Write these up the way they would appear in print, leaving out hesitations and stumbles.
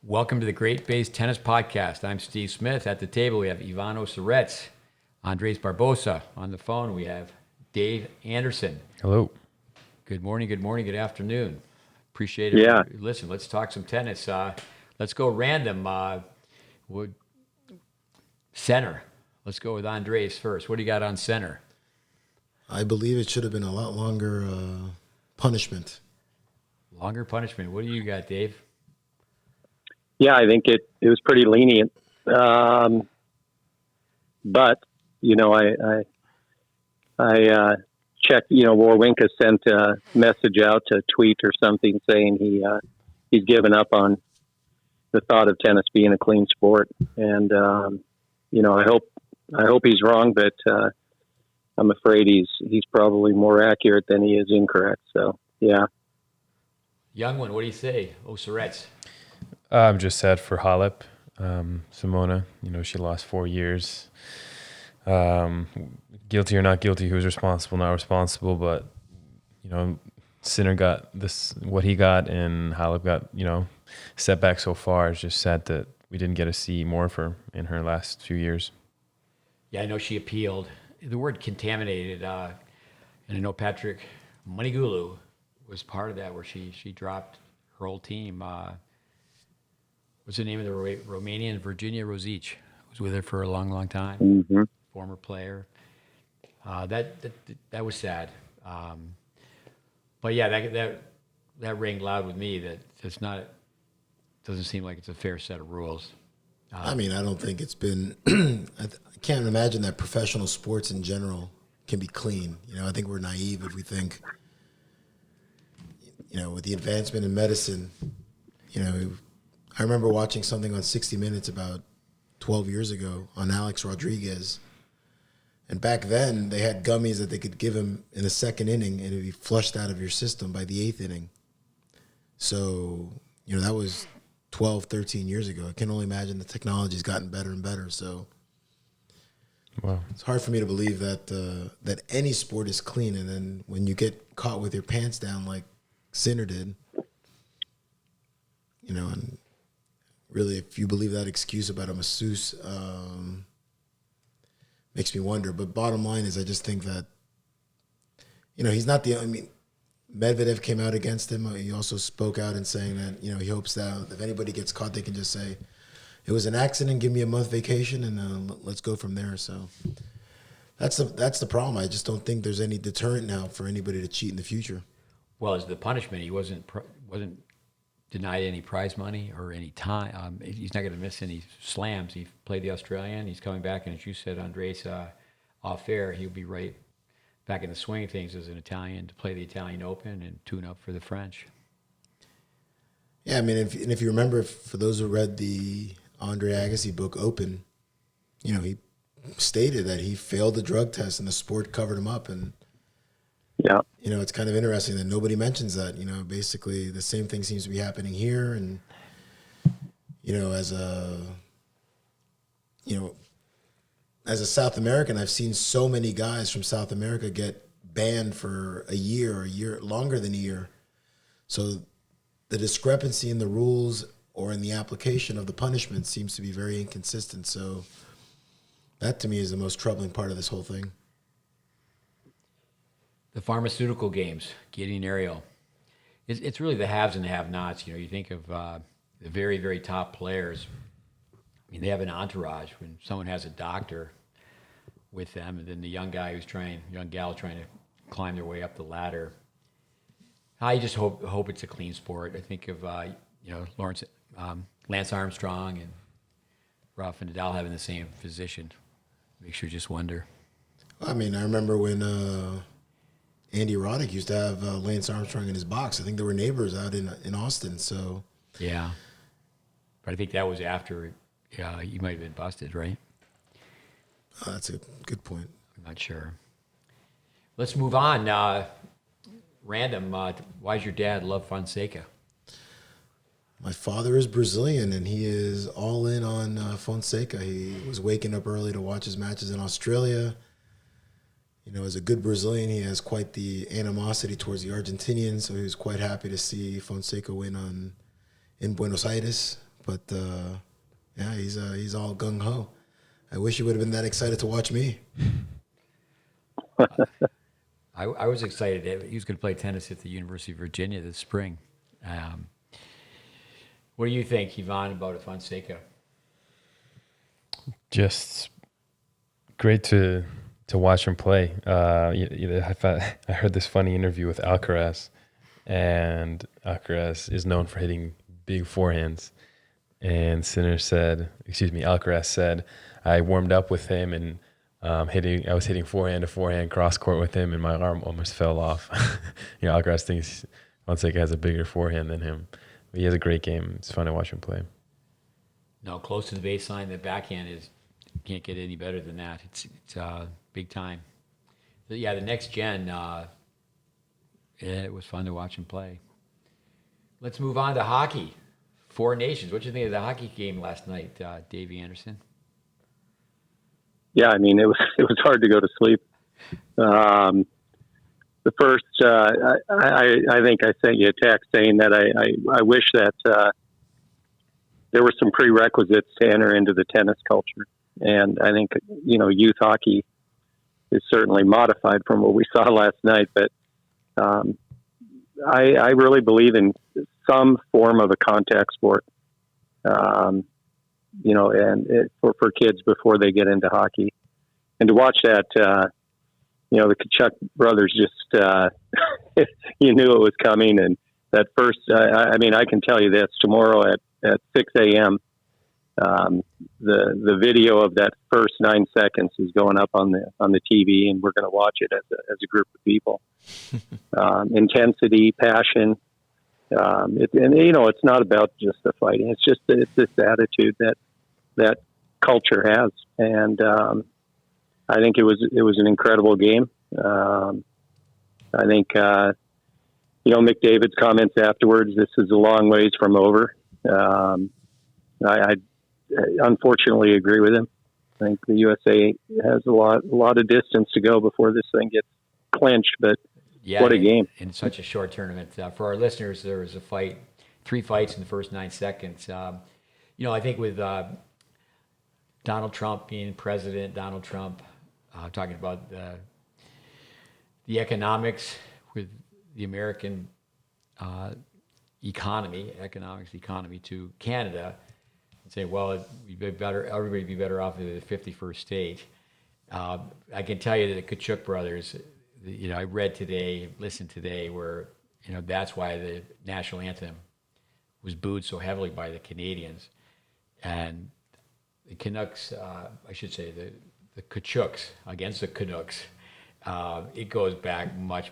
Welcome to the GreatBase Tennis Podcast. I'm Steve Smith. At the table, we have Ivan Ozerets, Andres Barbosa. On the phone, we have Dave Anderson. Hello. Good morning, good afternoon. Appreciate it. Yeah. Listen, let's talk some tennis. Let's go random. Center. Let's go with Andres first. What do you got on center? I believe it should have been a lot longer punishment. Longer punishment. What do you got, Dave? Yeah, I think it was pretty lenient. But, you know, I checked, Warwinka sent a message out to tweet or something saying he's given up on the thought of tennis being a clean sport. And, I hope he's wrong, but I'm afraid he's probably more accurate than he is incorrect. So, yeah. Young one, what do you say? Ozerets. I'm just sad for Halep, Simona. She lost 4 years. Guilty or not guilty, who's responsible, not responsible, but, Sinner got what he got, and Halep got, setback so far. It's just sad that we didn't get to see more of her in her last few years. Yeah, I know she appealed. The word contaminated, and I know Patrick Monigulu was part of that, where she dropped her whole team. What's the name of the Romanian? Virginia Rosic was with her for a long time. Mm-hmm. Former player. That was sad. But yeah, that rang loud with me. That it's not. Doesn't seem like it's a fair set of rules. I don't think it's been. I can't imagine that professional sports in general can be clean. I think we're naive if we think. With the advancement in medicine, I remember watching something on 60 Minutes about 12 years ago on Alex Rodriguez. And back then, they had gummies that they could give him in the second inning, and it'd be flushed out of your system by the eighth inning. So, that was 12, 13 years ago. I can only imagine the technology's gotten better and better. So, wow. It's hard for me to believe that that any sport is clean. And then when you get caught with your pants down like Sinner did, and really, if you believe that excuse about a masseuse, makes me wonder. But bottom line is, I just think that, he's not Medvedev came out against him. He also spoke out and saying that, he hopes that if anybody gets caught, they can just say, it was an accident, give me a month vacation, and let's go from there. So that's the problem. I just don't think there's any deterrent now for anybody to cheat in the future. Well, as the punishment, he wasn't denied any prize money or any time. He's not going to miss any slams. He played the Australian. He's coming back, and as you said, Andres, off air, he'll be right back in the swing of things as an Italian to play the Italian Open and tune up for the French. Yeah, if you remember, for those who read the Andre Agassi book, Open, he stated that he failed the drug test and the sport covered him up. And, yeah, it's kind of interesting that nobody mentions that. Basically the same thing seems to be happening here. And, as a South American, I've seen so many guys from South America get banned for a year longer than a year. So the discrepancy in the rules or in the application of the punishment seems to be very inconsistent. So that to me is the most troubling part of this whole thing. The pharmaceutical games, getting aerial. It's really the haves and the have-nots. You think of the very, very top players. They have an entourage. When someone has a doctor with them, and then the young gal trying to climb their way up the ladder. I just hope it's a clean sport. I think of Lance Armstrong and Rafa Nadal having the same physician. Makes you just wonder. I remember when Andy Roddick used to have Lance Armstrong in his box. I think they were neighbors out in Austin. So yeah, but I think that was after he might have been busted, right? That's a good point. I'm not sure. Let's move on. Random. Why does your dad love Fonseca? My father is Brazilian, and he is all in on Fonseca. He was waking up early to watch his matches in Australia. As a good Brazilian, he has quite the animosity towards the Argentinians, so he was quite happy to see Fonseca win in Buenos Aires But yeah, he's all gung ho. I wish he would have been that excited to watch me. I was excited. He was going to play tennis at the University of Virginia this spring. What do you think, Ivan, about Fonseca? Just great to watch him play. I heard this funny interview with Alcaraz, and Alcaraz is known for hitting big forehands. And Alcaraz said, I warmed up with him and I was hitting forehand to forehand cross court with him, and my arm almost fell off. Alcaraz thinks Fonseca has a bigger forehand than him. But he has a great game. It's fun to watch him play. No, close to the baseline. The backhand can't get any better than that. It's big time. But yeah, the next gen. It was fun to watch him play. Let's move on to hockey. Four Nations. What did you think of the hockey game last night, Davey Anderson? Yeah, I mean, it was hard to go to sleep. The first, I think I sent you a text saying that I wish that there were some prerequisites to enter into the tennis culture. And I think, youth hockey is certainly modified from what we saw last night. But I really believe in some form of a contact sport, and for kids before they get into hockey. And to watch that, the Kachuk brothers just, you knew it was coming. And that first, I can tell you this, tomorrow at 6 a.m., the video of that first 9 seconds is going up on the TV, and we're going to watch it as a group of people. Intensity, passion. It's not about just the fighting. It's this attitude that culture has. And, I think it was an incredible game. I think, McDavid's comments afterwards, this is a long ways from over. I unfortunately agree with him. I think the USA has a lot of distance to go before this thing gets clinched, but yeah, what a game. In such a short tournament. For our listeners, there was 3 fights in the first 9 seconds. I think with Donald Trump being president, talking about the economics with the American economy to Canada, and say, well, everybody be better off in the 51st state. I can tell you that the Kachuk brothers, I read today, listened today, where that's why the national anthem was booed so heavily by the Canadians, and the Canucks, I should say the Kachuks against the Canucks. It goes back much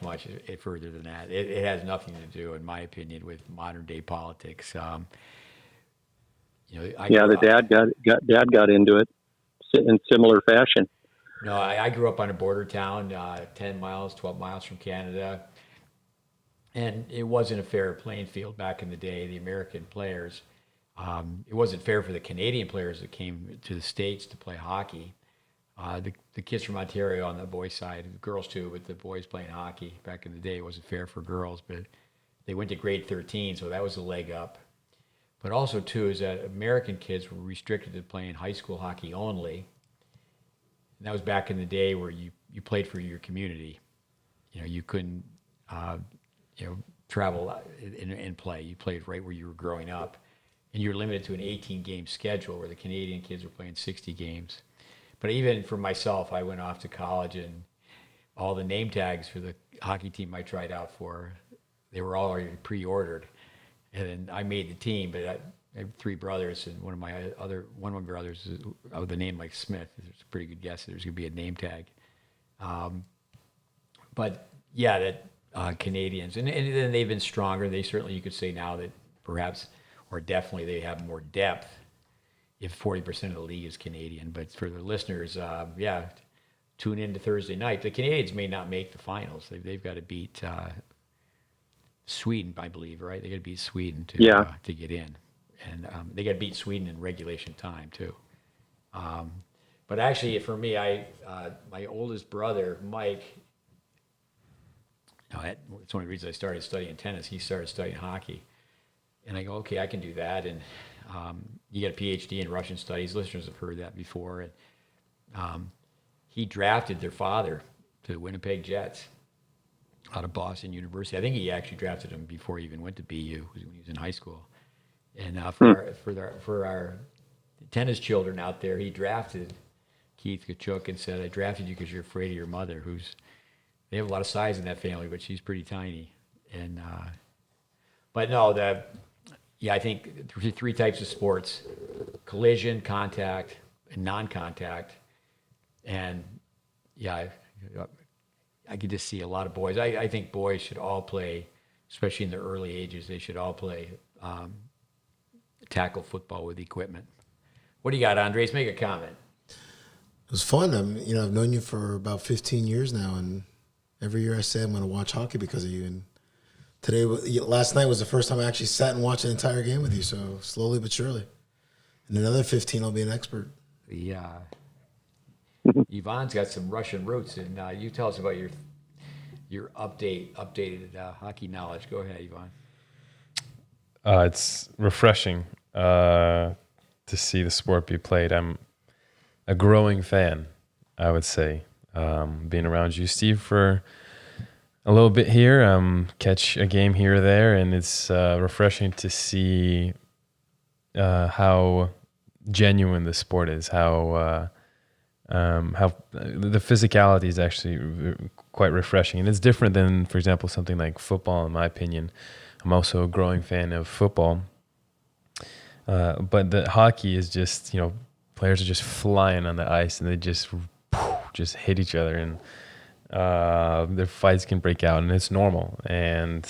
further than that. It has nothing to do, in my opinion, with modern day politics. The dad got into it in similar fashion. No, I grew up on a border town, 12 miles from Canada, and it wasn't a fair playing field back in the day. The American players, it wasn't fair for the Canadian players that came to the States to play hockey. The kids from Ontario on the boys' side, the girls too, but the boys playing hockey back in the day, it wasn't fair for girls, but they went to grade 13, so that was a leg up. But also too is that American kids were restricted to playing high school hockey only. And that was back in the day where you played for your community. You couldn't travel and play. You played right where you were growing up, and you were limited to an 18-game schedule, where the Canadian kids were playing 60 games. But even for myself, I went off to college, and all the name tags for the hockey team I tried out for, they were all already pre-ordered. And then I made the team, but I have 3 brothers, and one of my brothers is with a name like Smith. It's a pretty good guess that there's going to be a name tag. But yeah, that Canadians, and then they've been stronger. They certainly, you could say now that perhaps, or definitely, they have more depth if 40% of the league is Canadian. But for the listeners, tune in to Thursday night. The Canadians may not make the finals. They've got to beat Sweden, I believe, right? They got to beat Sweden to get in, and they got to beat Sweden in regulation time too. But actually, for me, my oldest brother, Mike. It's one of the reasons I started studying tennis. He started studying hockey, and I go, okay, I can do that. And He got a PhD in Russian studies. Listeners have heard that before. And he drafted their father to the Winnipeg Jets out of Boston University. I think he actually drafted him before he even went to BU, when he was in high school. And for our tennis children out there, he drafted Keith Kachuk and said, "I drafted you because you're afraid of your mother, they have a lot of size in that family, but she's pretty tiny." And but no, I think three types of sports: collision, contact, and non-contact. And yeah, I could just see a lot of boys. I think boys should all play, especially in their early ages. They should all play tackle football with equipment. What do you got, Andres? Make a comment. It was fun. I've known you for about 15 years now, and every year I say I'm going to watch hockey because of you. And last night was the first time I actually sat and watched an entire game with you. So slowly but surely, in another 15, I'll be an expert. Yeah. Ivan's got some Russian roots, and you tell us about your updated hockey knowledge. Go ahead, Ivan. It's refreshing to see the sport be played. I'm a growing fan, I would say. Being around you, Steve, for a little bit here, catch a game here or there, and it's refreshing to see how genuine the sport is, how the physicality is actually quite refreshing. And it's different than, for example, something like football, in my opinion. I'm also a growing fan of football. But the hockey is just, players are just flying on the ice and they just hit each other, and their fights can break out, and it's normal. And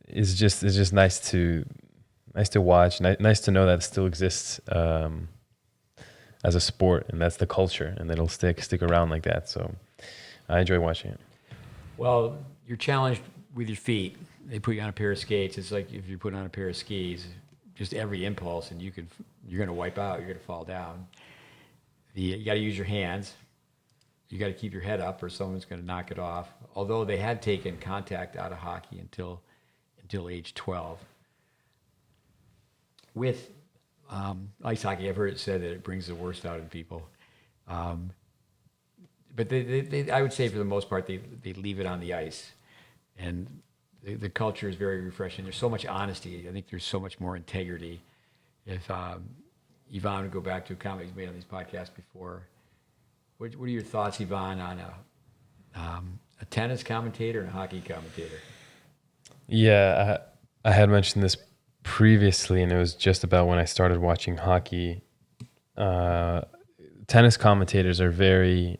it's just nice to watch, nice to know that it still exists as a sport, and that's the culture, and it'll stick around like that. So I enjoy watching it. Well, you're challenged with your feet. They put you on a pair of skates. It's like if you put on a pair of skis, just every impulse, and you're going to wipe out. You're going to fall down. You got to use your hands. You got to keep your head up, or someone's going to knock it off. Although they had taken contact out of hockey until age 12. With ice hockey, I've heard it said that it brings the worst out in people. But they, I would say for the most part, they leave it on the ice. And the culture is very refreshing. There's so much honesty. I think there's so much more integrity. If Ivan would go back to a comment he's made on these podcasts before, what are your thoughts, Ivan, on a tennis commentator and a hockey commentator? Yeah, I had mentioned this previously, and it was just about when I started watching hockey. Tennis commentators are very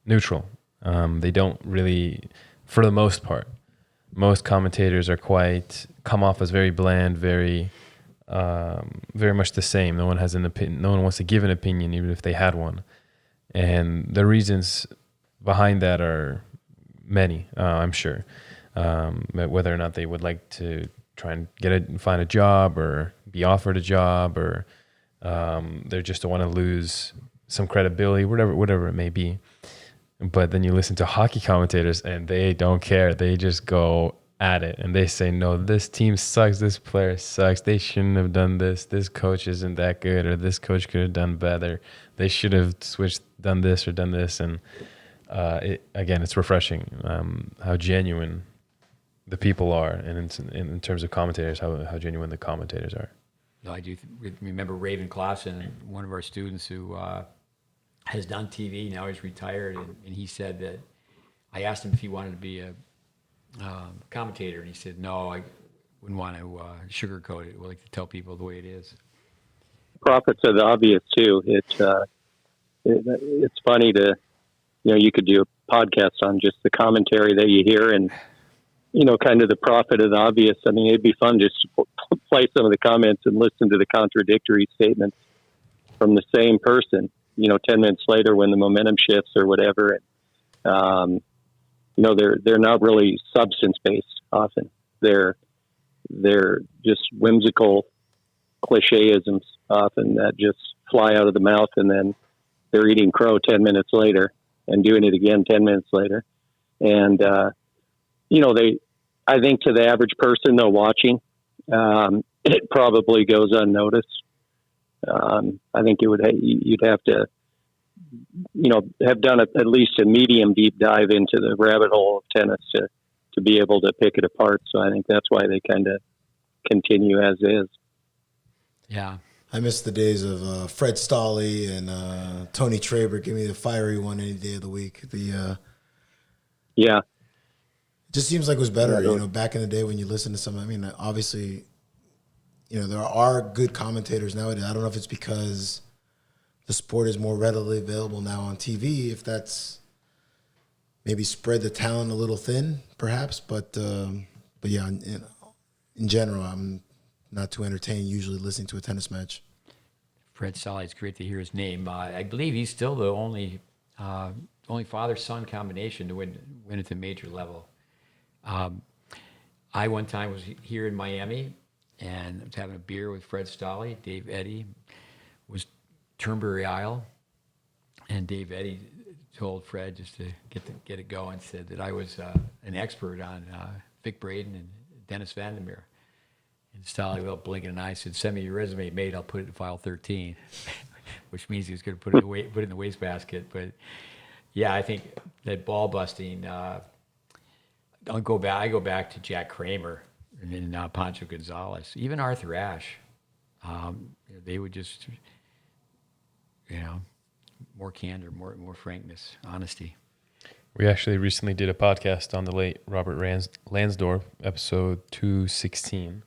neutral. They don't really, for the most part, most commentators are come off as very bland, very much the same. No one has an opinion. No one wants to give an opinion, even if they had one. And the reasons behind that are many, I'm sure. Whether or not they would like to try and find a job or be offered a job, or they just don't want to lose some credibility, whatever it may be. But then you listen to hockey commentators and they don't care. They just go at it and they say, no, this team sucks. This player sucks. They shouldn't have done this. This coach isn't that good, or this coach could have done better. They should have done this or done this. And it's refreshing how genuine the people are, and in terms of commentators, how genuine the commentators are. No, I do remember Raven Clausen, one of our students who has done TV. Now he's retired, and he said that I asked him if he wanted to be a commentator, and he said, no, I wouldn't want to sugarcoat it. I like to tell people the way it is. Profits are the obvious too. It's funny to, you could do a podcast on just the commentary that you hear, and kind of the profit of the obvious. I mean, it'd be fun just to play some of the comments and listen to the contradictory statements from the same person, 10 minutes later when the momentum shifts or whatever. And, they're not really substance-based often. They're just whimsical cliché-isms often that just fly out of the mouth, and then they're eating crow 10 minutes later and doing it again 10 minutes later. And, I think to the average person, though, watching, it probably goes unnoticed. I think you'd have to, have done at least a medium deep dive into the rabbit hole of tennis to be able to pick it apart. So I think that's why they kind of continue as is. Yeah. I miss the days of Fred Stolle and Tony Traber. Give me the fiery one any day of the week. Yeah. It just seems like it was better, back in the day when you listen to some. I mean, obviously, there are good commentators nowadays. I don't know if it's because the sport is more readily available now on TV, if that's maybe spread the talent a little thin, perhaps. But yeah, in general, I'm not too entertained usually listening to a tennis match. Fred Stolle, it's great to hear his name. I believe he's still the only father-son combination to win at the major level. I one time was here in Miami and I was having a beer with Fred Stolle. Dave Eddy was Turnberry Isle, and Dave Eddy told Fred, just to get it going, said that I was an expert on Vic Braden and Dennis Vandermeer. And Stolle, without blinking an eye, said, "Send me your resume, mate. I'll put it in file 13," which means he was going to put it in the wastebasket. But yeah, I think that ball busting. I go back to Jack Kramer and then Pancho Gonzalez, even Arthur Ashe. They would just, more candor, more frankness, honesty. We actually recently did a podcast on the late Robert Lansdorf, episode 216.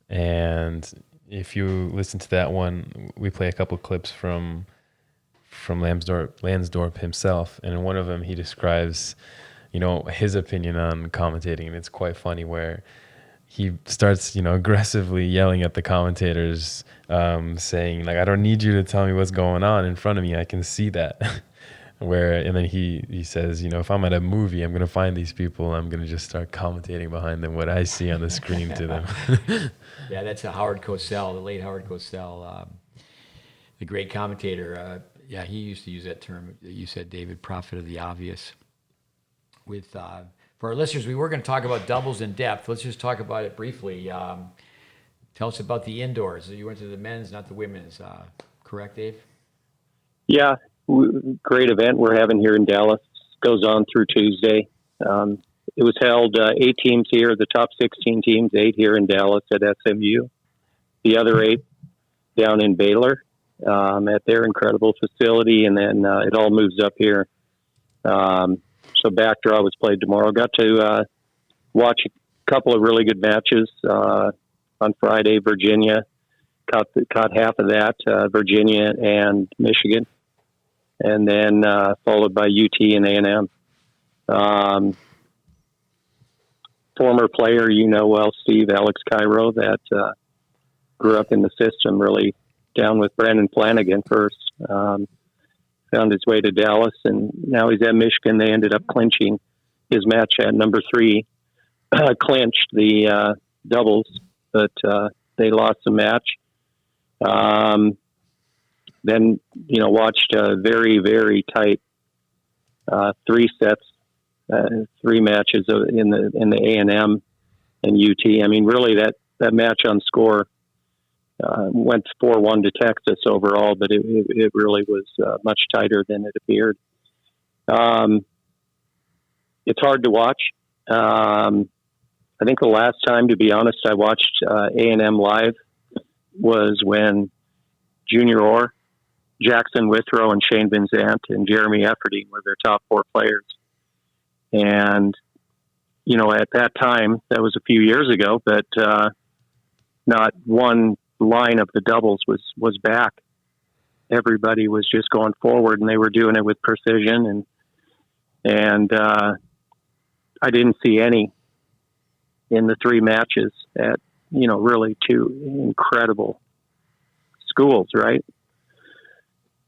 And if you listen to that one, we play a couple of clips from Lansdorf himself. And in one of them, he describes, his opinion on commentating. And it's quite funny where he starts, aggressively yelling at the commentators, saying, like, "I don't need you to tell me what's going on in front of me. I can see that." And then he says, if I'm at a movie, I'm going to find these people. I'm going to just start commentating behind them what I see on the screen to them. Yeah, that's Howard Cosell, the late Howard Cosell, the great commentator. He used to use that term that you said, David, prophet of the obvious. For our listeners, we were going to talk about doubles in depth. Let's just talk about it briefly. Tell us about the indoors. You went to the men's, not the women's. Correct, Dave? Yeah, great event we're having here in Dallas. Goes on through Tuesday. It was held 8 teams here, the top 16 teams, 8 here in Dallas at SMU. The other 8 down in Baylor at their incredible facility, and then it all moves up here. So backdraw was played tomorrow. Got to watch a couple of really good matches on Friday. Virginia caught half of that, Virginia and Michigan, and then followed by UT and A&M. Former player, Steve, Alex Cairo, that grew up in the system, really down with Brandon Flanagan first. Found his way to Dallas, and now he's at Michigan. They ended up clinching his match at number 3, clinched the doubles, but they lost the match. Then, watched a very, very tight 3 sets, 3 matches in the A&M and UT. I mean, really that match on score went 4-1 to Texas overall, but it really was much tighter than it appeared. It's hard to watch. I think the last time, to be honest, I watched A&M live was when Junior Orr, Jackson Withrow, and Shane Van Zandt and Jeremy Efferding were their top 4 players. And, at that time, that was a few years ago, but not one line of the doubles was back. Everybody was just going forward, and they were doing it with precision. And I didn't see any in the 3 matches at, really 2 incredible schools, right?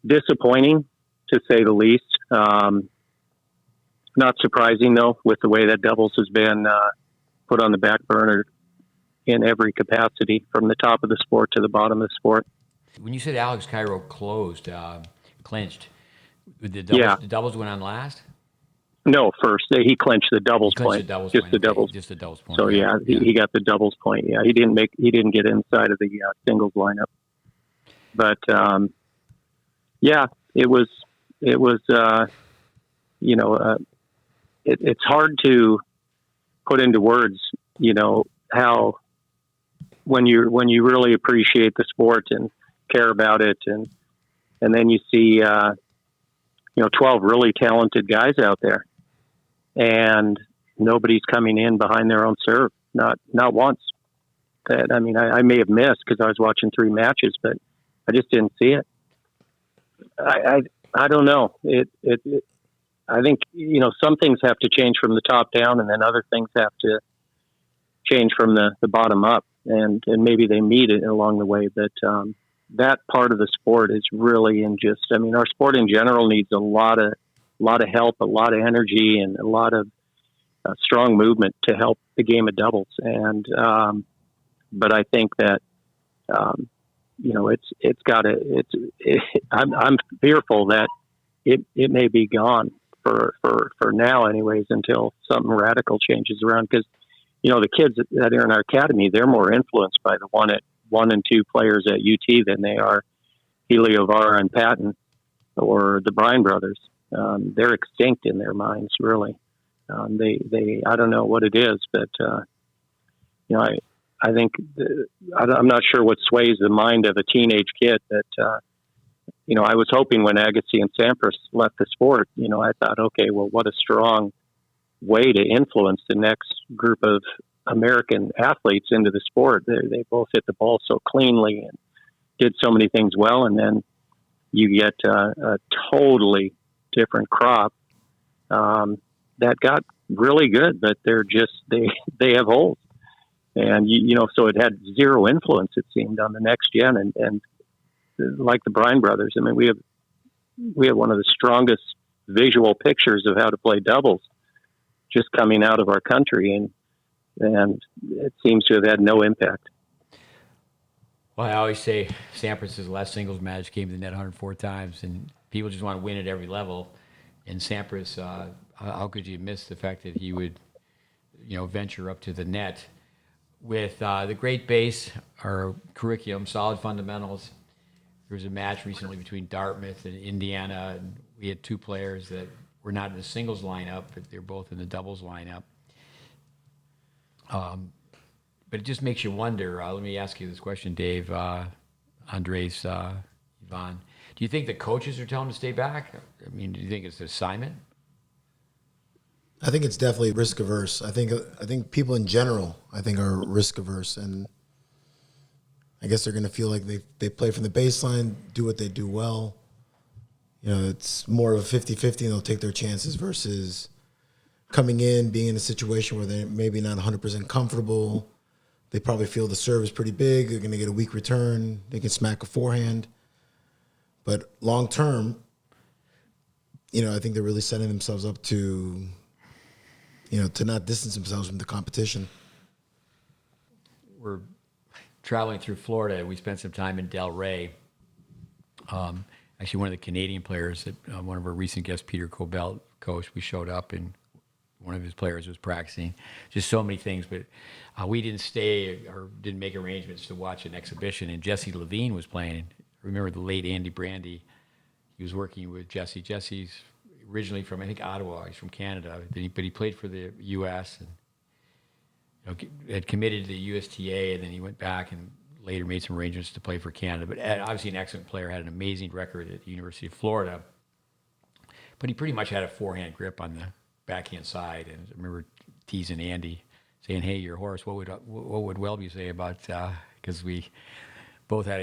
Disappointing, to say the least. Not surprising, though, with the way that doubles has been put on the back burner in every capacity, from the top of the sport to the bottom of the sport. When you said Alex Cairo clinched, the doubles went on last? No, first he clinched the doubles Clinched point, the doubles just point. the Okay, doubles. just the doubles point. So yeah, he got the doubles point. Yeah, he didn't get inside of the singles lineup. But yeah, it was it's hard to put into words, how when you really appreciate the sport and care about it, and then you see 12 really talented guys out there, and nobody's coming in behind their own serve, not once. That, I mean, I may have missed because I was watching 3 matches, but I just didn't see it. I don't know. I think, some things have to change from the top down, and then other things have to change from the bottom up, and maybe they meet it along the way. But that part of the sport is really our sport in general needs a lot of help, a lot of energy, and a lot of strong movement to help the game of doubles. And but I think that I'm fearful that it may be gone for now, anyways, until something radical changes around. Because the kids that are in our academy, they're more influenced by the 1 and 2 players at UT than they are Heliovara and Patton or the Bryan brothers. They're extinct in their minds, really. They I don't know what it is, but I think I'm not sure what sways the mind of a teenage kid. That I was hoping when Agassi and Sampras left the sport, I thought, okay, well, what a strong way to influence the next group of American athletes into the sport. They both hit the ball so cleanly and did so many things well, and then you get a totally different crop that got really good, but they're just they have holes, and so it had zero influence, it seemed, on the next gen. And like the Bryan brothers, I mean, we have one of the strongest visual pictures of how to play doubles just coming out of our country, and it seems to have had no impact. Well, I always say Sampras' last singles match came to the net 104 times, and people just want to win at every level. And Sampras, how could you miss the fact that he would, venture up to the net with the GreatBase, our curriculum, solid fundamentals. There was a match recently between Dartmouth and Indiana, and we had 2 players that were not in the singles lineup, but they're both in the doubles lineup. But it just makes you wonder. Let me ask you this question, Dave, Andres, Ivan. Do you think the coaches are telling them to stay back? I mean, do you think it's an assignment? I think it's definitely risk averse. I think people in general, are risk averse, and I guess they're going to feel like they play from the baseline, do what they do well. It's more of a 50-50, and they'll take their chances versus coming in, being in a situation where they're maybe not 100% comfortable. They probably feel the serve is pretty big. They're going to get a weak return. They can smack a forehand. But long term, I think they're really setting themselves up to, to not distance themselves from the competition. We're traveling through Florida. We spent some time in Delray. Actually, one of the Canadian players that one of our recent guests, Peter Cobelt, coached, we showed up and one of his players was practicing. Just so many things, but we didn't stay or didn't make arrangements to watch an exhibition. And Jesse Levine was playing. Remember the late Andy Brandy? He was working with Jesse. Jesse's originally from, I think, Ottawa. He's from Canada, but he played for the U.S. and had committed to the USTA, and then he went back and later made some arrangements to play for Canada. But obviously an excellent player, had an amazing record at the University of Florida. But he pretty much had a forehand grip on the backhand side. And I remember teasing Andy, saying, "Hey, your horse, what would Welby say about?" Because we both had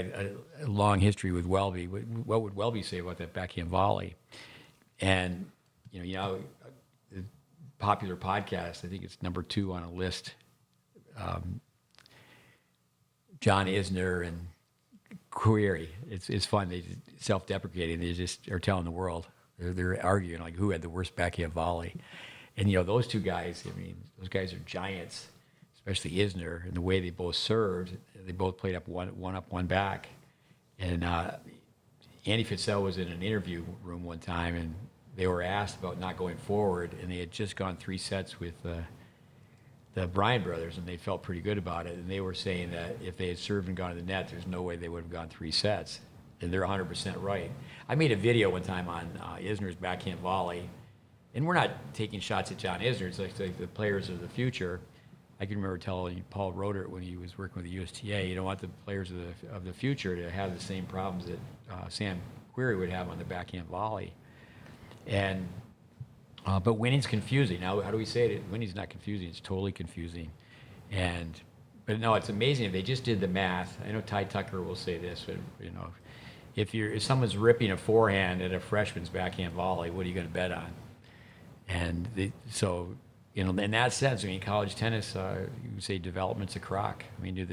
a long history with Welby. What would Welby say about that backhand volley? And the popular podcast, I think it's number 2 on a list. John Isner and Query. It's fun. They self-deprecating. They just are telling the world. They're arguing like who had the worst backhand volley. And those 2 guys. I mean, those guys are giants, especially Isner, and the way they both served. They both played up one up, one back. And Andy Fitzell was in an interview room one time, and they were asked about not going forward, and they had just gone 3 sets with the Bryan brothers, and they felt pretty good about it. And they were saying that if they had served and gone to the net, there's no way they would have gone 3 sets. And they're 100% right. I made a video one time on Isner's backhand volley, and we're not taking shots at John Isner. It's like the players of the future. I can remember telling Paul Roeder when he was working with the USTA, you don't want the players of the future to have the same problems that Sam Querrey would have on the backhand volley. And but winning's confusing. Now, how do we say it? Winning's not confusing. It's totally confusing. But no, it's amazing if they just did the math. I know Ty Tucker will say this, but if someone's ripping a forehand at a freshman's backhand volley, what are you going to bet on? And so in that sense, I mean, college tennis, you would say development's a crock. I mean, do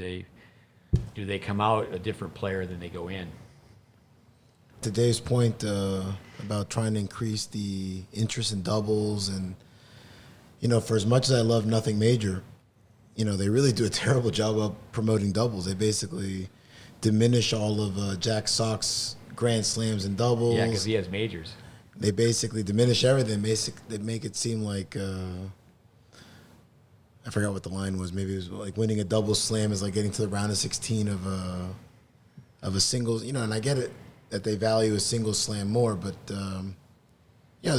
they come out a different player than they go in? To Dave's point about trying to increase the interest in doubles, and for as much as I love nothing major, they really do a terrible job of promoting doubles. They basically diminish all of Jack Sock's grand slams and doubles. Yeah, because he has majors. They basically diminish everything. They make it seem like I forgot what the line was. Maybe it was like winning a double slam is like getting to the round of 16 of a singles. And I get it that they value a single slam more, but there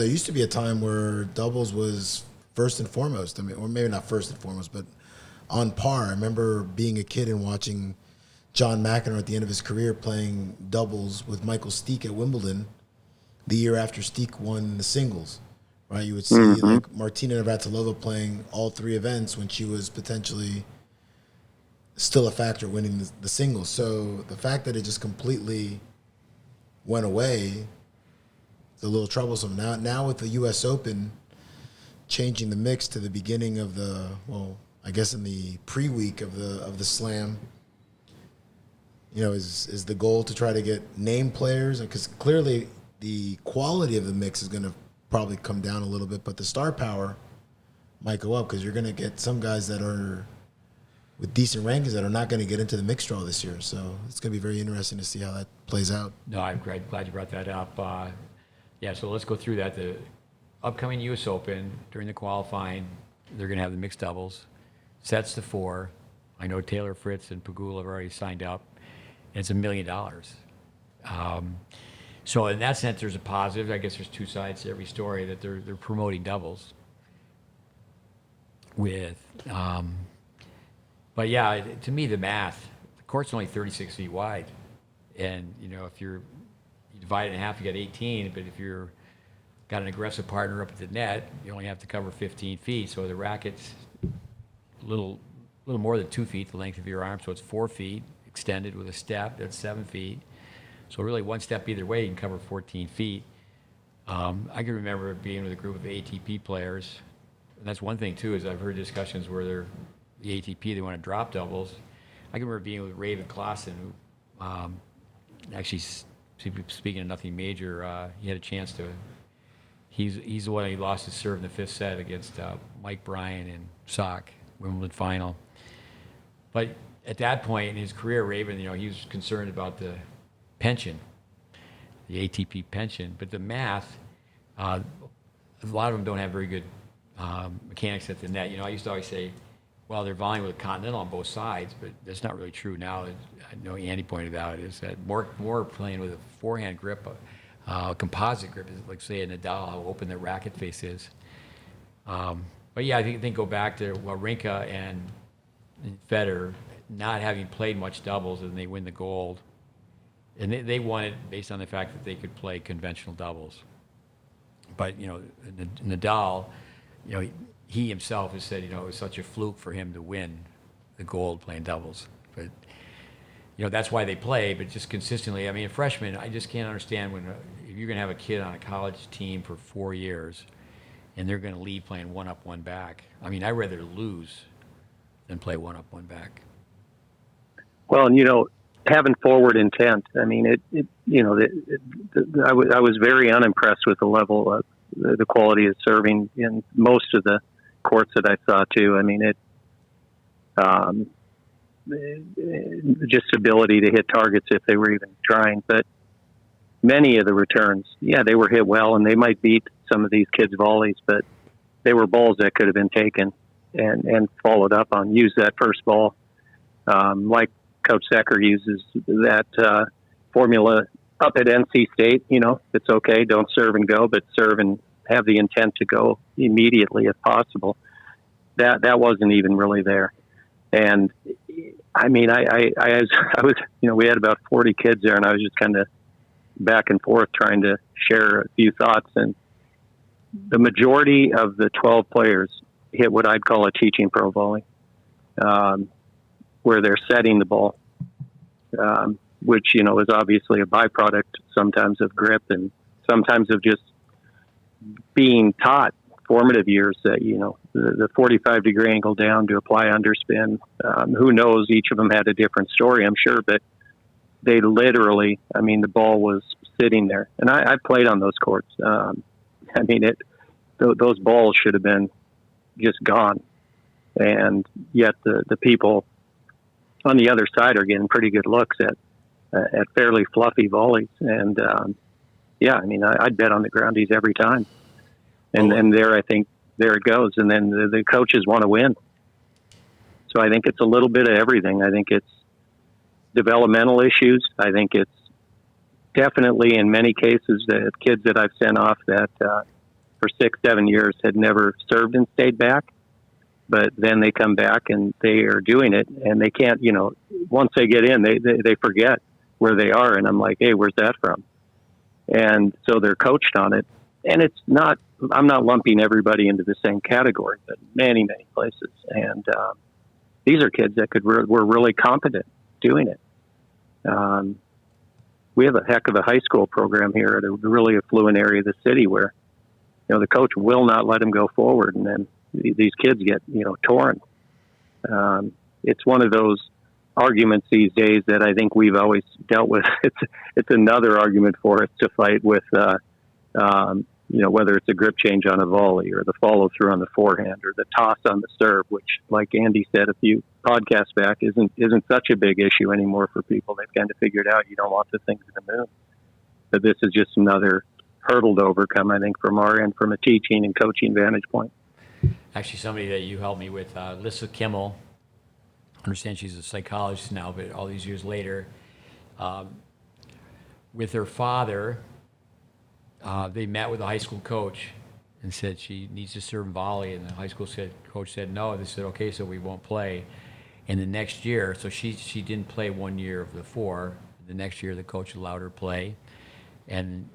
used to be a time where doubles was first and foremost. I mean, or maybe not first and foremost, but on par. I remember being a kid and watching John McEnroe at the end of his career playing doubles with Michael Steek at Wimbledon the year after Steek won the singles, right? You would see like Martina Navratilova playing all 3 events when she was potentially still a factor winning the singles. So the fact that it just completely went away is a little troublesome. Now with the U.S. Open changing the mix to the beginning of I guess in the pre-week of the slam, is the goal to try to get name players? Because clearly the quality of the mix is going to probably come down a little bit, but the star power might go up because you're going to get some guys that are with decent rankings that are not going to get into the mixed draw this year. So it's going to be very interesting to see how that plays out. No, I'm glad you brought that up. So let's go through that. The upcoming U.S. Open, during the qualifying, they're going to have the mixed doubles, sets to 4. I know Taylor Fritz and Pagula have already signed up, and it's $1 million. So in that sense, there's a positive. I guess there's 2 sides to every story that they're promoting doubles with. But yeah, to me, the math, the court's only 36 feet wide. And, if you divide it in half, you got 18. But if you're got an aggressive partner up at the net, you only have to cover 15 feet. So the racket's a little more than 2 feet, the length of your arm. So it's 4 feet extended with a step. That's 7 feet. So really, one step either way, you can cover 14 feet. I can remember being with a group of ATP players. And that's one thing, too, is I've heard discussions where the ATP, they want to drop doubles. I can remember being with Raven Klaassen, who actually, speaking of nothing major, he had a chance to. He's the one who lost his serve in the 5th set against Mike Bryan and Sock, Wimbledon final. But at that point in his career, Raven, he was concerned about the pension, the ATP pension. But the math, a lot of them don't have very good mechanics at the net. I used to always say, well, they're volleying with a continental on both sides, but that's not really true now. I know Andy pointed out is that more playing with a forehand grip, composite grip, is like say a Nadal, how open the racket face is. But yeah, I think go back to Wawrinka and Federer not having played much doubles, and they win the gold. And they won it based on the fact that they could play conventional doubles. But, Nadal, he himself has said, it was such a fluke for him to win the gold playing doubles. But, that's why they play, but just consistently. I mean, a freshman, I just can't understand if you're going to have a kid on a college team for 4 years and they're going to leave playing one up, one back. I mean, I'd rather lose than play one up, one back. Well, and having forward intent. I mean, I was very unimpressed with the level of the quality of serving in most of the courts that I saw too. I mean, just ability to hit targets if they were even trying. But many of the returns, yeah, they were hit well, and they might beat some of these kids' volleys, but they were balls that could have been taken and followed up on. Use that first ball, like Coach Secker uses that formula up at NC State. It's okay, don't serve and go, but serve and have the intent to go immediately if possible. That wasn't even really there. And I mean, I was, we had about 40 kids there, and I was just kind of back and forth trying to share a few thoughts. And the majority of the 12 players hit what I'd call a teaching pro volley, where they're setting the ball, which, is obviously a byproduct sometimes of grip and sometimes of just being taught formative years that, the 45-degree angle down to apply underspin. Who knows? Each of them had a different story, I'm sure, but they literally, the ball was sitting there. And I played on those courts. Those balls should have been just gone. And yet the people on the other side are getting pretty good looks at fairly fluffy volleys. And, I'd bet on the groundies every time. And there, I think, there it goes. And then the coaches want to win. So I think it's a little bit of everything. I think it's developmental issues. I think it's definitely, in many cases, the kids that I've sent off that for 6-7 years had never served and stayed back. But then they come back and they are doing it, and they can't, once they get in, they forget where they are. And I'm like, hey, where's that from? And so they're coached on it. And it's not, I'm not lumping everybody into the same category, but many, many places. And these are kids that were really competent doing it. We have a heck of a high school program here at a really affluent area of the city where, the coach will not let them go forward. And then these kids get, torn. It's one of those arguments these days that I think we've always dealt with. It's another argument for us to fight with, whether it's a grip change on a volley or the follow through on the forehand or the toss on the serve, which, like Andy said a few podcasts back, isn't such a big issue anymore for people. They've kind of figured out you don't want the things in the moon. But this is just another hurdle to overcome, I think, from our end, from a teaching and coaching vantage point. Actually, somebody that you helped me with, Lissa Kimmel, I understand she's a psychologist now, but all these years later, with her father, they met with a high school coach and said she needs to serve volley, and the high school coach said no. They said, okay, so we won't play. And the next year, so she didn't play 1 year of the 4. The next year, the coach allowed her to play, and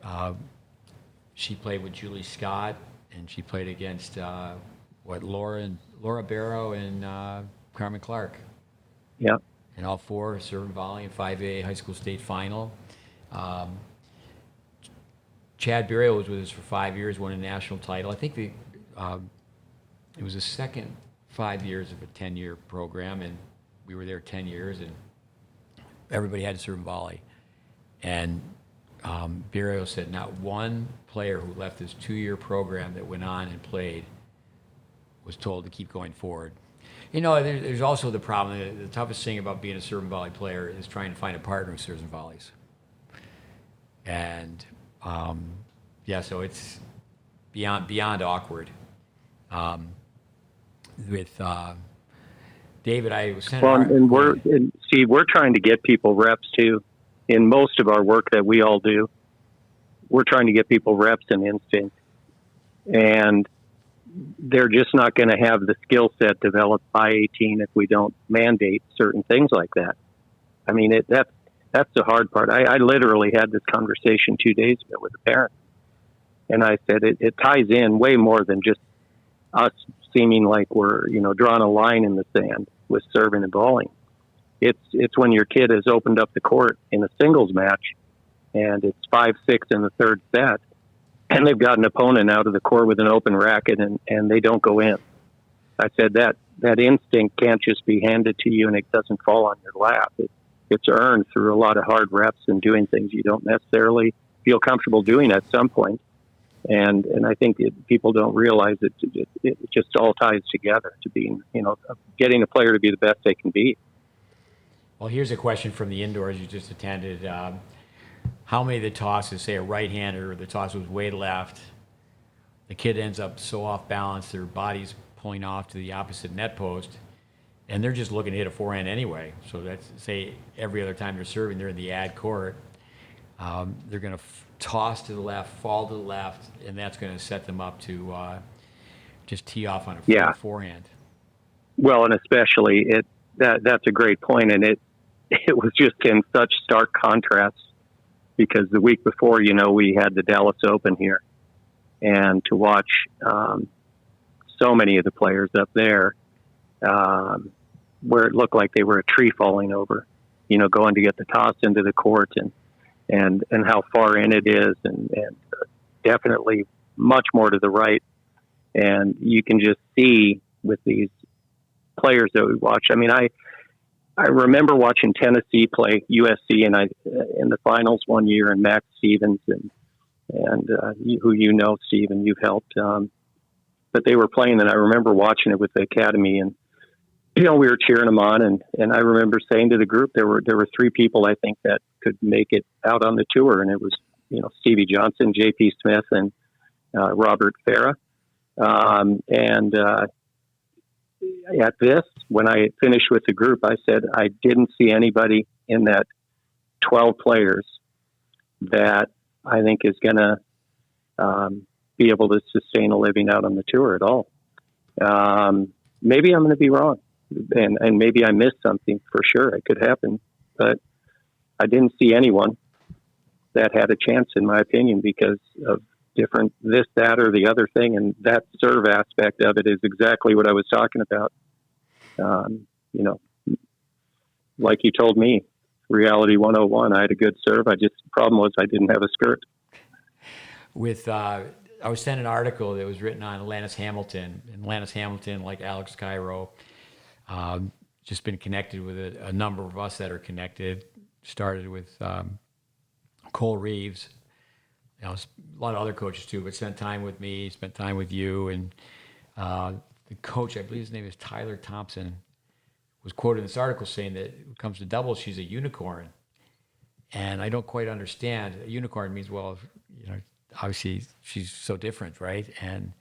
she played with Julie Scott, and she played against Laura Barrow and Carmen Clark. Yeah. And all 4 serve volley in 5A high school state final. Chad Burial was with us for 5 years, won a national title. I think it was the second 5 years of a 10-year program, and we were there 10 years, and everybody had to serve volley. And Burial said not one player who left this 2-year program that went on and played was told to keep going forward. There's also the problem. The toughest thing about being a serve and volley player is trying to find a partner who serves and volleys. And so it's beyond awkward. With David, I was sent. Well, and we're trying to get people reps too. In most of our work that we all do, we're trying to get people reps and instinct, and they're just not going to have the skill set developed by 18 if we don't mandate certain things like that. I mean, that's the hard part. I literally had this conversation 2 days ago with a parent, and I said it ties in way more than just us seeming like we're drawing a line in the sand with serving and bowling. It's when your kid has opened up the court in a singles match, and it's 5-6 in the third set, and they've got an opponent out of the court with an open racket, and they don't go in. I said that instinct can't just be handed to you and it doesn't fall on your lap. It's earned through a lot of hard reps and doing things you don't necessarily feel comfortable doing at some point. And I think people don't realize it just all ties together to being, getting a player to be the best they can be. Well, here's a question from the indoors you just attended. how many of the tosses, say a right-hander, the toss was way left, the kid ends up so off balance, their body's pulling off to the opposite net post, and they're just looking to hit a forehand anyway. So that's, say, every other time they're serving, they're in the ad court. They're going to toss to the left, fall to the left, and that's going to set them up to just tee off on a Yeah. forehand. Well, and especially that's a great point, and it was just in such stark contrast because the week before, we had the Dallas Open here, and to watch so many of the players up there, where it looked like they were a tree falling over, going to get the toss into the court and how far in it is, and definitely much more to the right. And you can just see with these players that we watch. I mean, I remember watching Tennessee play USC in the finals one year, and Max Stevens and who Stephen, you've helped. But they were playing, and I remember watching it with the academy, and we were cheering them on. And I remember saying to the group, there were 3 people I think that could make it out on the tour, and it was Stevie Johnson, J.P. Smith, and Robert Farah. At this, when I finished with the group, I said I didn't see anybody in that 12 players that I think is going to be able to sustain a living out on the tour at all. Maybe I'm going to be wrong, and maybe I missed something for sure. It could happen, but I didn't see anyone that had a chance, in my opinion, because of different this, that, or the other thing. And that serve aspect of it is exactly what I was talking about. Like you told me, reality 101, I had a good serve. The problem was I didn't have a skirt. I was sent an article that was written on Atlantis Hamilton, and Atlantis Hamilton, like Alex Cairo, just been connected with a number of us that are connected. Started with Cole Reeves, a lot of other coaches too, but spent time with me, spent time with you, and the coach, I believe his name is Tyler Thompson, was quoted in this article saying that when it comes to doubles, she's a unicorn. And I don't quite understand. A unicorn means, well, obviously she's so different, right? And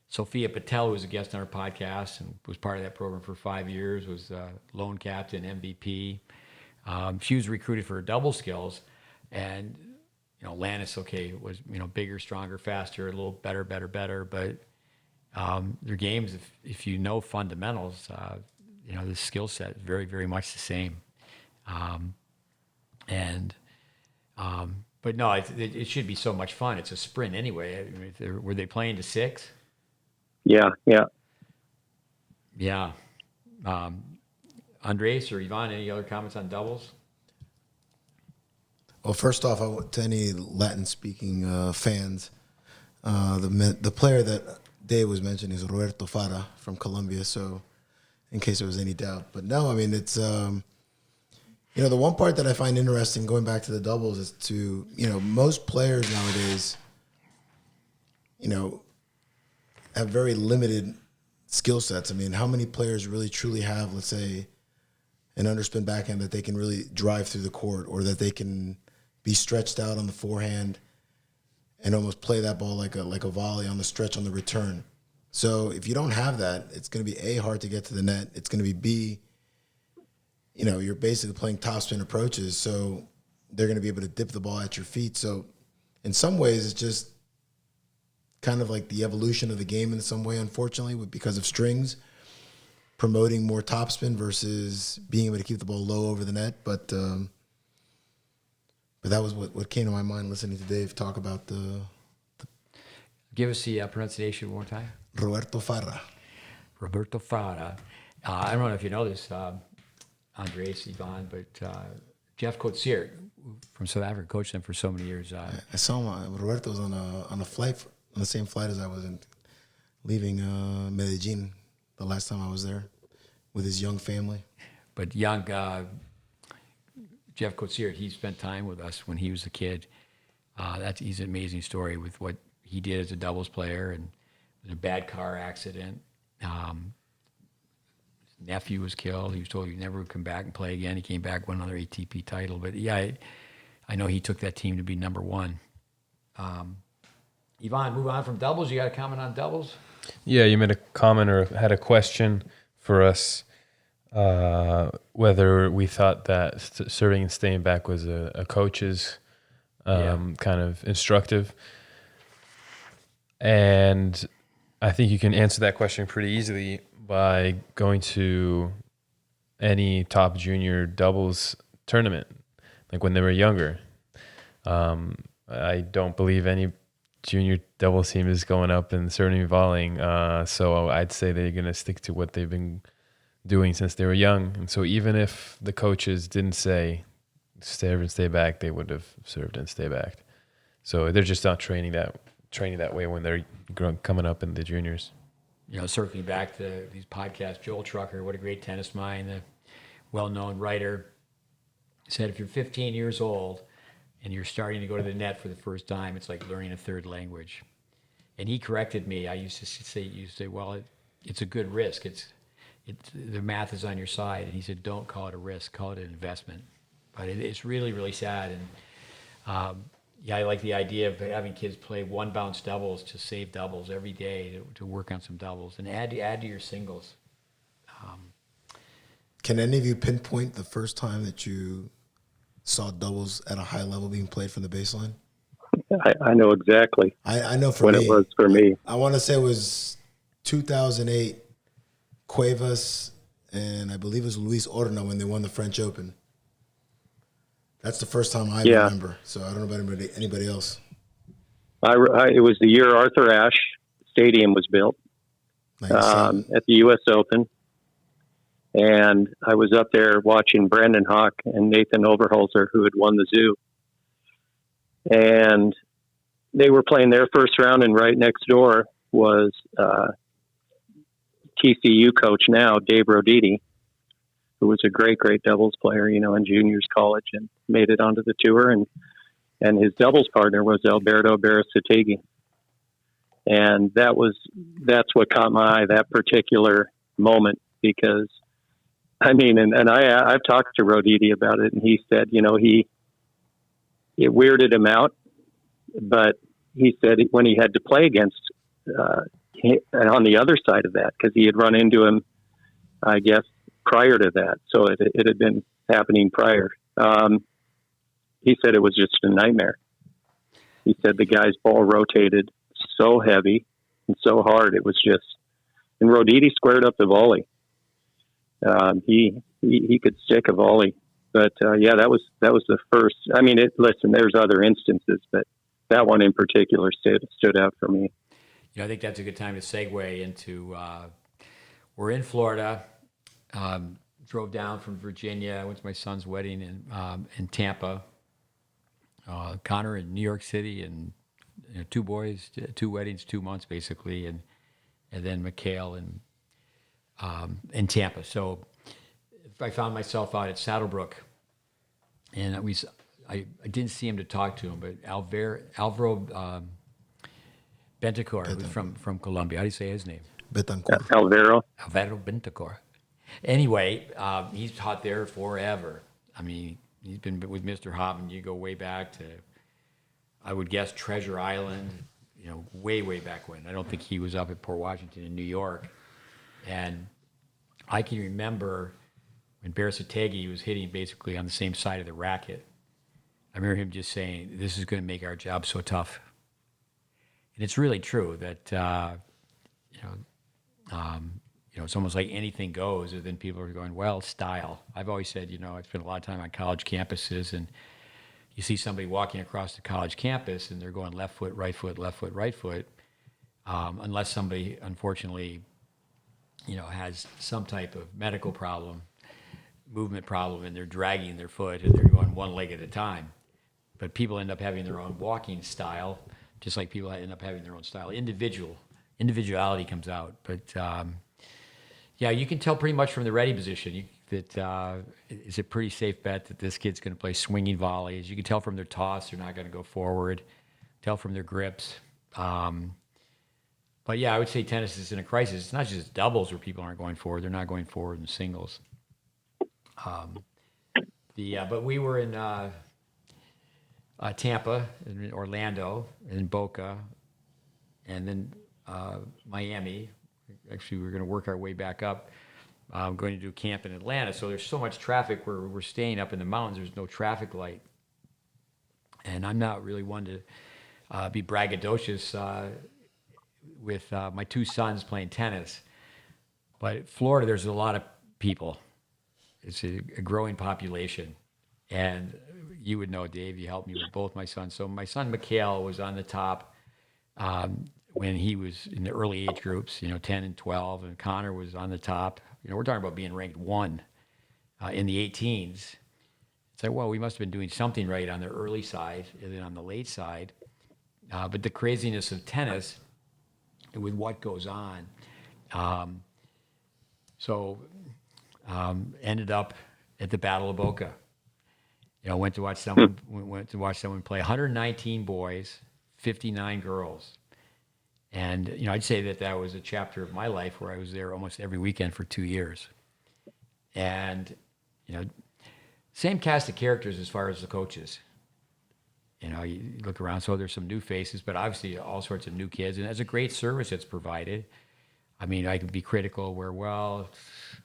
Sophia Patel, who was a guest on our podcast and was part of that program for 5 years, was lone captain, MVP. She was recruited for her double skills, and Lannis, was bigger, stronger, faster, a little better, but their games, if you know fundamentals, the skill set is very, very much the same. But no, it should be so much fun. It's a sprint anyway. I mean, were they playing to 6? Yeah. Andres or Ivan, any other comments on doubles? Well, first off, to any Latin-speaking fans, the player that Dave was mentioning is Roberto Fara from Colombia. So, in case there was any doubt, but no, I mean it's the one part that I find interesting going back to the doubles is to most players nowadays, have very limited skill sets. I mean, how many players really truly have, let's say, an underspin backhand that they can really drive through the court, or that they can be stretched out on the forehand and almost play that ball like a volley on the stretch on the return. So if you don't have that, it's going to be A, hard to get to the net. It's going to be B, you're basically playing topspin approaches, so they're going to be able to dip the ball at your feet. So in some ways, it's just kind of like the evolution of the game in some way, unfortunately, because of strings, promoting more topspin versus being able to keep the ball low over the net. But that was what came to my mind listening to Dave talk about the Give us the pronunciation one more time. Roberto Fara. Roberto Fara. I don't know if you know this, Andres, Ivan, but Jeff Kotsier from South Africa coached them for so many years. I saw him. Roberto was on a flight, on the same flight as I was leaving Medellin the last time I was there with his young family. But young Jeff Kotsier, he spent time with us when he was a kid. He's an amazing story with what he did as a doubles player, and it was a bad car accident. His nephew was killed. He was told he never would come back and play again. He came back, won another ATP title. But yeah, I know he took that team to be number one. Ivan, move on from doubles. You got a comment on doubles? Yeah, you made a comment or had a question for us whether we thought that serving and staying back was a coach's kind of instructive. And I think you can answer that question pretty easily by going to any top junior doubles tournament, like when they were younger. I don't believe any junior doubles team is going up and serving and volleying. So I'd say they're going to stick to what they've been doing since they were young. And so even if the coaches didn't say serve and stay back, they would have served and stay back. So they're just not training that way when they're coming up in the juniors. You know, circling back to these podcasts, Joel Trucker, what a great tennis mind, a well-known writer, said if you're 15 years old and you're starting to go to the net for the first time, it's like learning a third language. And he corrected me. I used to say, well, it's a good risk. It's the math is on your side. And he said, don't call it a risk, call it an investment. But it's really, really sad. And I like the idea of having kids play one bounce doubles to save doubles every day to work on some doubles and add to your singles. Can any of you pinpoint the first time that you saw doubles at a high level being played from the baseline? I know exactly. I know for when me. It was for me. I want to say it was 2008, Cuevas, and I believe it was Luis Orna when they won the French Open. That's the first time I remember. So I don't know about anybody else. It was the year Arthur Ashe Stadium was built at the U.S. Open. And I was up there watching Brendan Hawk and Nathan Overholzer, who had won the Zoo. And they were playing their first round, and right next door was TCU coach now, Dave Roditi, who was a great, great doubles player, in juniors college and made it onto the tour. And his doubles partner was Alberto Berasategui. And that's what caught my eye, that particular moment, because I've talked to Roditi about it, and he said, it weirded him out, but he said when he had to play against, on the other side of that, because he had run into him, I guess, prior to that. So it had been happening prior. He said it was just a nightmare. He said the guy's ball rotated so heavy and so hard. It was just, and Roditi squared up the volley. He could stick a volley, but that was the first. I mean, listen, there's other instances, but that one in particular stood out for me. I think that's a good time to segue into. We're in Florida. Drove down from Virginia. I went to my son's wedding in Tampa. Connor in New York City, and two boys, two weddings, 2 months basically, and then Mikhail in Tampa. So I found myself out at Saddlebrook, and I didn't see him to talk to him, but Alvaro Bentancur, who's from Colombia. How do you say his name? Betancourt. Alvaro Bentancur. Anyway, he's taught there forever. I mean, he's been with Mr. Hoffman. You go way back to, I would guess, Treasure Island, way, way back when. I don't think he was up at Port Washington in New York. And I can remember when Berasategui was hitting basically on the same side of the racket. I remember him just saying, this is going to make our job so tough. And it's really true that, it's almost like anything goes, and then people are going, well, style. I've always said, I spent a lot of time on college campuses, and you see somebody walking across the college campus, and they're going left foot, right foot, left foot, right foot, unless somebody, unfortunately, has some type of medical problem, movement problem, and they're dragging their foot, and they're going one leg at a time. But people end up having their own walking style, just like people end up having their own style. Individuality comes out, but... you can tell pretty much from the ready position that it's a pretty safe bet that this kid's going to play swinging volleys. You can tell from their toss they're not going to go forward. Tell from their grips. But I would say tennis is in a crisis. It's not just doubles where people aren't going forward. They're not going forward in singles. But we were in Tampa, and then Orlando, and then Boca, and then Miami. Actually, we're going to work our way back up. I'm going to do camp in Atlanta. So there's so much traffic where we're staying up in the mountains. There's no traffic light. And I'm not really one to be braggadocious with my two sons playing tennis. But Florida, there's a lot of people. It's a growing population. And you would know, Dave, you helped me with both my sons. So my son, Mikhail, was on the top when he was in the early age groups, 10 and 12. And Connor was on the top. We're talking about being ranked 1 in the 18s. It's like, well, we must have been doing something right on the early side and then on the late side. But the craziness of tennis with what goes on. Ended up at the Battle of Boca. Went to watch someone play. 119 boys, 59 girls. And, I'd say that was a chapter of my life where I was there almost every weekend for 2 years. And, same cast of characters as far as the coaches. You look around, so there's some new faces, but obviously all sorts of new kids. And there's a great service that's provided. I mean, I can be critical where, I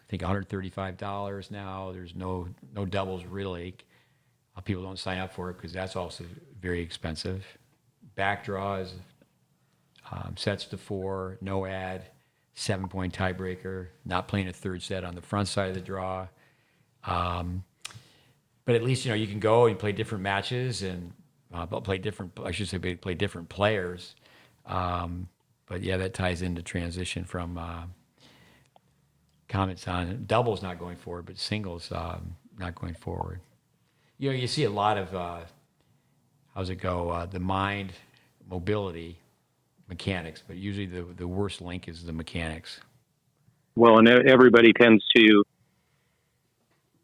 think $135 now. There's no doubles really. People don't sign up for it because that's also very expensive. Back draws, sets to 4, no ad, 7-point tiebreaker, not playing a third set on the front side of the draw. But at least, you can go and play different matches and play different players. But yeah, that ties into transition from comments on doubles not going forward, but singles not going forward. You see a lot of, the mind, mobility, mechanics, but usually the worst link is the mechanics. Well, and everybody tends to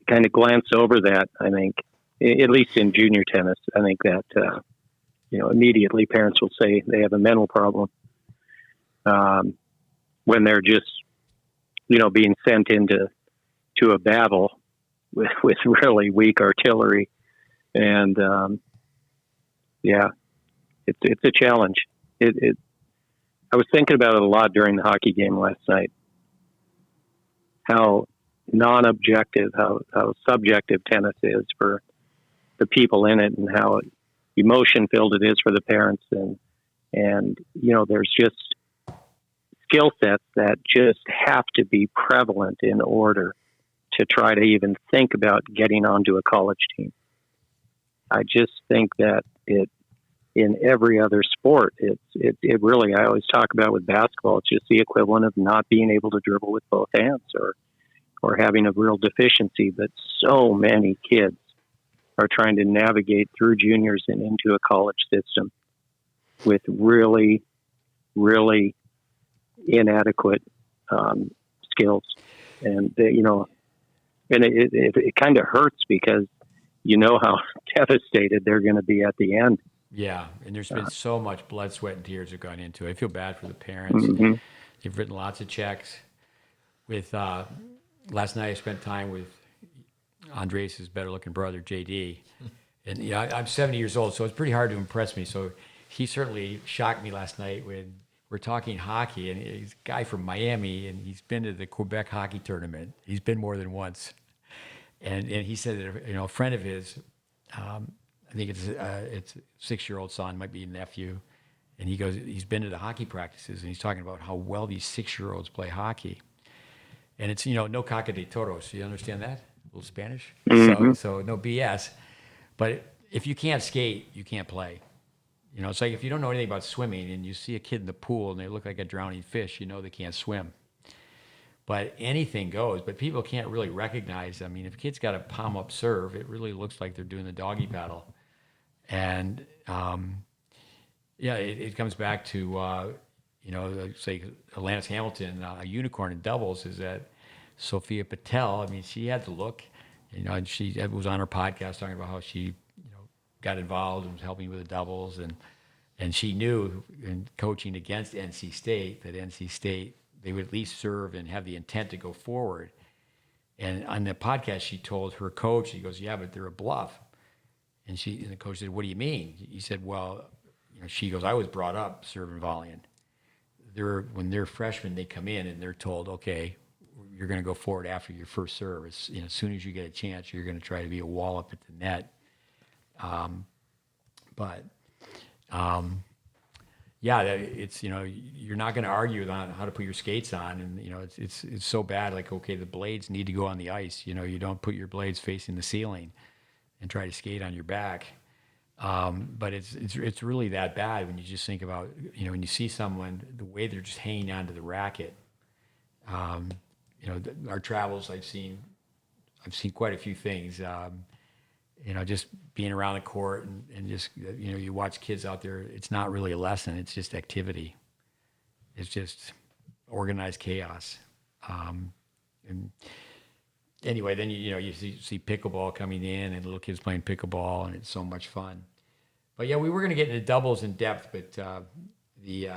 kind of glance over that, I think, at least in junior tennis. I think that, immediately parents will say they have a mental problem when they're just, being sent into a battle with really weak artillery. And, it's a challenge. I was thinking about it a lot during the hockey game last night, how non-objective, how subjective tennis is for the people in it, and how emotion-filled it is for the parents. And there's just skill sets that just have to be prevalent in order to try to even think about getting onto a college team. I just think that in every other sport, it really, I always talk about with basketball, it's just the equivalent of not being able to dribble with both hands or having a real deficiency. But so many kids are trying to navigate through juniors and into a college system with really, really inadequate skills. And, and it kind of hurts because how devastated they're going to be at the end. Yeah, and there's been so much blood, sweat, and tears have gone into it. I feel bad for the parents. Mm-hmm. They've written lots of checks. With last night, I spent time with Andres' better-looking brother, JD. And I'm 70 years old, so it's pretty hard to impress me. So he certainly shocked me last night when we're talking hockey, and he's a guy from Miami, and he's been to the Quebec hockey tournament. He's been more than once. And he said that a friend of his, I think it's a 6-year-old son, might be a nephew, and he goes, he's been to the hockey practices, and he's talking about how well these 6-year-olds play hockey. And it's, no caca de toros. You understand that? A little Spanish? Mm-hmm. So no BS. But if you can't skate, you can't play. It's like if you don't know anything about swimming and you see a kid in the pool and they look like a drowning fish, they can't swim. But anything goes. But people can't really recognize. I mean, if a kid's got a palm-up serve, it really looks like they're doing the doggy paddle. And, it comes back to, say, Alanis Hamilton, a unicorn in doubles, is that Sophia Patel. I mean, she had the look. And she was on her podcast talking about how she, got involved and was helping with the doubles. And she knew in coaching against NC State that NC State, they would at least serve and have the intent to go forward. And on the podcast, she told her coach, he goes, yeah, but they're a bluff. And the coach said, "What do you mean?" He said, "Well, she goes, I was brought up serving volleying. When they're freshmen, they come in and they're told, okay, you're going to go forward after your first serve. As soon as you get a chance, you're going to try to be a wallop at the net." Yeah, it's you're not going to argue on how to put your skates on, and it's so bad. Like, okay, the blades need to go on the ice. You don't put your blades facing the ceiling and try to skate on your back. But it's really that bad when you just think about when you see someone, the way they're just hanging onto the racket. Our travels, I've seen quite a few things. Just being around the court and just you watch kids out there. It's not really a lesson. It's just activity. It's just organized chaos. And anyway, then you see pickleball coming in and little kids playing pickleball, and it's so much fun. But yeah, we were going to get into doubles in depth, but we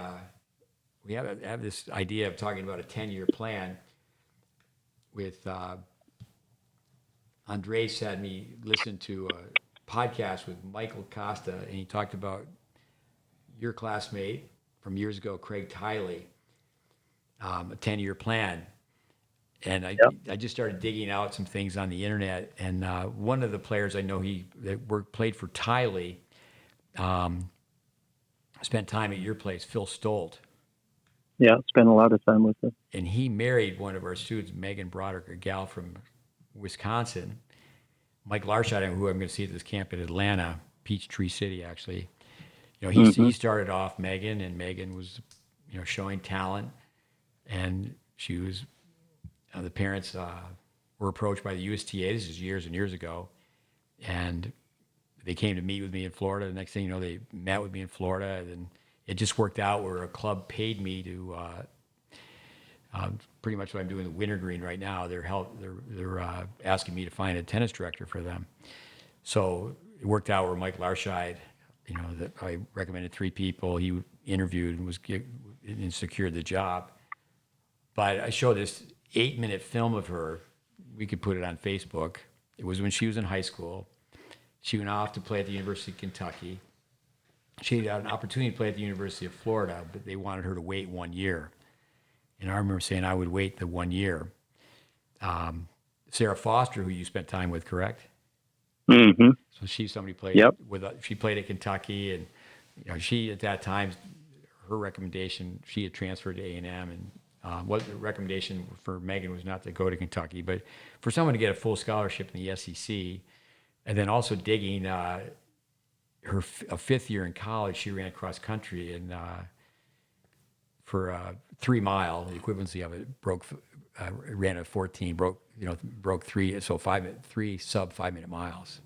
have this idea of talking about a 10-year plan. With Andres had me listen to a podcast with Michael Costa, and he talked about your classmate from years ago, Craig Tylee, a 10-year plan. And I just started digging out some things on the internet, and one of the players I know played for Tylee, spent time at your place, Phil Stolt. Yeah, spent a lot of time with him. And he married one of our students, Megan Broderick, a gal from Wisconsin. Mike Larshot, who I'm going to see at this camp in Atlanta, Peachtree City, actually. He started off Megan, and Megan was, showing talent, and she was. The parents were approached by the USTA. This is years and years ago, and they came to meet with me in Florida. The next thing you know, they met with me in Florida, and it just worked out where a club paid me to pretty much what I'm doing in the Wintergreen right now. They're asking me to find a tennis director for them. So it worked out where Mike Larshide, that I recommended 3 people. He interviewed and secured the job. But I showed this 8-minute film of her. We could put it on Facebook. It was when she was in high school. She went off to play at the University of Kentucky. She had an opportunity to play at the University of Florida, but they wanted her to wait 1 year. And I remember saying I would wait the 1 year. Sarah Foster, who you spent time with, correct? Mm-hmm. So she's somebody played with. She played at Kentucky, and she at that time, her recommendation, she had transferred to A&M, and what the recommendation for Megan was not to go to Kentucky, but for someone to get a full scholarship in the SEC, and then also digging her a 5th year in college, she ran cross country, and for 3 mile, the equivalency of it, ran a 14, broke 3 sub 5 minute miles.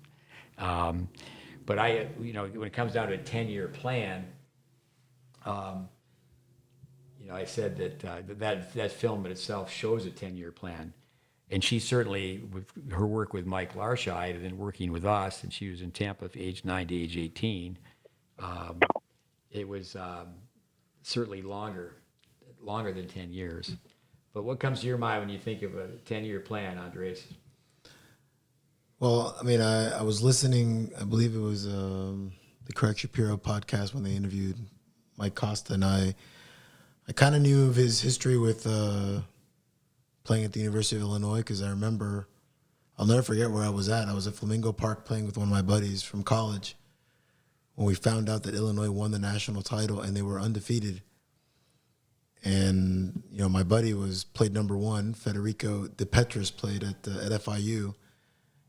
But when it comes down to a 10-year plan, I said that film in itself shows a 10-year plan. And she certainly, with her work with Mike Larshide and then working with us, and she was in Tampa from age 9 to age 18, it was certainly longer than 10 years. But what comes to your mind when you think of a 10-year plan, Andres? Well, I mean, I was listening, I believe it was the Craig Shapiro podcast when they interviewed Mike Costa, and I kind of knew of his history with playing at the University of Illinois, because I remember, I'll never forget where I was at. I was at Flamingo Park playing with one of my buddies from college when we found out that Illinois won the national title and they were undefeated. And, my buddy played number 1. Federico De Petris played at FIU.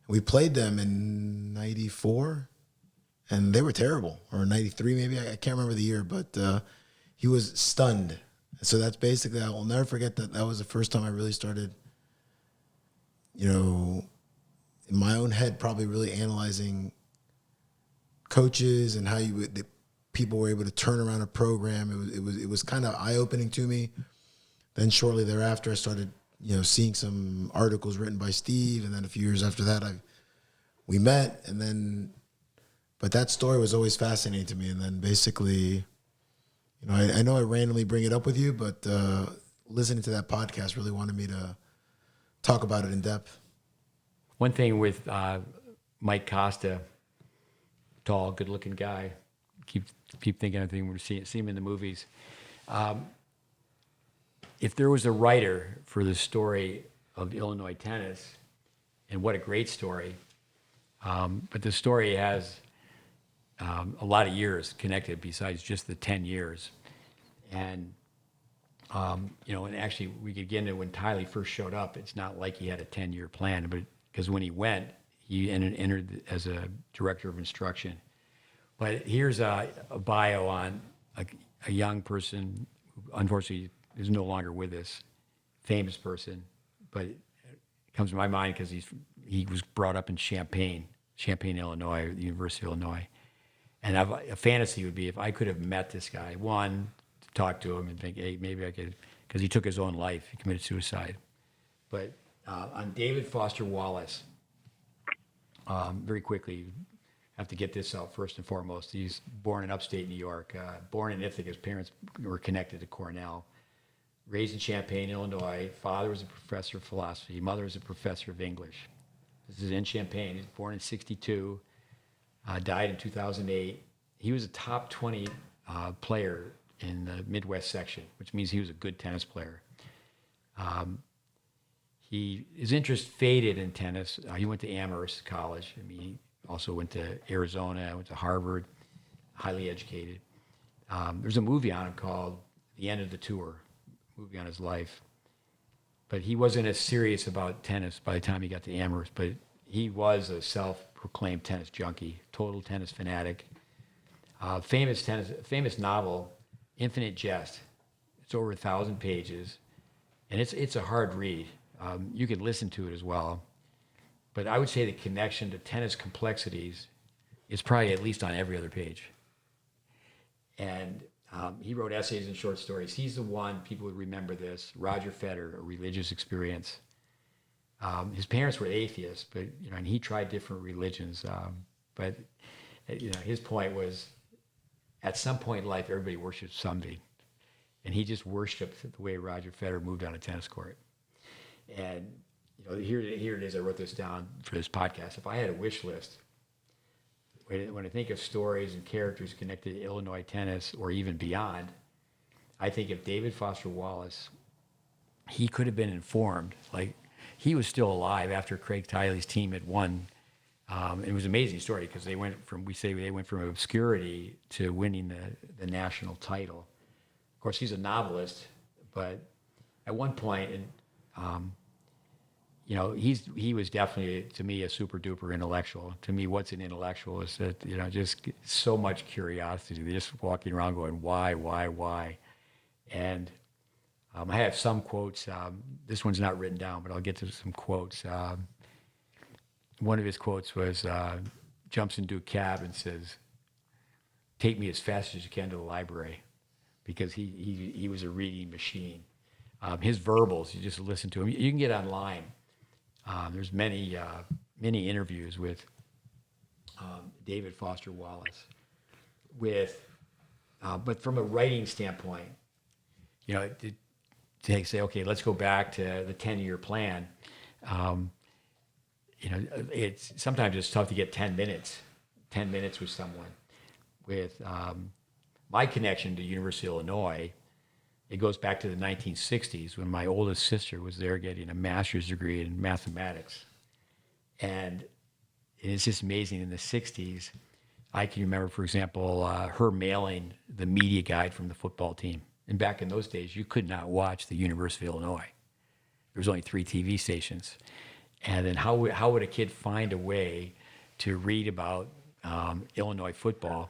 We played them in 94, and they were terrible, or 93 maybe. I can't remember the year, but he was stunned. So that's basically, I will never forget that was the first time I really started, in my own head, probably really analyzing coaches and how people were able to turn around a program. It was kind of eye-opening to me. Then shortly thereafter, I started, seeing some articles written by Steve, and then a few years after that, we met, but that story was always fascinating to me. And then basically, I know I randomly bring it up with you, but listening to that podcast really wanted me to talk about it in depth. One thing with Mike Costa, tall, good-looking guy. Keep thinking of things we see him in the movies. If there was a writer for the story of Illinois tennis, and what a great story, but the story has a lot of years connected besides just the 10 years. And, and actually we could get into when Tylee first showed up, it's not like he had a 10-year plan, but because when he went, he entered as a director of instruction. But here's a bio on a young person who unfortunately is no longer with us, famous person, but it comes to my mind because he was brought up in Champaign, Illinois, the University of Illinois. And a fantasy would be if I could have met this guy, one, to talk to him and think, hey, maybe I could, because he took his own life. He committed suicide. But on David Foster Wallace, very quickly, have to get this out first and foremost. He's born in upstate New York, born in Ithaca. His parents were connected to Cornell. Raised in Champaign, Illinois. Father was a professor of philosophy. Mother was a professor of English. This is in Champaign. He was born in 1962, died in 2008. He was a top 20 player in the Midwest section, which means he was a good tennis player. His interest faded in tennis. He went to Amherst College. I mean, he also went to Arizona, went to Harvard, highly educated. There's a movie on him called The End of the Tour, movie on his life. But he wasn't as serious about tennis by the time he got to Amherst, but he was a self-proclaimed tennis junkie, total tennis fanatic. Famous novel, Infinite Jest. It's over 1,000 pages, and it's a hard read. You could listen to it as well. But I would say the connection to tennis complexities is probably at least on every other page. And he wrote essays and short stories. He's the one, people would remember this, Roger Federer, A Religious Experience. His parents were atheists, but, and he tried different religions. But his point was, at some point in life, everybody worships something. And he just worshiped the way Roger Federer moved on a tennis court. And here it is. I wrote this down for this podcast. If I had a wish list, when I think of stories and characters connected to Illinois tennis or even beyond, I think of David Foster Wallace. He could have been informed. Like, he was still alive after Craig Tiley's team had won. It was an amazing story because they went from obscurity to winning the national title. Of course, he's a novelist, but at one point, he was definitely, to me, a super duper intellectual. To me, what's an intellectual is that, just so much curiosity. They're just walking around going, why? And I have some quotes. This one's not written down, but I'll get to some quotes. One of his quotes was, jumps into a cab and says, take me as fast as you can to the library, because he was a reading machine. His verbals, you just listen to him. You can get online. There's many interviews with David Foster Wallace. But from a writing standpoint, to say, okay, let's go back to the 10-year plan. Sometimes it's tough to get 10 minutes with someone. With my connection to University of Illinois, it goes back to the 1960s when my oldest sister was there getting a master's degree in mathematics. And it's just amazing. In the 60s, I can remember, for example, her mailing the media guide from the football team. And back in those days, you could not watch the University of Illinois. There was only 3 TV stations. And then how would a kid find a way to read about Illinois football?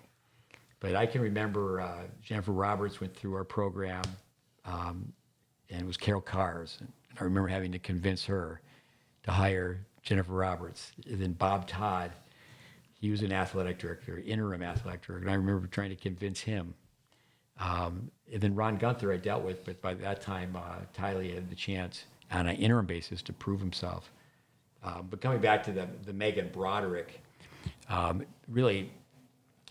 But I can remember Jennifer Roberts went through our program, and it was Carol Cars. And I remember having to convince her to hire Jennifer Roberts. And then Bob Todd, he was an athletic director, interim athletic director, and I remember trying to convince him. And then Ron Gunther I dealt with, but by that time, Tylee had the chance on an interim basis to prove himself. But coming back to the Megan Broderick, really,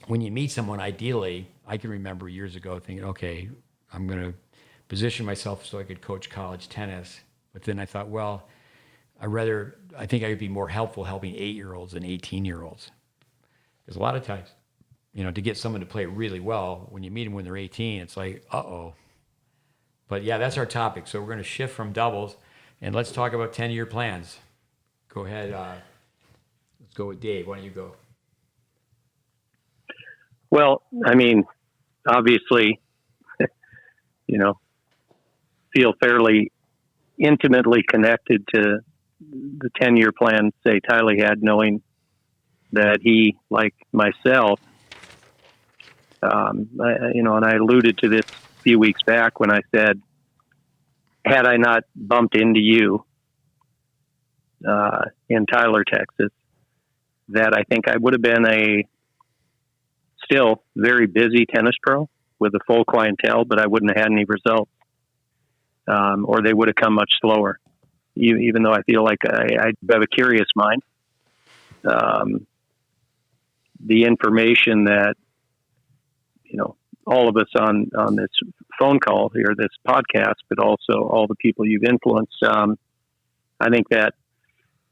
when you meet someone, ideally, I can remember years ago thinking, okay, I'm going to position myself so I could coach college tennis. But then I thought, well, I think I would be more helpful helping 8-year-olds than 18-year-olds. Because a lot of times, to get someone to play really well, when you meet them when they're 18, it's like, uh-oh. But yeah, that's our topic. So we're going to shift from doubles, and let's talk about 10-year plans. Go ahead. Let's go with Dave. Why don't you go? Well, I mean, obviously, feel fairly intimately connected to the 10-year plan, say, Tylee had, knowing that he, like myself, and I alluded to this a few weeks back when I said, had I not bumped into you in Tyler, Texas, that I think I would have been a still very busy tennis pro with a full clientele, but I wouldn't have had any results, or they would have come much slower. Even though I feel like I have a curious mind, the information that all of us on this phone call here, this podcast, but also all the people you've influenced, I think that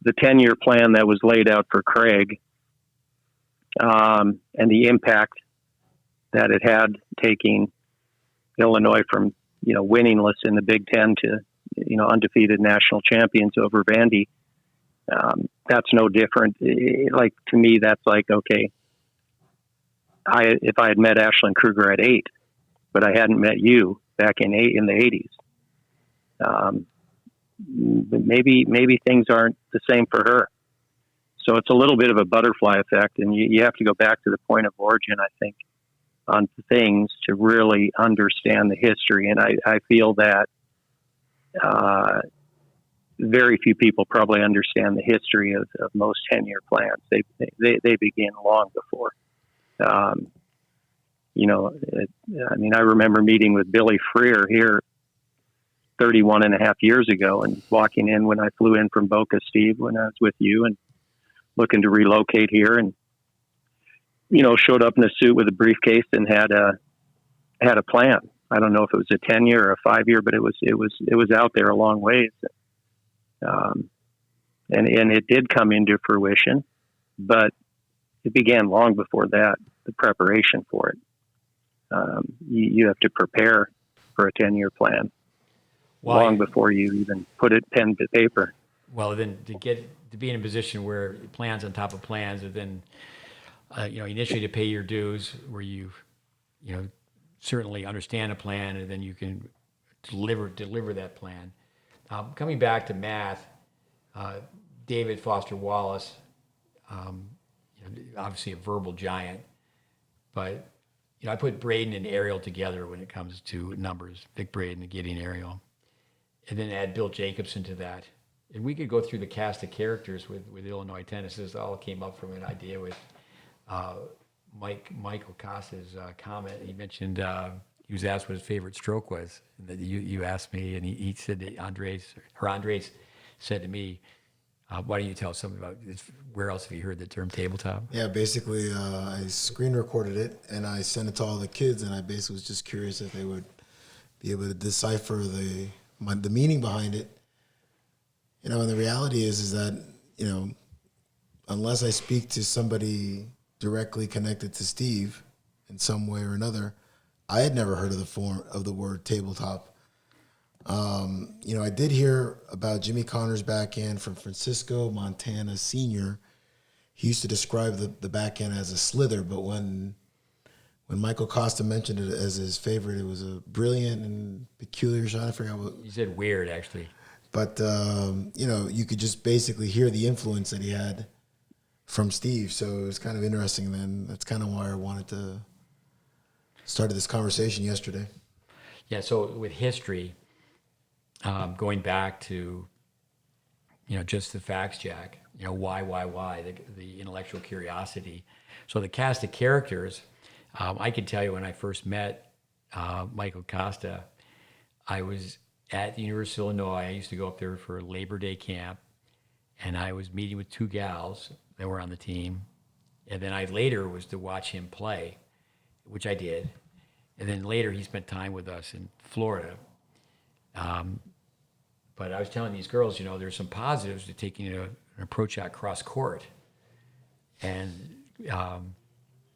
the 10-year plan that was laid out for Craig, and the impact that it had, taking Illinois from winningless in the Big Ten to undefeated national champions over Vandy. That's no different. Like, to me, that's like, okay, if I had met Ashlyn Kruger at 8, but I hadn't met you back in the 80s, maybe things aren't the same for her. So it's a little bit of a butterfly effect, and you have to go back to the point of origin, I think, on things to really understand the history. And I feel that very few people probably understand the history of most 10-year plans. They begin long before. I remember meeting with Billy Freer here 31 and a half years ago, and walking in when I flew in from Boca, Steve, when I was with you, and looking to relocate here, and showed up in a suit with a briefcase and had a plan. I don't know if it was a 10-year or a 5-year, but it was out there a long ways. And it did come into fruition, but it began long before that, the preparation for it. You have to prepare for a 10-year plan long before you even put it pen to paper. Well, then to be in a position where plans on top of plans, and then initially to pay your dues, where you certainly understand a plan, and then you can deliver that plan. Coming back to math, David Foster Wallace, obviously a verbal giant, but I put Braden and Ariel together when it comes to numbers. Vic Braden and Gideon Ariel, and then add Bill Jacobson to that. And we could go through the cast of characters with Illinois tennis. This all came up from an idea with Michael Costa's comment. He mentioned he was asked what his favorite stroke was, and that you asked me, and he said that Andres said to me, why don't you tell us something about this? Where else have you heard the term tabletop? Yeah, basically, I screen recorded it and I sent it to all the kids, and I basically was just curious if they would be able to decipher the meaning behind it. And the reality is that unless I speak to somebody directly connected to Steve in some way or another, I had never heard of the form of the word tabletop. I did hear about Jimmy Connor's backhand from Francisco Montana Sr. He used to describe the backhand as a slither, but when Michael Costa mentioned it as his favorite, it was a brilliant and peculiar shot. I forgot what you said. Weird, actually. But you could just basically hear the influence that he had from Steve. So it was kind of interesting. Then that's kind of why I wanted to started this conversation yesterday. Yeah. So with history, going back to just the facts, Jack. Why? The intellectual curiosity. So the cast of characters. I can tell you when I first met Michael Costa, I was at the University of Illinois. I used to go up there for Labor Day camp, and I was meeting with 2 gals that were on the team. And then I later was to watch him play, which I did. And then later he spent time with us in Florida. But I was telling these girls, there's some positives to taking an approach shot cross court. And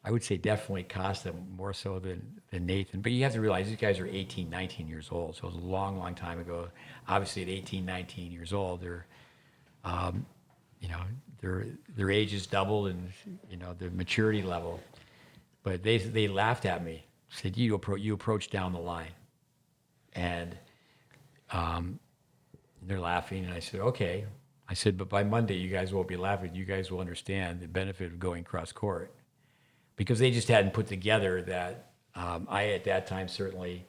I would say definitely Costa more so than Nathan. But you have to realize these guys are 18, 19 years old. So it was a long, long time ago. Obviously, at 18, 19 years old, they're, you know, their age is doubled and, you know, their maturity level. But they laughed at me, said, you approach down the line. And they're laughing. And I said, okay. I said, but by Monday, you guys won't be laughing. You guys will understand the benefit of going cross court. Because they just hadn't put together that I, at that time, certainly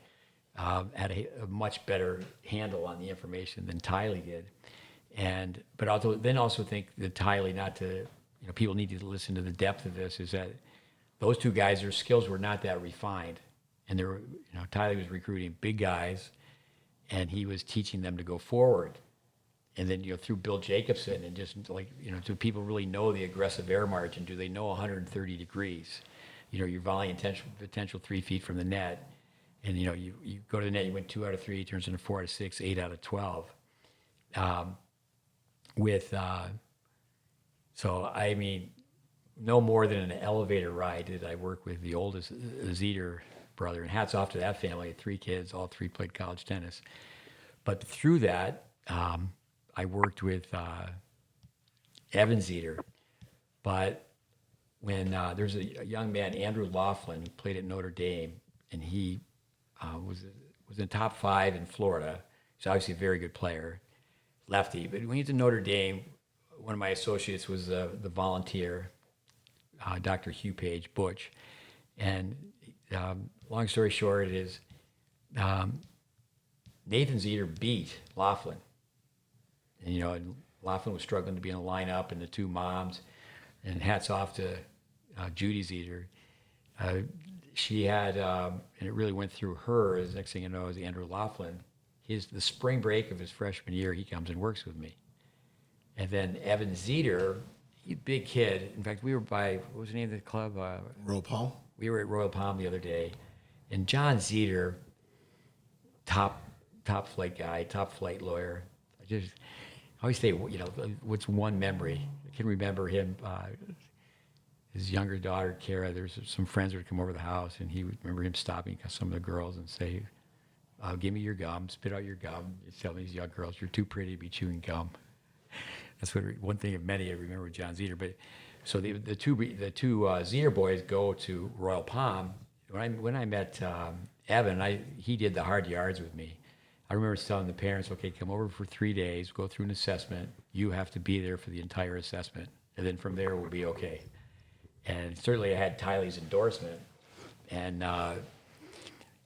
had a much better handle on the information than Tylee did. But also think that Tylee, not to, you know, people need to listen to the depth of this, is that those two guys, their skills were not that refined. And Tylee was recruiting big guys, and he was teaching them to go forward. And then, you know, through Bill Jacobson and just like, you know, do people really know the aggressive air margin? Do they know 130 degrees? You know, your volley potential 3 feet from the net. And, you know, you go to the net, you win 2 out of 3, turns into 4 out of 6, 8 out of 12. So, I mean, no more than an elevator ride did I work with the oldest Zeter brother. And hats off to that family, 3 kids, all 3 played college tennis. But through that, I worked with Evan Zeter, but when there's a young man, Andrew Laughlin, who played at Notre Dame, and he was in the top 5 in Florida. He's obviously a very good player, lefty. But when he was at Notre Dame, one of my associates was the volunteer, Dr. Hugh Page Butch. And long story short, it is Nathan Zeter beat Laughlin. And, you know, and Laughlin was struggling to be in a lineup, and the 2 moms, and hats off to Judy Zeter. She had, and it really went through her, as next thing you know, is Andrew Laughlin. The spring break of his freshman year, he comes and works with me. And then Evan Zeter, big kid. In fact, we were what was the name of the club? Royal Palm? We were at Royal Palm the other day. And John Zeter, top flight guy, top flight lawyer. I always say, you know, what's one memory? I can remember him, his younger daughter, Kara, there's some friends would come over the house, and he would remember him stopping some of the girls and say, give me your gum, spit out your gum. He'd tell these young girls, you're too pretty to be chewing gum. That's one thing of many I remember with John Zeter. But so the two Zeter boys go to Royal Palm. When I met Evan, he did the hard yards with me. I remember telling the parents, okay, come over for 3 days, go through an assessment. You have to be there for the entire assessment. And then from there, we'll be okay. And certainly I had Tylee's endorsement. And,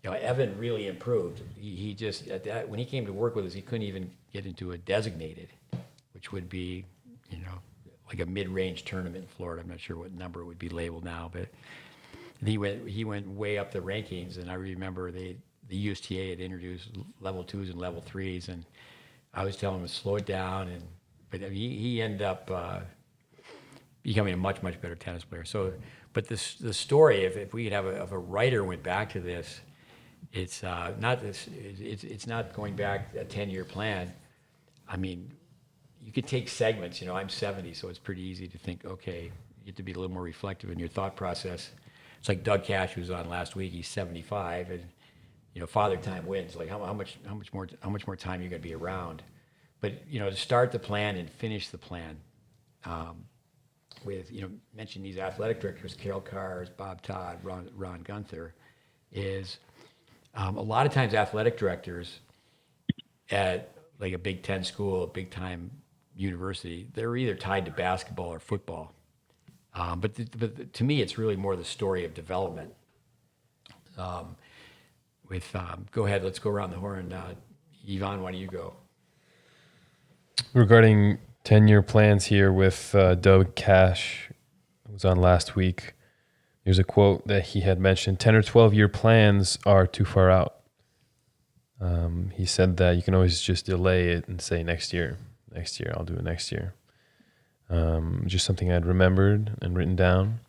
you know, Evan really improved. He just, when he came to work with us, he couldn't even get into a designated, which would be, you know, like a mid-range tournament in Florida. I'm not sure what number it would be labeled now, but he went way up the rankings. And I remember the USTA had introduced level 2s and level 3s, and I was telling him to slow it down. But he ended up becoming a much, much better tennis player. So, but the story, if we could have a writer went back to this, it's not going back a 10-year plan. I mean, you could take segments. You know, I'm 70, so it's pretty easy to think, okay, you have to be a little more reflective in your thought process. It's like Doug Cash, who was on last week. He's 75, and you know, Father Time wins. Like how much more time you're going to be around, but you know, to start the plan and finish the plan. With, you know, mention these athletic directors, Carol Cars, Bob Todd, Ron Gunther, is a lot of times athletic directors at like a Big Ten school, a big time university, they're either tied to basketball or football. But to me, it's really more the story of development. Go ahead, let's go around the horn. Ivan, why don't you go? Regarding 10-year plans here with Doug Cash, who was on last week, there's a quote that he had mentioned, 10 or 12-year plans are too far out. He said that you can always just delay it and say next year, I'll do it next year. Just something I'd remembered and written down.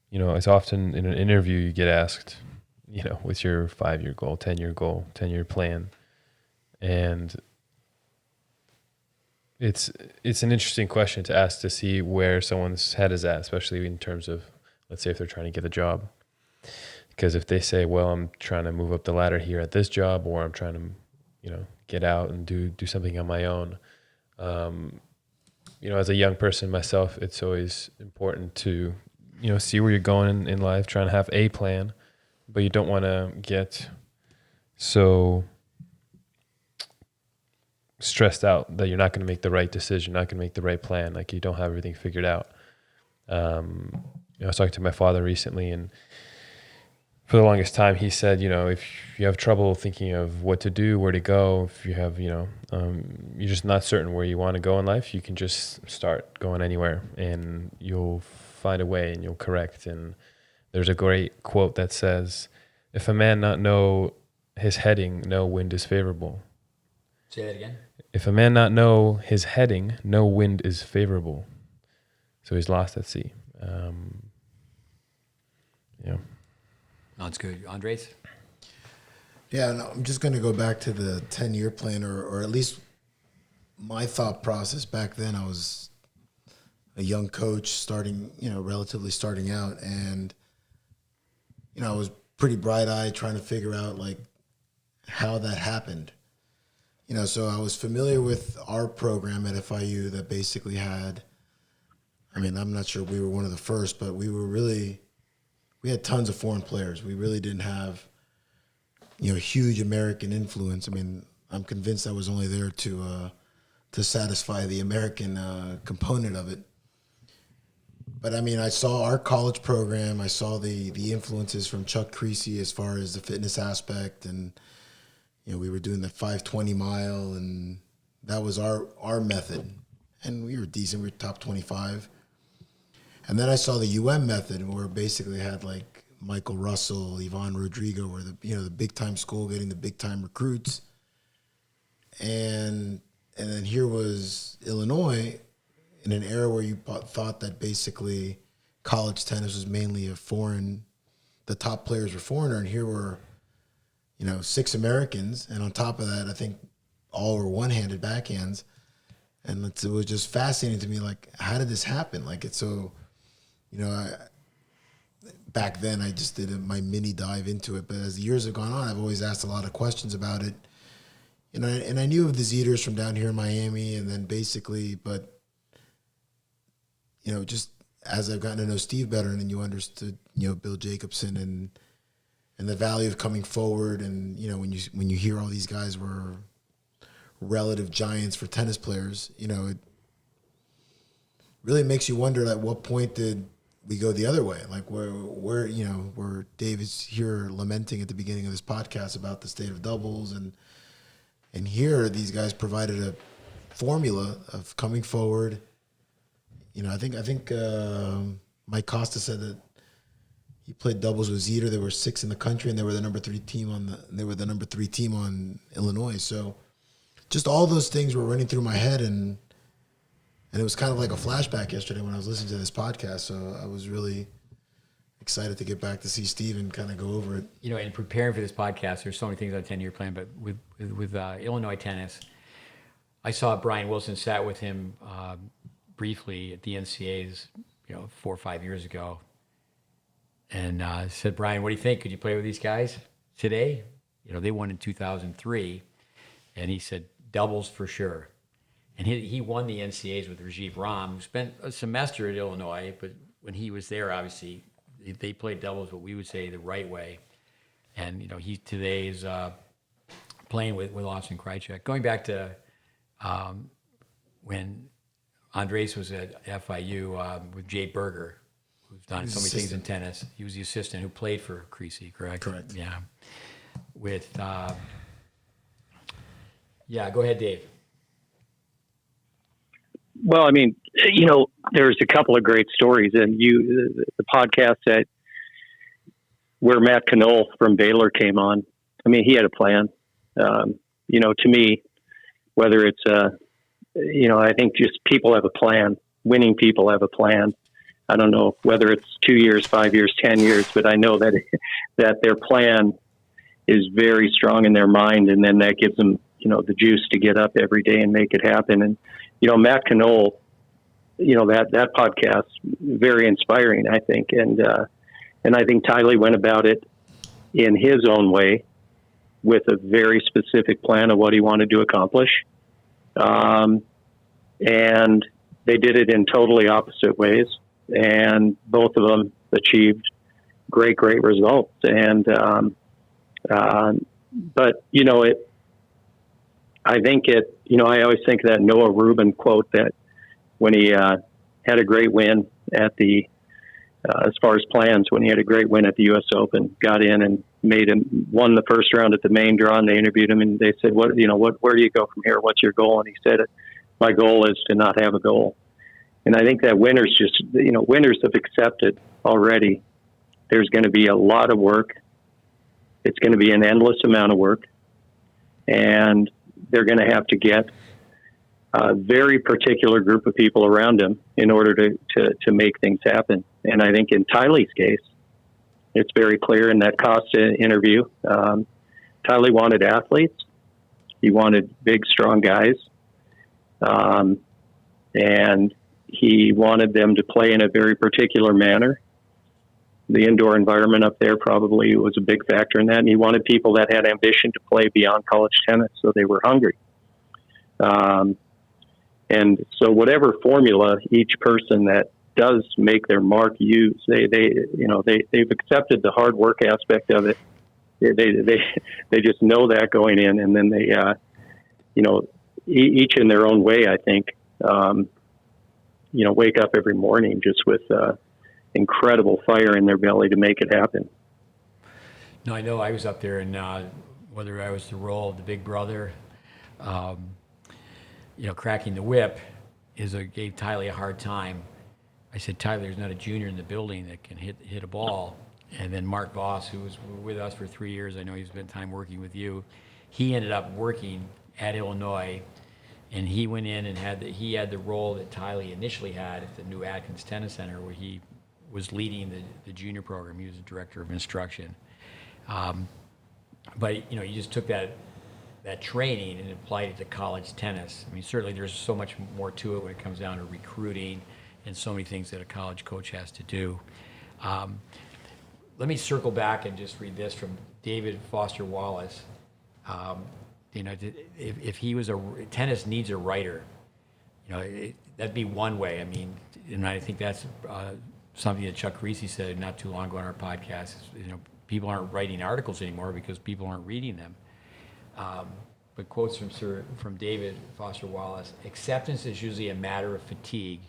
You know, it's often in an interview you get asked, you know, what's your 5-year goal, 10-year goal, 10-year plan? And it's an interesting question to ask to see where someone's head is at, especially in terms of let's say if they're trying to get a job. Because if they say, well, I'm trying to move up the ladder here at this job, or I'm trying to, get out and do something on my own. As a young person myself, it's always important to, see where you're going in life, trying to have a plan, but you don't want to get so stressed out that you're not going to make the right decision, not going to make the right plan, like you don't have everything figured out. I was talking to my father recently, and for the longest time he said, if you have trouble thinking of what to do, where to go, if you have, you're just not certain where you want to go in life, you can just start going anywhere and you'll find a way and you'll correct. And there's a great quote that says, if a man not know his heading, no wind is favorable. Say that again. If a man not know his heading, no wind is favorable. So he's lost at sea. Yeah. That's good. Andres? Yeah, no, I'm just going to go back to the 10-year plan, or at least my thought process back then. I was a young coach starting, relatively starting out, and, I was pretty bright-eyed trying to figure out, like, how that happened. So I was familiar with our program at FIU that basically had, I'm not sure we were one of the first, but we had tons of foreign players. We really didn't have, huge American influence. I'm convinced I was only there to satisfy the American component of it. But I saw our college program. I saw the influences from Chuck Creasy as far as the fitness aspect, and we were doing the 520 mile, and that was our method. And we were decent. We were top 25. And then I saw the UM method, where basically had like Michael Russell, Ivan Rodrigo, where the big time school getting the big time recruits. And then here was Illinois in an era where you thought that basically college tennis was mainly the top players were foreigner, and here were 6 Americans, and on top of that, I think all were one-handed backhands. And it was just fascinating to me, like, how did this happen? Like, it's so, back then I just did my mini dive into it. But as the years have gone on, I've always asked a lot of questions about it. And I knew of the Zeters from down here in Miami, and then basically, but, just as I've gotten to know Steve better, and then you understood, Bill Jacobson and the value of coming forward, and when you hear all these guys were relative giants for tennis players, it really makes you wonder at what point did we go the other way? Like where Dave is here lamenting at the beginning of this podcast about the state of doubles, and here these guys provided a formula of coming forward. I think Mike Costa said that he played doubles with Zeter. There were 6 in the country, and they were the number 3 team on Illinois. So just all those things were running through my head, and it was kind of like a flashback yesterday when I was listening to this podcast. So I was really excited to get back to see Steve and kind of go over it. In preparing for this podcast, there's so many things on a 10-year plan, but with Illinois tennis, I saw Brian Wilson sat with him briefly at the NCAAs, 4 or 5 years ago, and said, Brian, what do you think? Could you play with these guys today? They won in 2003, and he said, doubles for sure. And he won the NCAAs with Rajiv Ram, who spent a semester at Illinois, but when he was there, obviously, they played doubles what we would say the right way. And, he today is playing with Austin Krajicek. Going back to when Andres was at FIU with Jay Berger, who's done so many things in tennis. He was the assistant who played for Creasy, correct? Correct. Yeah. With, go ahead, Dave. Well, there's a couple of great stories, and the podcast where Matt Knoll from Baylor came on. He had a plan. To me, whether it's I think just people have a plan. Winning people have a plan. I don't know whether it's 2 years, 5 years, 10 years, but I know that their plan is very strong in their mind, and then that gives them, the juice to get up every day and make it happen. And, Matt Knoll, that podcast very inspiring, I think. And I think Tylee went about it in his own way with a very specific plan of what he wanted to accomplish. And they did it in totally opposite ways. And both of them achieved great results. And, but I think I always think that Noah Rubin quote that when he had a great win at the, as far as plans, when he had a great win at the U.S. Open, got in and won the first round at the main draw, and they interviewed him and they said, where do you go from here? What's your goal? And he said, my goal is to not have a goal. And I think that winners have accepted already. There's going to be a lot of work. It's going to be an endless amount of work, and they're going to have to get a very particular group of people around them in order to make things happen. And I think in Tylee's case, it's very clear in that Costa interview. Tylee wanted athletes. He wanted big, strong guys. And he wanted them to play in a very particular manner. The indoor environment up there probably was a big factor in that. And he wanted people that had ambition to play beyond college tennis, so they were hungry. And so whatever formula each person that does make their mark use, they've accepted the hard work aspect of it. They just know that going in, and then they, each in their own way, I think, wake up every morning just with incredible fire in their belly to make it happen. No, I know I was up there, and whether I was the role of the big brother, cracking the whip, gave Tylee a hard time. I said, Tylee, there's not a junior in the building that can hit a ball. And then Mark Voss, who was with us for 3 years, I know he's spent time working with you. He ended up working at Illinois, and he went in and had the role that Tylee initially had at the new Atkins Tennis Center, where he was leading the junior program. He was the director of instruction. But you just took that training and applied it to college tennis. I mean, certainly there's so much more to it when it comes down to recruiting and so many things that a college coach has to do. Let me circle back and just read this from David Foster Wallace. If he was tennis needs a writer, that'd be one way. I mean, and I think that's something that Chuck Creasy said not too long ago on our podcast. People aren't writing articles anymore because people aren't reading them. But quotes from David Foster Wallace: acceptance is usually a matter of fatigue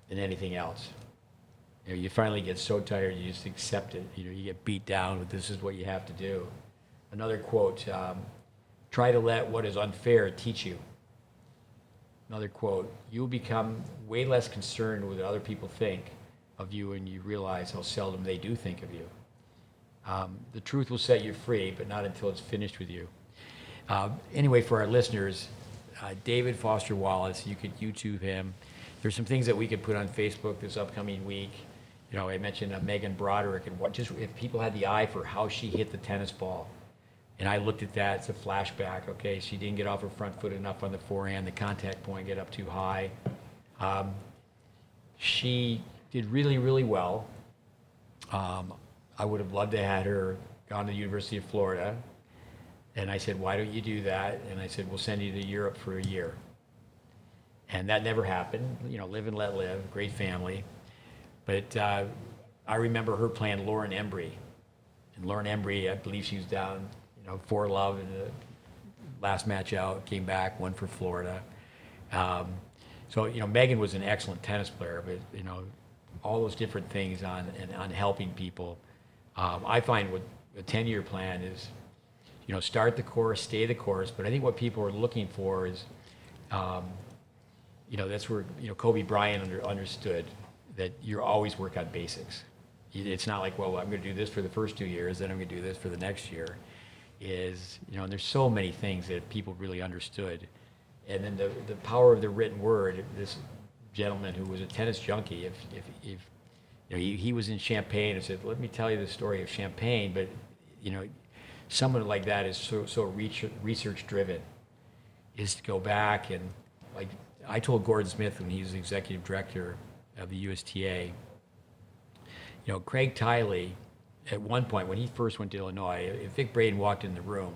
than anything else. You finally get so tired you just accept it. You get beat down, but this is what you have to do. Another quote: try to let what is unfair teach you. Another quote: you'll become way less concerned with what other people think of you when you realize how seldom they do think of you. The truth will set you free, but not until it's finished with you. Anyway, for our listeners, David Foster Wallace, you could YouTube him. There's some things that we could put on Facebook this upcoming week. I mentioned Megan Broderick, and just if people had the eye for how she hit the tennis ball. And I looked at that, it's a flashback. Okay, she didn't get off her front foot enough on the forehand, the contact point get up too high. She did really, really well. I would have loved to have had her gone to the University of Florida. And I said, why don't you do that? And I said, we'll send you to Europe for a year. And that never happened. Live and let live, great family. But I remember her playing Lauren Embry. And Lauren Embry, I believe she was down 4-love in the last match out, came back, won for Florida. So Megan was an excellent tennis player, but all those different things on helping people. I find what a 10-year plan is, start the course, stay the course. But I think what people are looking for is, that's where Kobe Bryant understood that you always work on basics. It's not like, well, I'm going to do this for the first 2 years, then I'm going to do this for the next year. And there's so many things that people really understood. And then the power of the written word. This gentleman who was a tennis junkie, if he was in Champaign and said, let me tell you the story of Champaign, but someone like that is so research driven, is to go back and, like I told Gordon Smith when he was the executive director of the USTA, Craig Tylee, at one point when he first went to Illinois, if Vic Braden walked in the room,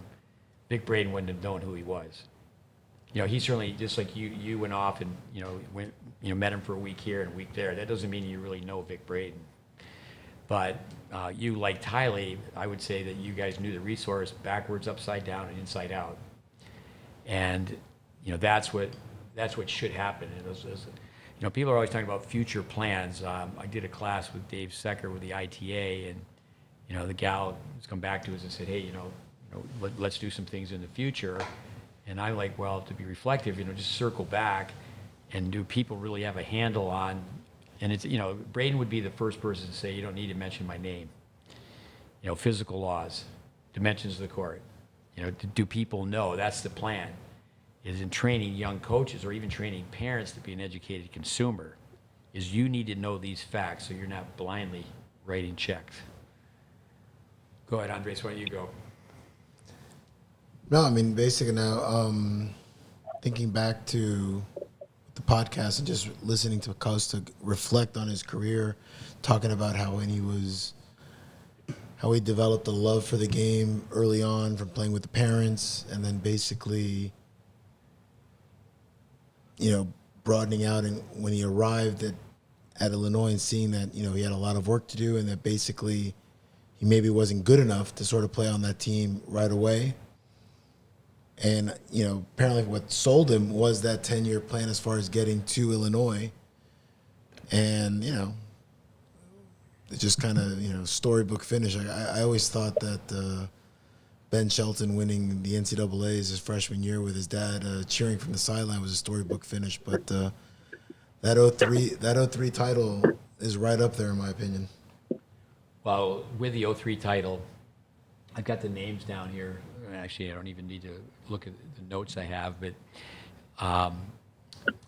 Vic Braden wouldn't have known who he was. He certainly, just like you went off and went met him for a week here and a week there. That doesn't mean you really know Vic Braden. But you, like Tylee, I would say that you guys knew the resource backwards, upside down, and inside out. And that's what should happen. And people are always talking about future plans. I did a class with Dave Secker with the ITA, and the gal has come back to us and said, hey, let's do some things in the future. And I'm like, well, to be reflective, just circle back, and do people really have a handle on? And it's, Braden would be the first person to say, you don't need to mention my name. Physical laws, dimensions of the court. Do people know? That's the plan. Is in training young coaches or even training parents to be an educated consumer, is you need to know these facts so you're not blindly writing checks. Go ahead, Andres, why don't you go? No, I mean, basically now, thinking back to the podcast and just listening to Costa reflect on his career, talking about how he developed a love for the game early on from playing with the parents, and then basically, broadening out, and when he arrived at Illinois and seeing that, he had a lot of work to do, and that basically he maybe wasn't good enough to sort of play on that team right away. And, apparently what sold him was that 10-year plan as far as getting to Illinois. And, it just kind of, storybook finish. I always thought that Ben Shelton winning the NCAAs his freshman year with his dad cheering from the sideline was a storybook finish. But that 03 title is right up there in my opinion. Well, with the 03 title, I've got the names down here. Actually, I don't even need to look at the notes I have, but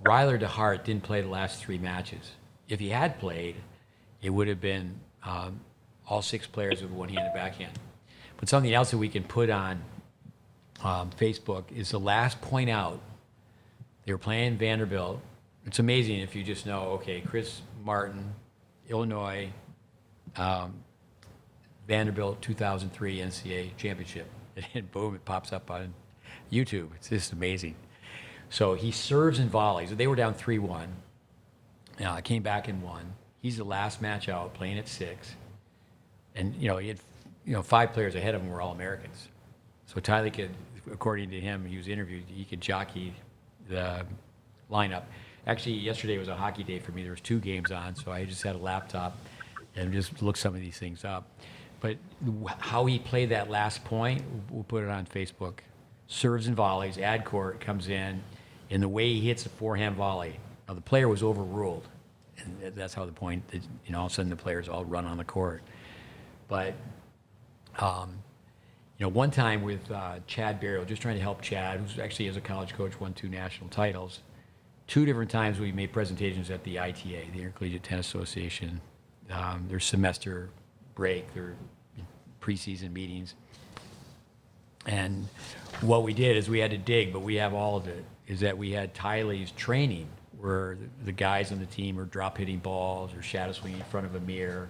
Ryler DeHart didn't play the last 3 matches. If he had played, it would have been all 6 players with one-handed backhand. But something else that we can put on Facebook is the last point out. They were playing Vanderbilt. It's amazing if you just know, okay, Chris Martin, Illinois, Vanderbilt 2003 NCAA championship. And boom, it pops up on YouTube. It's just amazing. So he serves and volleys. They were down 3-1. Came back and won. He's the last match out, playing at 6. And, he had 5 players ahead of him were all Americans. So Tylee could, according to him, he was interviewed, he could jockey the lineup. Actually, yesterday was a hockey day for me. There was 2 games on, so I just had a laptop and just looked some of these things up. But how he played that last point, we'll put it on Facebook. Serves and volleys, ad court comes in, and the way he hits a forehand volley. Now, the player was overruled, and that's how the point, all of a sudden the players all run on the court. But, one time with Chad Burial, just trying to help Chad, who's actually, as a college coach, won 2 national titles. 2 different times we made presentations at the ITA, the Intercollegiate Tennis Association, their semester break, their preseason meetings. And what we did is we had to dig, but we have all of it, is that we had Tylee's training where the guys on the team are drop hitting balls or shadow swinging in front of a mirror.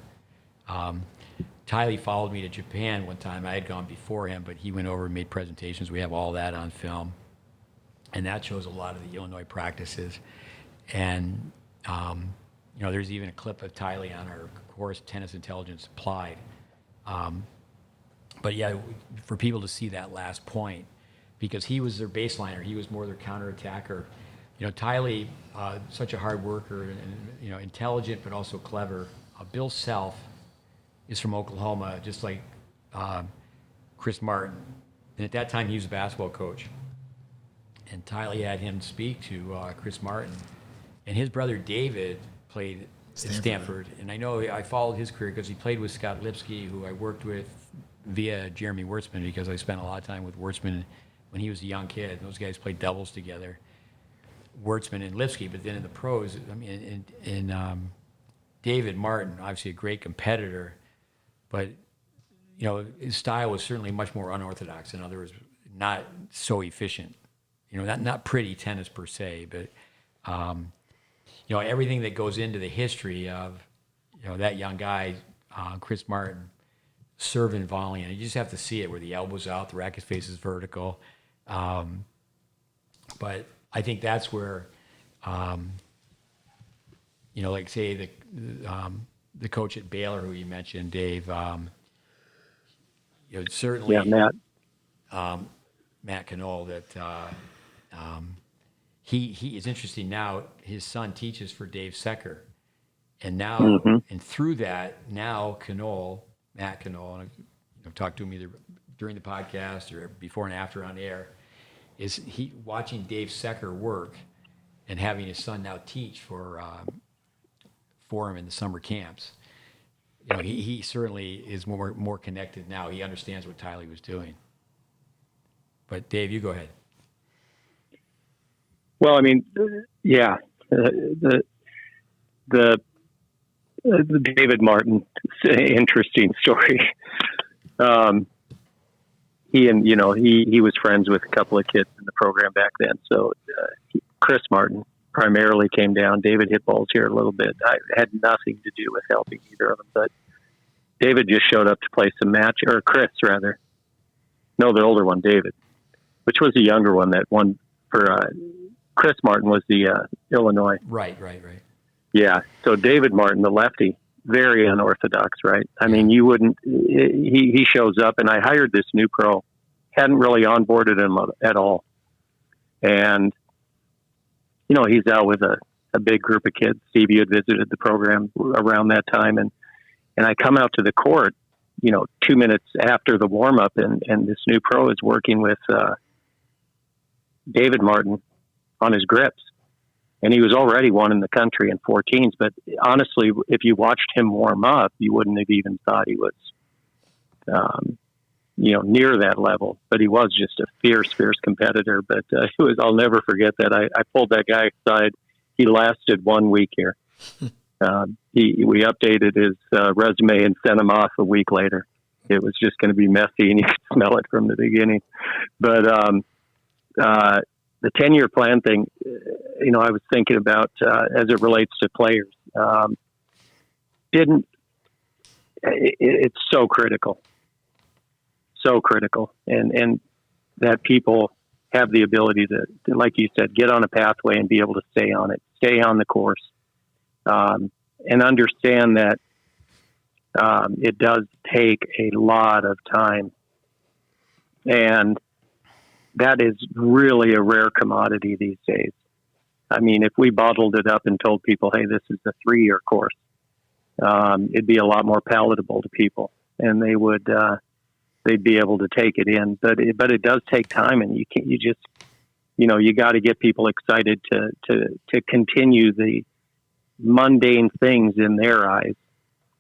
Tylee followed me to Japan one time. I had gone before him, but he went over and made presentations. We have all that on film. And that shows a lot of the Illinois practices. And, there's even a clip of Tylee on our course, Tennis Intelligence Applied. But yeah, for people to see that last point, because he was their baseliner, he was more their counterattacker. Tylee, such a hard worker and intelligent but also clever. Bill Self is from Oklahoma, just like Chris Martin. And at that time, he was a basketball coach. And Tylee had him speak to Chris Martin. And his brother David played at Stanford. And I know I followed his career because he played with Scott Lipsky, who I worked with via Jeremy Wurtzman, because I spent a lot of time with Wurtzman when he was a young kid. Those guys played doubles together, Wurtzman and Lipsky. But then in the pros, David Martin, obviously a great competitor, but his style was certainly much more unorthodox. In other words, not so efficient. Not pretty tennis per se, but Everything that goes into the history of, that young guy, Chris Martin, serving volley, and you just have to see it where the elbow's out, the racket face is vertical. But I think that's where, like say the coach at Baylor who you mentioned, Dave, certainly Matt. Matt Knoll, that he is interesting now. His son teaches for Dave Secker, and now and through that now Matt Knoll, and I've talked to him either during the podcast or before and after on air, is he watching Dave Secker work and having his son now teach for him in the summer camps. He certainly is more connected now. He understands what Tylee was doing. But Dave, you go ahead. Well, I mean, yeah, the David Martin interesting story. He was friends with a couple of kids in the program back then. So Chris Martin primarily came down. David hit balls here a little bit. I had nothing to do with helping either of them, but David just showed up to play some match, or Chris rather. No, the older one, David, which was the younger one that won for Chris Martin was the Illinois. Right. Yeah. So David Martin, the lefty, very unorthodox, right? I mean, you wouldn't, he shows up, and I hired this new pro, hadn't really onboarded him at all. And, he's out with a big group of kids. Steve, you had visited the program around that time. And I come out to the court, 2 minutes after the warm up, and this new pro is working with David Martin on his grips. And he was already one in the country in 14s. But honestly, if you watched him warm up, you wouldn't have even thought he was, near that level. But he was just a fierce competitor. But I'll never forget that. I pulled that guy aside. He lasted 1 week here. We updated his resume and sent him off a week later. It was just going to be messy, and you could smell it from the beginning. But the 10-year plan thing, I was thinking about as it relates to players. It's so critical, and that people have the ability to, like you said, get on a pathway and be able to stay on it, stay on the course, and understand that it does take a lot of time, and that is really a rare commodity these days. I mean, if we bottled it up and told people, hey, this is a 3-year course, it'd be a lot more palatable to people, and they'd be able to take it in. But it does take time, and you got to get people excited to continue the mundane things in their eyes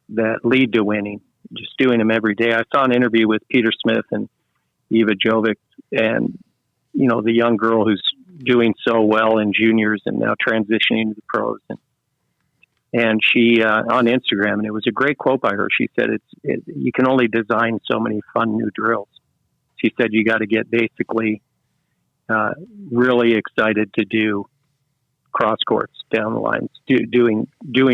that lead to winning, just doing them every day. I saw an interview with Peter Smith and Eva Jovic, and the young girl who's doing so well in juniors and now transitioning to the pros, and she on Instagram, and it was a great quote by her. She said, you can only design so many fun new drills. She said you got to get basically really excited to do cross courts down the lines, doing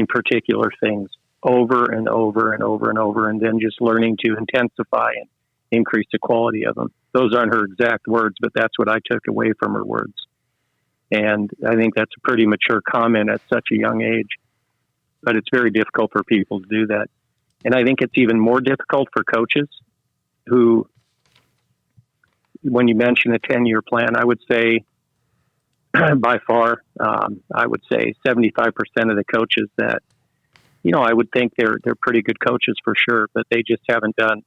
particular things over and over and over and over, and then just learning to intensify and increase the quality of them. Those aren't her exact words, but that's what I took away from her words. And I think that's a pretty mature comment at such a young age, but it's very difficult for people to do that. And I think it's even more difficult for coaches who, when you mention a 10-year plan, I would say by far, I would say 75% of the coaches that, I would think they're pretty good coaches for sure, but they just haven't done,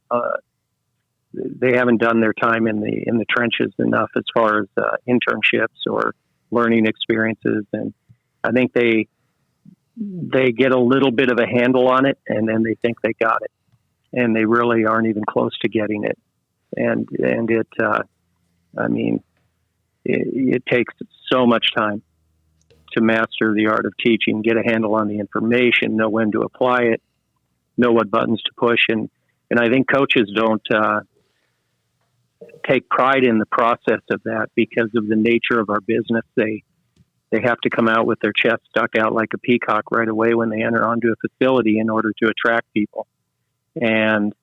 their time in the trenches enough as far as internships or learning experiences. And I think they get a little bit of a handle on it, and then they think they got it, and they really aren't even close to getting it. And it takes so much time to master the art of teaching, get a handle on the information, know when to apply it, know what buttons to push. And I think coaches don't take pride in the process of that because of the nature of our business. they have to come out with their chest stuck out like a peacock right away when they enter onto a facility in order to attract people. And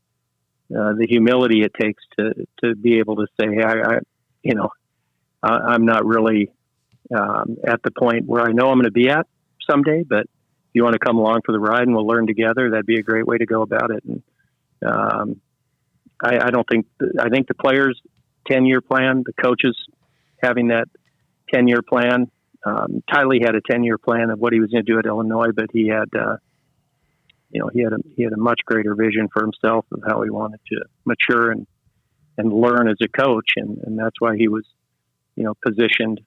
the humility it takes to be able to say, I'm not really at the point where I know I'm going to be at someday, but if you want to come along for the ride and we'll learn together, that'd be a great way to go about it. And I think the players' 10-year plan, the coaches having that 10-year plan. Tylee had a 10-year plan of what he was going to do at Illinois, but he had a much greater vision for himself of how he wanted to mature and learn as a coach. And that's why he was, positioned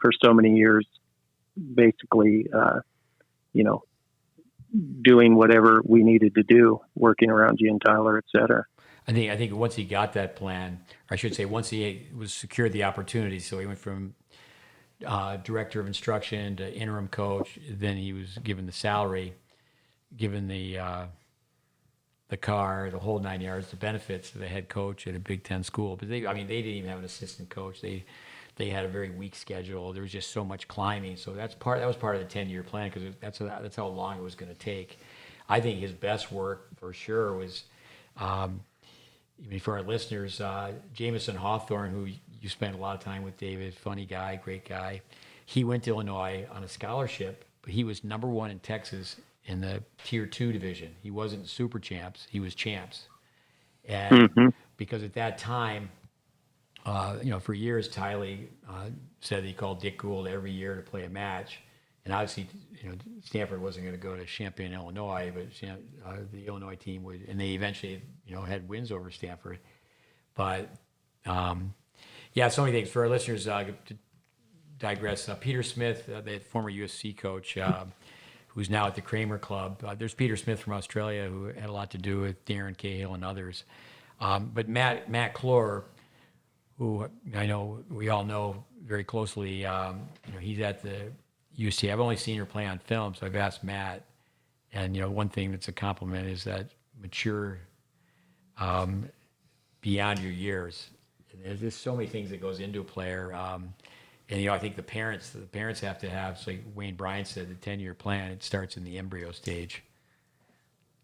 for so many years, basically, doing whatever we needed to do, working around G and Tyler, et cetera. I think once he got that plan, or I should say once he was secured the opportunity, so he went from director of instruction to interim coach, then he was given the salary, given the car, the whole 9 yards, the benefits of the head coach at a Big Ten school. But they didn't even have an assistant coach. They had a very weak schedule. There was just so much climbing. So that was part of the 10-year plan, because that's how long it was going to take. I think his best work for sure was, for our listeners, Jamison Hawthorne, who you spent a lot of time with, David, funny guy, great guy. He went to Illinois on a scholarship, but he was number one in Texas in the Tier 2 division. He wasn't super champs, he was champs. And because at that time, for years, Tylee said he called Dick Gould every year to play a match. And obviously, Stanford wasn't going to go to Champaign, Illinois, but the Illinois team would, and they eventually, had wins over Stanford. But so many things for our listeners. To digress, Peter Smith, the former USC coach, who's now at the Kramer Club. There's Peter Smith from Australia, who had a lot to do with Darren Cahill and others. But Matt Clore, who I know we all know very closely, he's at the USTA. I've only seen her play on film, so I've asked Matt. And one thing that's a compliment is that mature beyond your years. And there's so many things that goes into a player. And I think the parents have to have, so like Wayne Bryant said, the 10-year plan. It starts in the embryo stage.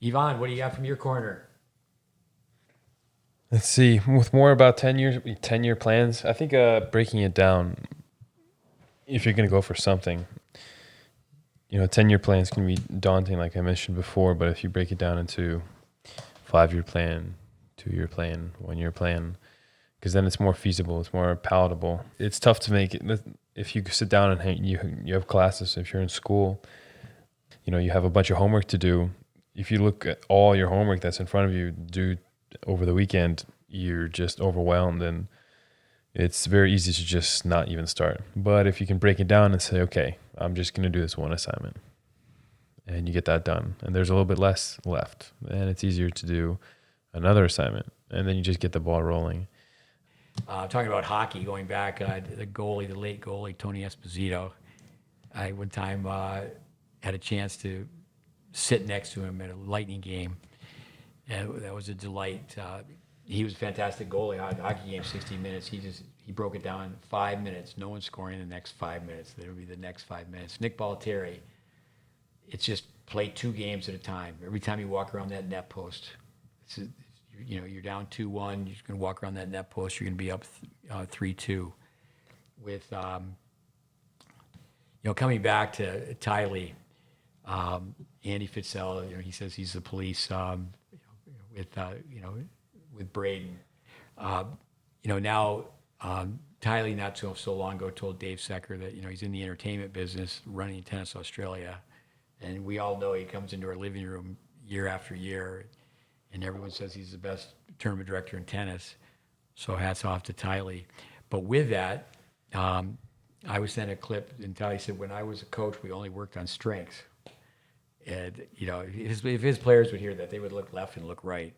Yvonne, what do you got from your corner? Let's see. With more about 10-year plans, I think breaking it down, if you're going to go for something, 10-year plans can be daunting, like I mentioned before, but if you break it down into 5-year plan, 2-year plan, 1-year plan, because then it's more feasible, it's more palatable. It's tough to make it. If you sit down and you have classes, if you're in school, you have a bunch of homework to do. If you look at all your homework that's in front of you due over the weekend, you're just overwhelmed, and it's very easy to just not even start. But if you can break it down and say, okay, I'm just going to do this one assignment, and you get that done, and there's a little bit less left, and it's easier to do another assignment, and then you just get the ball rolling. Talking about hockey, going back, the late goalie, Tony Esposito, I one time had a chance to sit next to him at a Lightning game. And that was a delight. He was a fantastic goalie. Hockey game, 60 minutes. He broke it down in 5 minutes. No one scoring in the next 5 minutes. There would be the next 5 minutes. Nick Bollettieri, it's just play 2 games at a time. Every time you walk around that net post, you're down 2-1. You're going to walk around that net post. You're going to be up 3-2. With coming back to Tylee, Andy Fitzell, he says he's the police. With Braden, now Tylee not so long ago told Dave Secker that he's in the entertainment business, running Tennis Australia, and we all know he comes into our living room year after year, and everyone says he's the best tournament director in tennis. So hats off to Tylee. But with that, I was sent a clip, and Tylee said, when I was a coach, we only worked on strengths. And, if his players would hear that, they would look left and look right.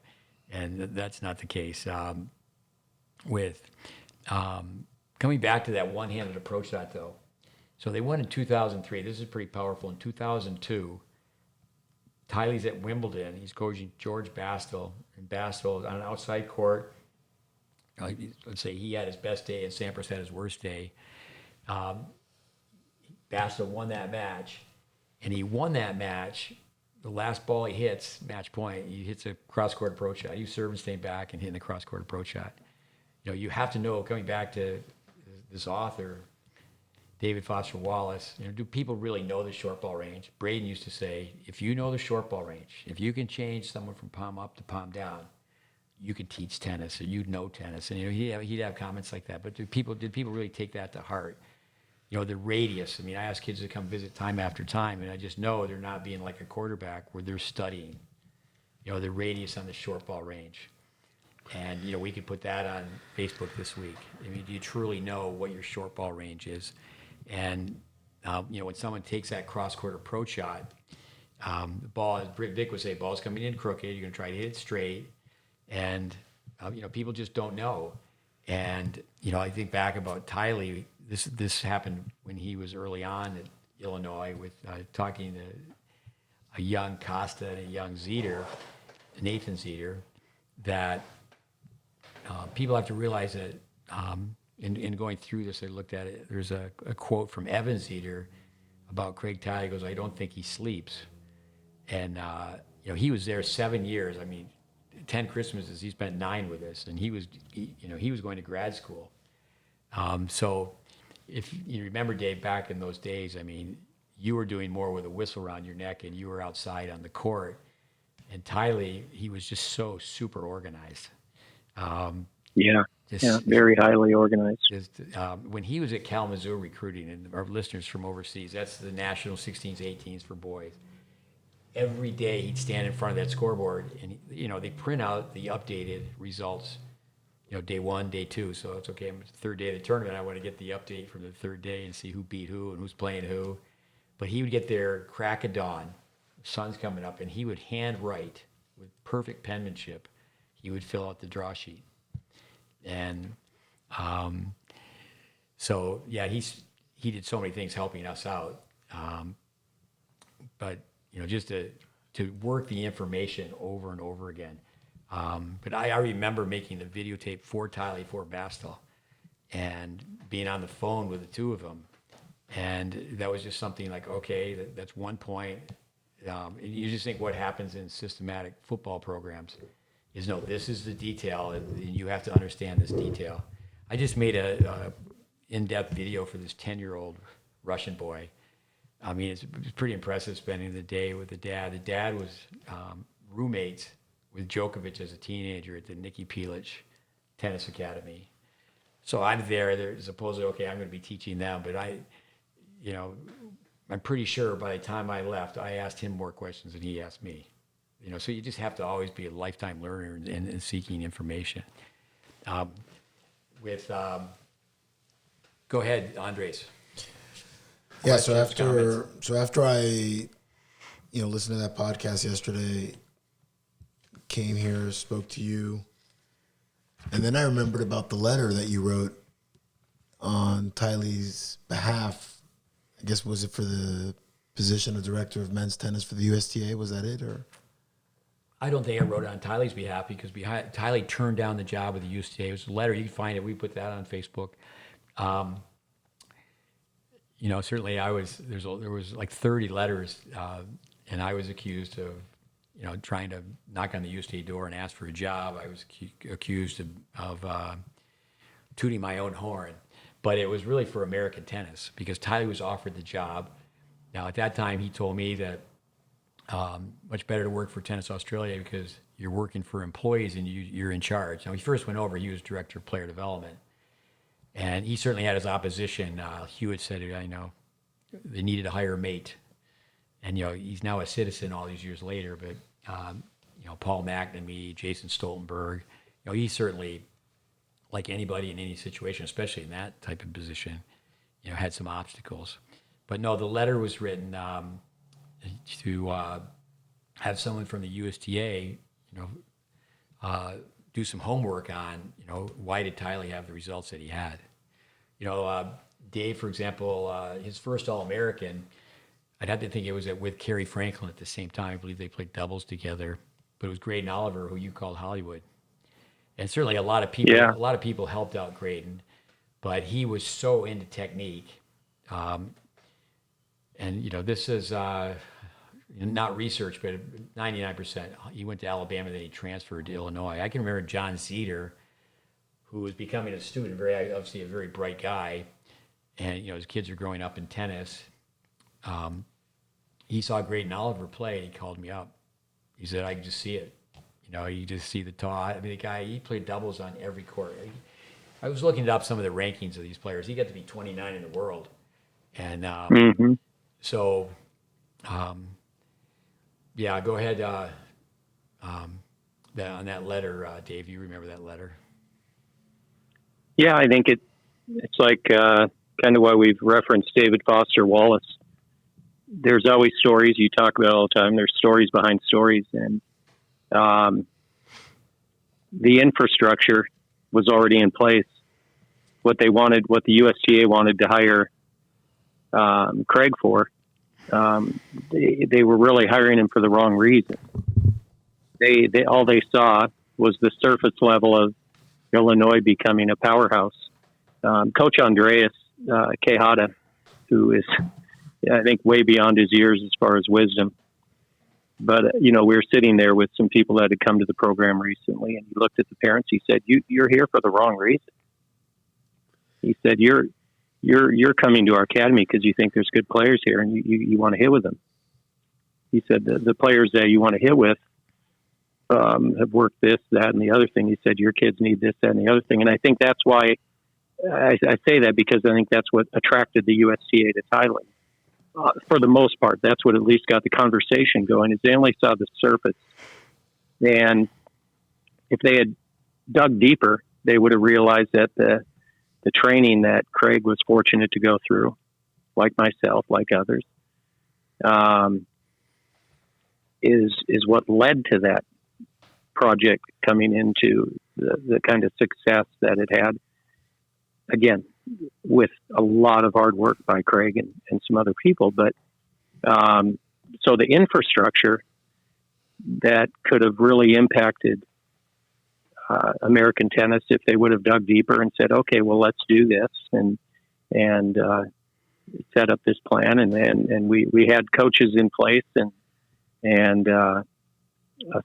And that's not the case. Coming back to that one-handed approach shot, though. So they won in 2003. This is pretty powerful. In 2002, Tylee's at Wimbledon. He's coaching George Bastel. And Bastel on an outside court. Let's say he had his best day and Sampras had his worst day. Basta won that match, and he won that match. The last ball he hits, match point, he hits a cross-court approach shot. He was serving, staying back, and hitting the cross-court approach shot. You know, you have to know, coming back to this author, David Foster Wallace, you know, do people really know the short ball range? Braden used to say, if you know the short ball range, if you can change someone from palm up to palm down, you can teach tennis, or you know tennis. And you know, he'd have comments like that. But did people really take that to heart? You know, the radius. I mean, I ask kids to come visit time after time, and I just know they're not being like a quarterback where they're studying, you know, the radius on the short ball range. And, you know, we could put that on Facebook this week. I mean, do you truly know what your short ball range is? And, you know, when someone takes that cross-court approach shot, the ball, as Vic would say, ball's coming in crooked, you're going to try to hit it straight. And, you know, people just don't know. And, you know, I think back about Tylee. This happened when he was early on at Illinois with talking to a young Costa and a young Nathan Zeter, that people have to realize that in going through this, I looked at it, there's a quote from Evan Zeter about Craig Tiley. He goes, I don't think he sleeps. And, you know, he was there 7 years. I mean, 10 Christmases, he spent 9 with us, and he was going to grad school. So if you remember, Dave, back in those days, I mean, you were doing more with a whistle around your neck, and you were outside on the court. And Tylee, he was just so super organized. Very highly organized. When he was at Kalamazoo recruiting, and our listeners from overseas, that's the national 16s, 18s for boys. Every day he'd stand in front of that scoreboard, and you know, they print out the updated results, you know, day 1, day 2. So it's okay, I'm the third day of the tournament, I want to get the update from the third day and see who beat who and who's playing who. But he would get there crack of dawn, the sun's coming up, and he would hand write with perfect penmanship. He would fill out the draw sheet. And so yeah, he did so many things helping us out. But you know, just to work the information over and over again. But I remember making the videotape for Tylee, for Bastel, and being on the phone with the two of them. And that was just something like, okay, that's 1 point. And you just think what happens in systematic football programs is, no, this is the detail, and you have to understand this detail. I just made a in-depth video for this 10-year-old Russian boy. I mean, it's pretty impressive spending the day with the dad. The dad was roommates with Djokovic as a teenager at the Nikki Pilic Tennis Academy. So I'm there supposedly, okay, I'm going to be teaching them, but I'm pretty sure by the time I left, I asked him more questions than he asked me. You know, so you just have to always be a lifetime learner and seeking information. Go ahead, Andres. Yeah. So after I, listened to that podcast yesterday, came here, spoke to you, and then I remembered about the letter that you wrote on Tylee's behalf. I guess, was it for the position of director of men's tennis for the USTA? Was that it, or? I don't think I wrote it on Tylee's behalf, because Tylee turned down the job with the USTA. It was a letter. You can find it. We put that on Facebook. Certainly there was like 30 letters, and I was accused of, trying to knock on the USTA door and ask for a job. I was accused of tooting my own horn. But it was really for American tennis, because Tylee was offered the job. Now, at that time, he told me that much better to work for Tennis Australia, because you're working for employees and you're in charge. Now, he first went over, he was director of player development. And he certainly had his opposition. Hewitt said, they needed to hire a mate. And, he's now a citizen all these years later. But, Paul McNamee, Jason Stoltenberg, he certainly, like anybody in any situation, especially in that type of position, had some obstacles. But no, the letter was written to have someone from the USTA, do some homework on, why did Tylee have the results that he had? Dave, for example, his first All-American, I'd have to think it was with Kerry Franklin at the same time. I believe they played doubles together. But it was Graydon Oliver, who you called Hollywood. And certainly a lot of people helped out Graydon, but he was so into technique. And, this is not research, but 99%. He went to Alabama, then he transferred to Illinois. I can remember John Cedar, who was becoming a student, obviously a very bright guy. And, his kids are growing up in tennis. He saw Graydon Oliver play, and he called me up. He said, I can just see it. You just see the tall. I mean, the guy, he played doubles on every court. I was looking up some of the rankings of these players. He got to be 29 in the world. And so, yeah, go ahead. On that letter, Dave, you remember that letter? Yeah, I think it's like kind of why we've referenced David Foster Wallace. There's always stories you talk about all the time. There's stories behind stories, and the infrastructure was already in place. What the USTA wanted to hire Craig for, they were really hiring him for the wrong reason. They all they saw was the surface level of Illinois becoming a powerhouse. Coach Andres Quijada, who is, I think, way beyond his years as far as wisdom. But, we were sitting there with some people that had come to the program recently, and he looked at the parents. He said, you're here for the wrong reason. He said, you're coming to our academy because you think there's good players here and you want to hit with them. He said, the players that you want to hit with have worked this, that, and the other thing. He said, your kids need this, that, and the other thing. And I think that's why I say that, because I think that's what attracted the USTA to Tylee. For the most part, that's what at least got the conversation going, is they only saw the surface. And if they had dug deeper, they would have realized that the training that Craig was fortunate to go through, like myself, like others, is what led to that project coming into the kind of success that it had. Again, with a lot of hard work by Craig and some other people. But so the infrastructure that could have really impacted American tennis if they would have dug deeper and said, okay, well, let's do this and set up this plan. And we had coaches in place and a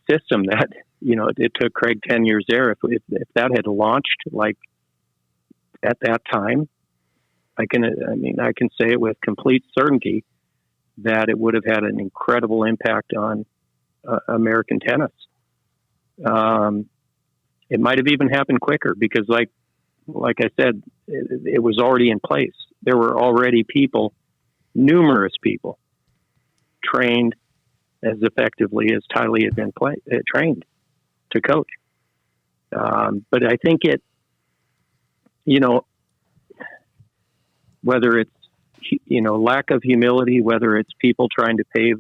system that, it took Craig 10 years there. If that had launched like at that time, I can say it with complete certainty that it would have had an incredible impact on American tennis. It might have even happened quicker because, like I said, it was already in place. There were already numerous people, trained as effectively as Tylee had been trained to coach. But I think whether it's, lack of humility, whether it's people trying to pave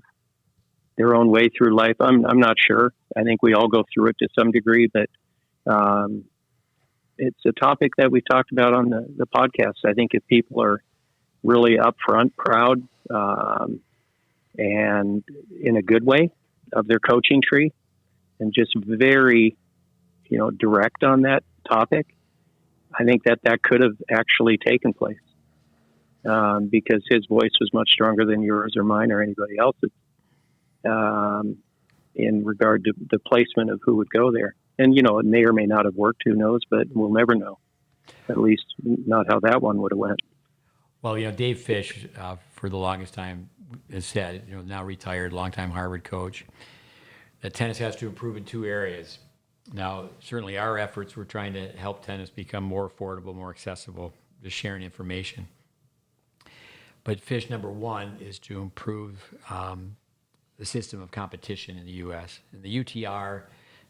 their own way through life, I'm not sure. I think we all go through it to some degree, but it's a topic that we've talked about on the podcast. I think if people are really upfront, proud, and in a good way of their coaching tree, and just very, direct on that topic, I think that could have actually taken place. Because his voice was much stronger than yours or mine or anybody else's in regard to the placement of who would go there. And, it may or may not have worked, who knows, but we'll never know. At least not how that one would have went. Well, Dave Fish, for the longest time, has said, now retired, longtime Harvard coach, that tennis has to improve in two areas. Now, certainly our efforts, we're trying to help tennis become more affordable, more accessible, just sharing information. But Fish, number one, is to improve the system of competition in the U.S. And the UTR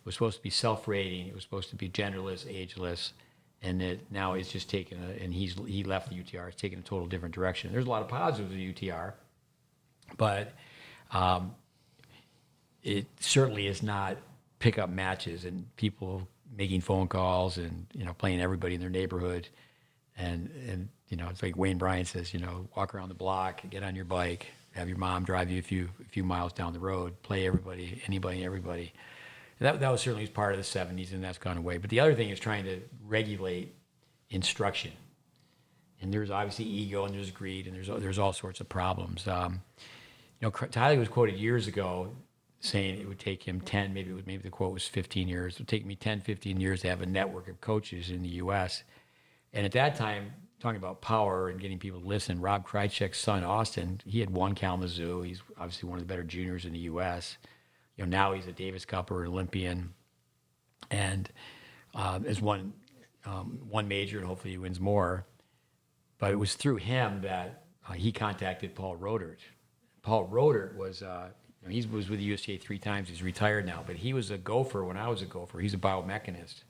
was supposed to be self-rating. It was supposed to be genderless, ageless, and it now is just taken. He left the UTR. It's taken a total different direction. There's a lot of positives with the UTR, but it certainly is not pick-up matches and people making phone calls and playing everybody in their neighborhood, and it's like Wayne Bryan says, walk around the block, get on your bike, have your mom drive you a few miles down the road, play everybody, anybody, everybody. That was certainly part of the 70s, and that's gone away. But the other thing is trying to regulate instruction. And there's obviously ego and there's greed and there's all sorts of problems. Tylee was quoted years ago saying it would take him 10, maybe the quote was 15 years. It would take me 10, 15 years to have a network of coaches in the U.S. And at that time, talking about power and getting people to listen, Rob Krajicek's son, Austin, he had won Kalamazoo. He's obviously one of the better juniors in the U.S. Now he's a Davis Cupper Olympian and has won one major, and hopefully he wins more. But it was through him that he contacted Paul Rodert. Paul Rodert was, he was with the USTA 3 times. He's retired now, but he was a gopher when I was a gopher. He's a biomechanist.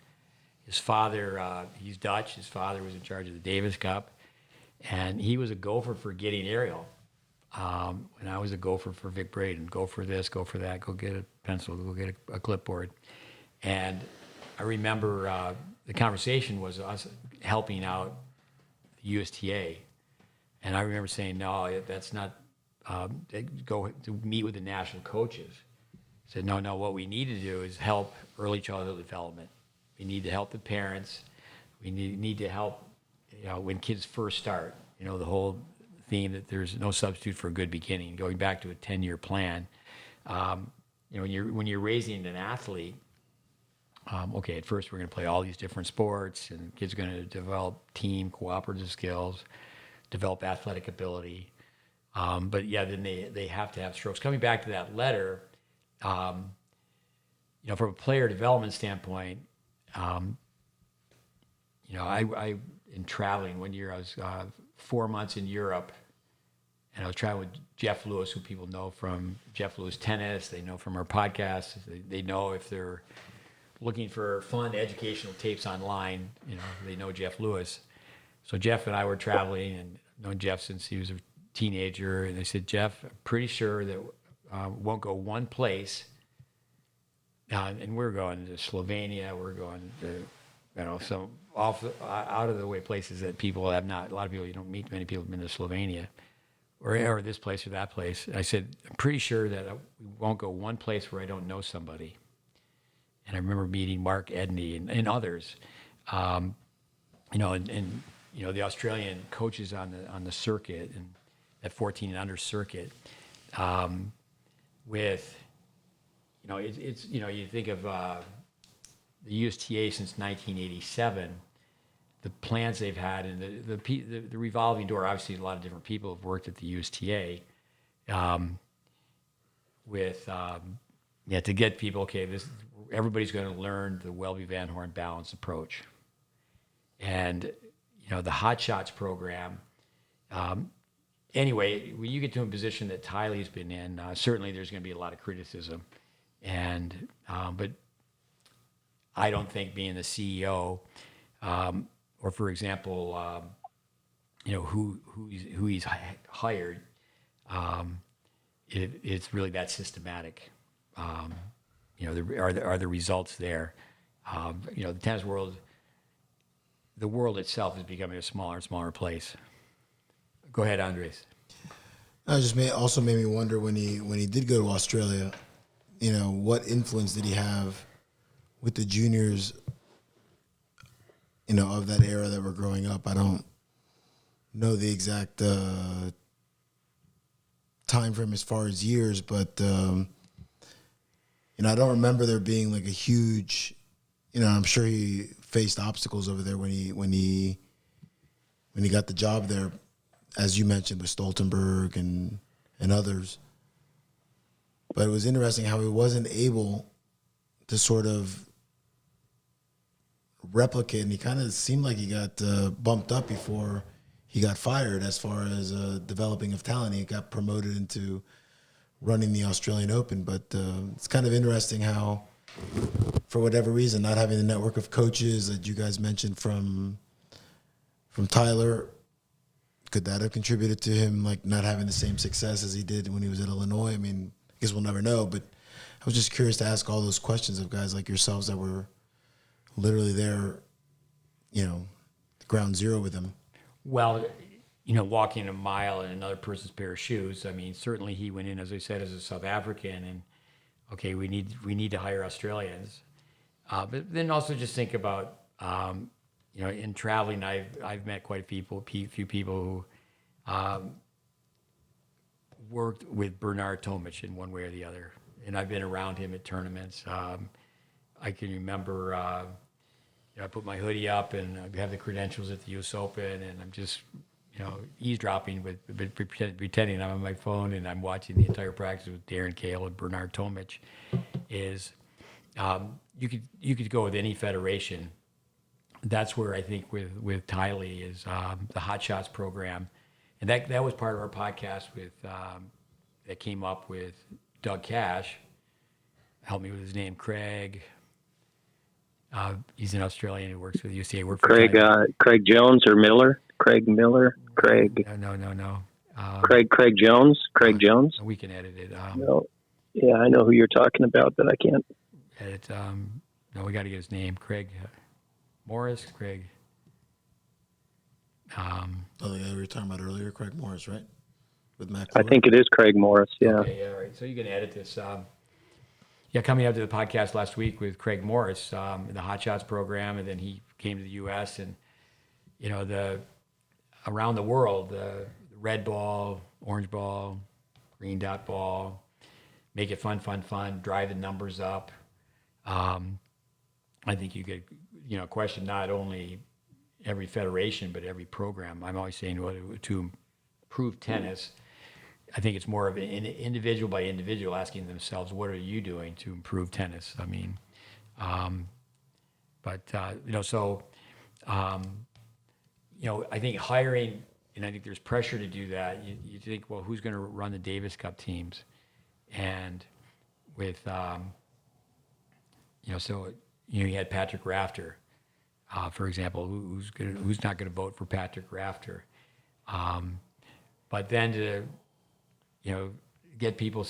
His father, he's Dutch. His father was in charge of the Davis Cup, and he was a gopher for getting aerial. And I was a gopher for Vic Braden. Go for this, go for that, go get a pencil, go get a clipboard. And I remember the conversation was us helping out the USTA. And I remember saying, no, that's not, go to meet with the national coaches. I said, no, what we need to do is help early childhood development. We need to help the parents. We need to help, when kids first start, the whole theme that there's no substitute for a good beginning, going back to a 10-year plan. When you're raising an athlete, okay, at first we're going to play all these different sports, and kids are going to develop team cooperative skills, develop athletic ability. But yeah, then they have to have strokes. Coming back to that letter, from a player development standpoint, I in traveling one year, I was 4 months in Europe, and I was traveling with Jeff Lewis, who people know from Jeff Lewis Tennis. They know from our podcast. They know if they're looking for fun educational tapes online, they know Jeff Lewis. So Jeff and I were traveling, and known Jeff since he was a teenager. And they said, Jeff, I'm pretty sure that won't go one place. And we're going to Slovenia. We're going to, some out of the way places that people have not. A lot of people, you don't meet many people have been to Slovenia, or this place or that place. I said, I'm pretty sure that we won't go one place where I don't know somebody. And I remember meeting Mark Edney and others, and the Australian coaches on the circuit and that 14 and under circuit, with, it's you think of the USTA since 1987, the plans they've had, and the revolving door. Obviously, a lot of different people have worked at the USTA, to get people, okay, everybody's going to learn the Welby Van Horn balance approach. And, the Hot Shots program. Anyway, when you get to a position that Tylee's been in, certainly there's going to be a lot of criticism. And, but I don't think being the CEO, or for example, who he's hired, it's really that systematic. Are the results there? The tennis world, the world itself is becoming a smaller and smaller place. Go ahead, Andres. It just also made me wonder when he did go to Australia, what influence did he have with the juniors, of that era that were growing up. I don't know the exact time frame as far as years, but I don't remember there being like a huge, I'm sure he faced obstacles over there when he got the job there, as you mentioned with Stoltenberg and others. But it was interesting how he wasn't able to sort of replicate, and he kind of seemed like he got bumped up before he got fired as far as developing of talent. He got promoted into running the Australian Open. But it's kind of interesting how, for whatever reason, not having the network of coaches that you guys mentioned from Tyler, could that have contributed to him like not having the same success as he did when he was at Illinois? I mean, I guess we'll never know, but I was just curious to ask all those questions of guys like yourselves that were literally there, ground zero with him. Well, walking a mile in another person's pair of shoes. I mean, certainly he went in, as I said, as a South African, and okay, we need to hire Australians. But then also just think about, in traveling, I've met quite a few people who worked with Bernard Tomic in one way or the other, and I've been around him at tournaments. I can remember I put my hoodie up and I have the credentials at the U.S. Open, and I'm just eavesdropping pretending I'm on my phone, and I'm watching the entire practice with Darren Cahill and Bernard Tomic. You could go with any federation. That's where I think with Tylee is the Hot Shots program, and that was part of our podcast with that came up with Doug Cash. Help me with his name, Craig. He's an Australian who works with the USTA. Craig Jones or Miller? Craig Miller? Craig? No. Craig Jones? Craig Jones? We can edit it. No. Yeah, I know who you're talking about, but I can't. Edit. No, we got to get his name. Craig Morris. Craig. Oh, yeah, we were talking about earlier, Craig Morris, right? With Matt. I think it is Craig Morris. Yeah. Okay, yeah, right. So you can edit this. Coming up to the podcast last week with Craig Morris, the Hot Shots program, and then he came to the U.S. and the around the world, the red ball, orange ball, green dot ball, make it fun, drive the numbers up. I think you get question not only every federation but every program. I'm always saying to improve tennis. I think it's more of an individual by individual asking themselves, what are you doing to improve tennis? I mean, I think hiring, and I think there's pressure to do that. You think, well, who's going to run the Davis Cup teams? And with, you had Patrick Rafter, for example, who's not going to vote for Patrick Rafter? But then to get people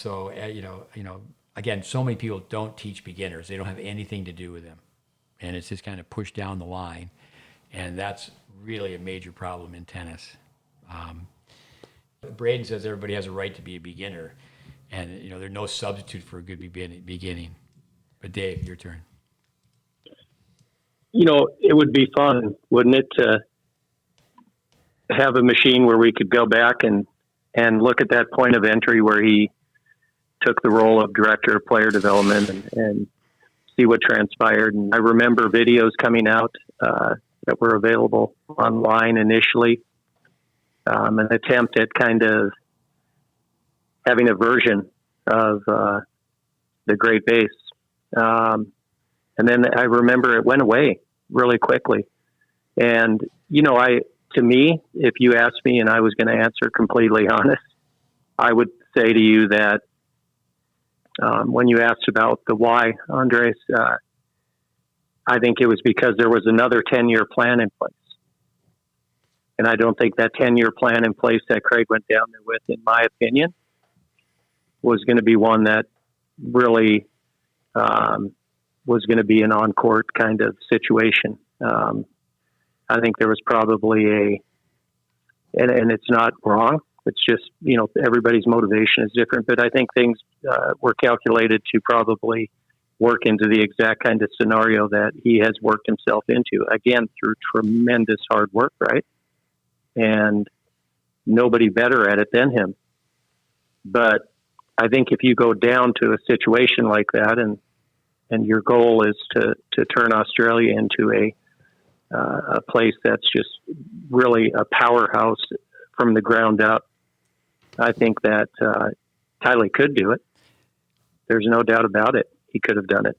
again, so many people don't teach beginners. They don't have anything to do with them. And it's just kind of pushed down the line. And that's really a major problem in tennis. Braden says everybody has a right to be a beginner. And, there's no substitute for a good beginning. But Dave, your turn. It would be fun, wouldn't it, to have a machine where we could go back and look at that point of entry where he took the role of director of player development and see what transpired. And I remember videos coming out that were available online initially, an attempt at kind of having a version of the GreatBase. And then I remember it went away really quickly. And, to me, if you asked me and I was going to answer completely honest, I would say to you that when you asked about the why, Andres, I think it was because there was another 10-year plan in place. And I don't think that 10-year plan in place that Craig went down there with, in my opinion, was going to be one that really was going to be an on-court kind of situation. I think there was probably and it's not wrong. It's just, everybody's motivation is different, but I think things were calculated to probably work into the exact kind of scenario that he has worked himself into, again, through tremendous hard work, right? And nobody better at it than him. But I think if you go down to a situation like that and your goal is to turn Australia into a place that's just really a powerhouse from the ground up, I think that Tylee could do it. There's no doubt about it. He could have done it.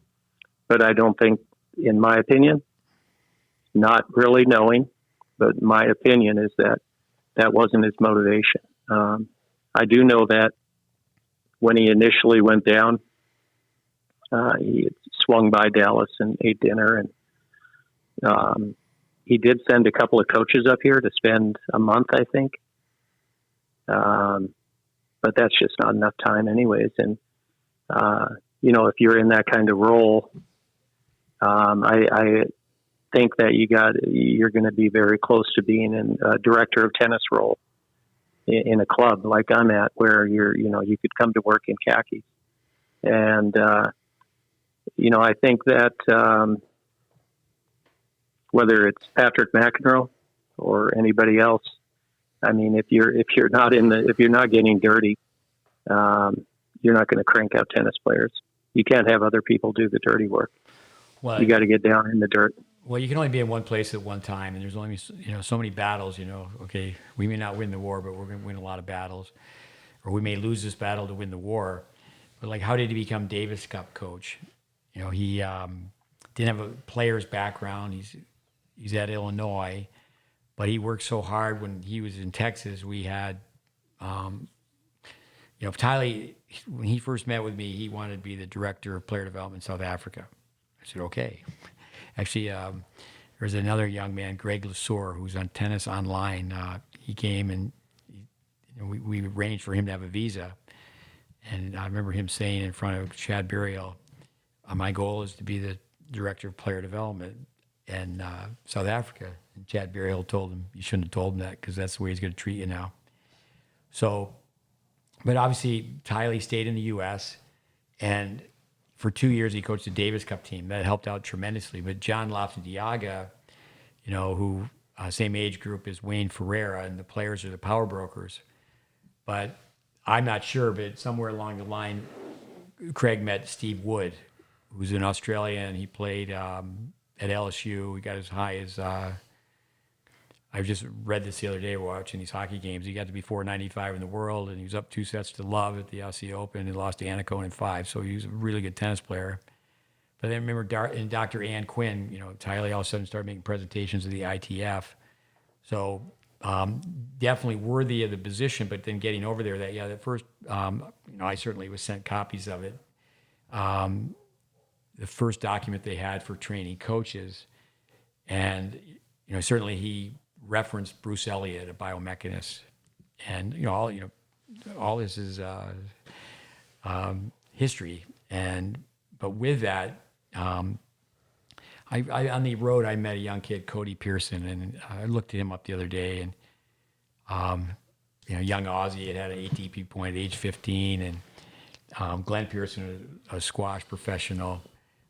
But I don't think, in my opinion, not really knowing, but my opinion is that wasn't his motivation. I do know that when he initially went down, he swung by Dallas and ate dinner, and he did send a couple of coaches up here to spend a month, I think. But that's just not enough time anyways. And, if you're in that kind of role, I think that you're going to be very close to being in a director of tennis role in a club like I'm at, where you could come to work in khakis. And, I think that, whether it's Patrick McEnroe or anybody else. I mean, if you're not getting dirty, you're not going to crank out tennis players. You can't have other people do the dirty work. Well, You got to get down in the dirt. Well, you can only be in one place at one time, and there's only so many battles. Okay, we may not win the war, but we're going to win a lot of battles, or we may lose this battle to win the war. But like, how did he become Davis Cup coach? He didn't have a player's background. He's at Illinois, but he worked so hard. When he was in Texas, we had, Tylee. When he first met with me, he wanted to be the director of player development in South Africa. I said, okay. Actually, there's another young man, Greg Lesueur, who's on Tennis Online. He came and we arranged for him to have a visa. And I remember him saying in front of Chad Burial, my goal is to be the director of player development in South Africa. And Chad Burial told him, you shouldn't have told him that because that's the way he's going to treat you now. So, but obviously, Tylee stayed in the U.S., and for 2 years, he coached the Davis Cup team. That helped out tremendously. But John Lafayette, who same age group as Wayne Ferreira, and the players are the power brokers. But I'm not sure, but somewhere along the line, Craig met Steve Wood, who's in Australia, and he played at LSU. He got as high as, I just read this the other day watching these hockey games. He got to be 495 in the world, and he was up 2-0 at the Aussie Open and lost to Annacone in 5. So he was a really good tennis player. But then remember, Dr. Ann Quinn, Tylee all of a sudden started making presentations of the ITF. So definitely worthy of the position, but then getting over there, that first, I certainly was sent copies of it. The first document they had for training coaches, and certainly he referenced Bruce Elliott, a biomechanist, and all this is history. But with that, I on the road I met a young kid, Cody Pearson, and I looked him up the other day, and young Aussie had an ATP point at age 15, and Glenn Pearson, a squash professional.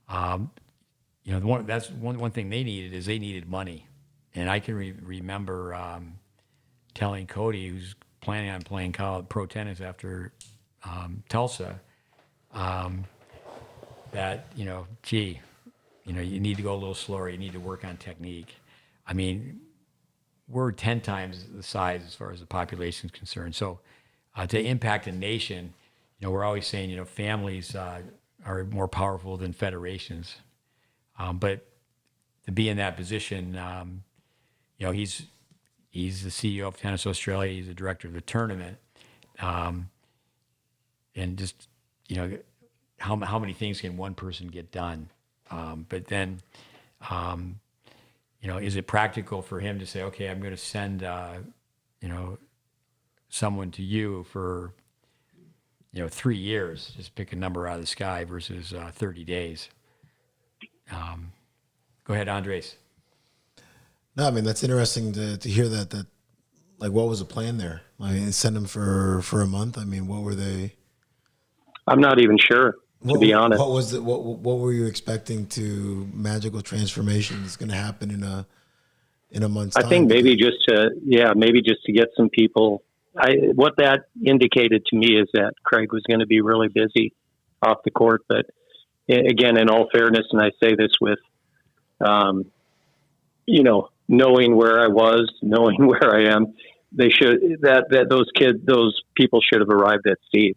That's one thing they needed money. And I can remember telling Cody, who's planning on playing pro tennis after Tulsa, that, you need to go a little slower. You need to work on technique. I mean, we're 10 times the size as far as the population is concerned. So to impact a nation, we're always saying, families are more powerful than federations. But to be in that position, he's the CEO of Tennis Australia. He's the director of the tournament, and just how many things can one person get done? But then, is it practical for him to say, okay, I'm going to send someone to you for 3 years? Just pick a number out of the sky versus 30 days. Go ahead, Andres. No, I mean, that's interesting to hear that like, what was the plan there? Send them for a month. I mean, what were they? I'm not even sure, to be honest. What was what were you expecting to magical transformation is going to happen in a month's time? I think maybe just to get some people. What that indicated to me is that Craig was going to be really busy off the court. But again, in all fairness, and I say this with, knowing where I was, knowing where I am, those people should have arrived at Steve.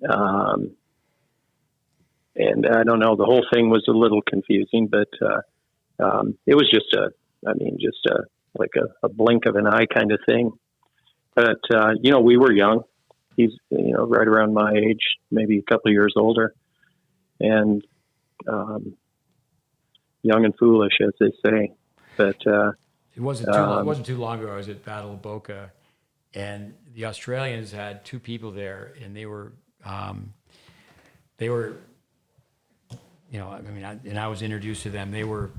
And I don't know, the whole thing was a little confusing, but it was just a blink of an eye kind of thing. But we were young. He's right around my age, maybe a couple of years older, and young and foolish, as they say. But it wasn't too long ago. I was at Battle of Boca, and the Australians had two people there, and they were, I was introduced to them. They were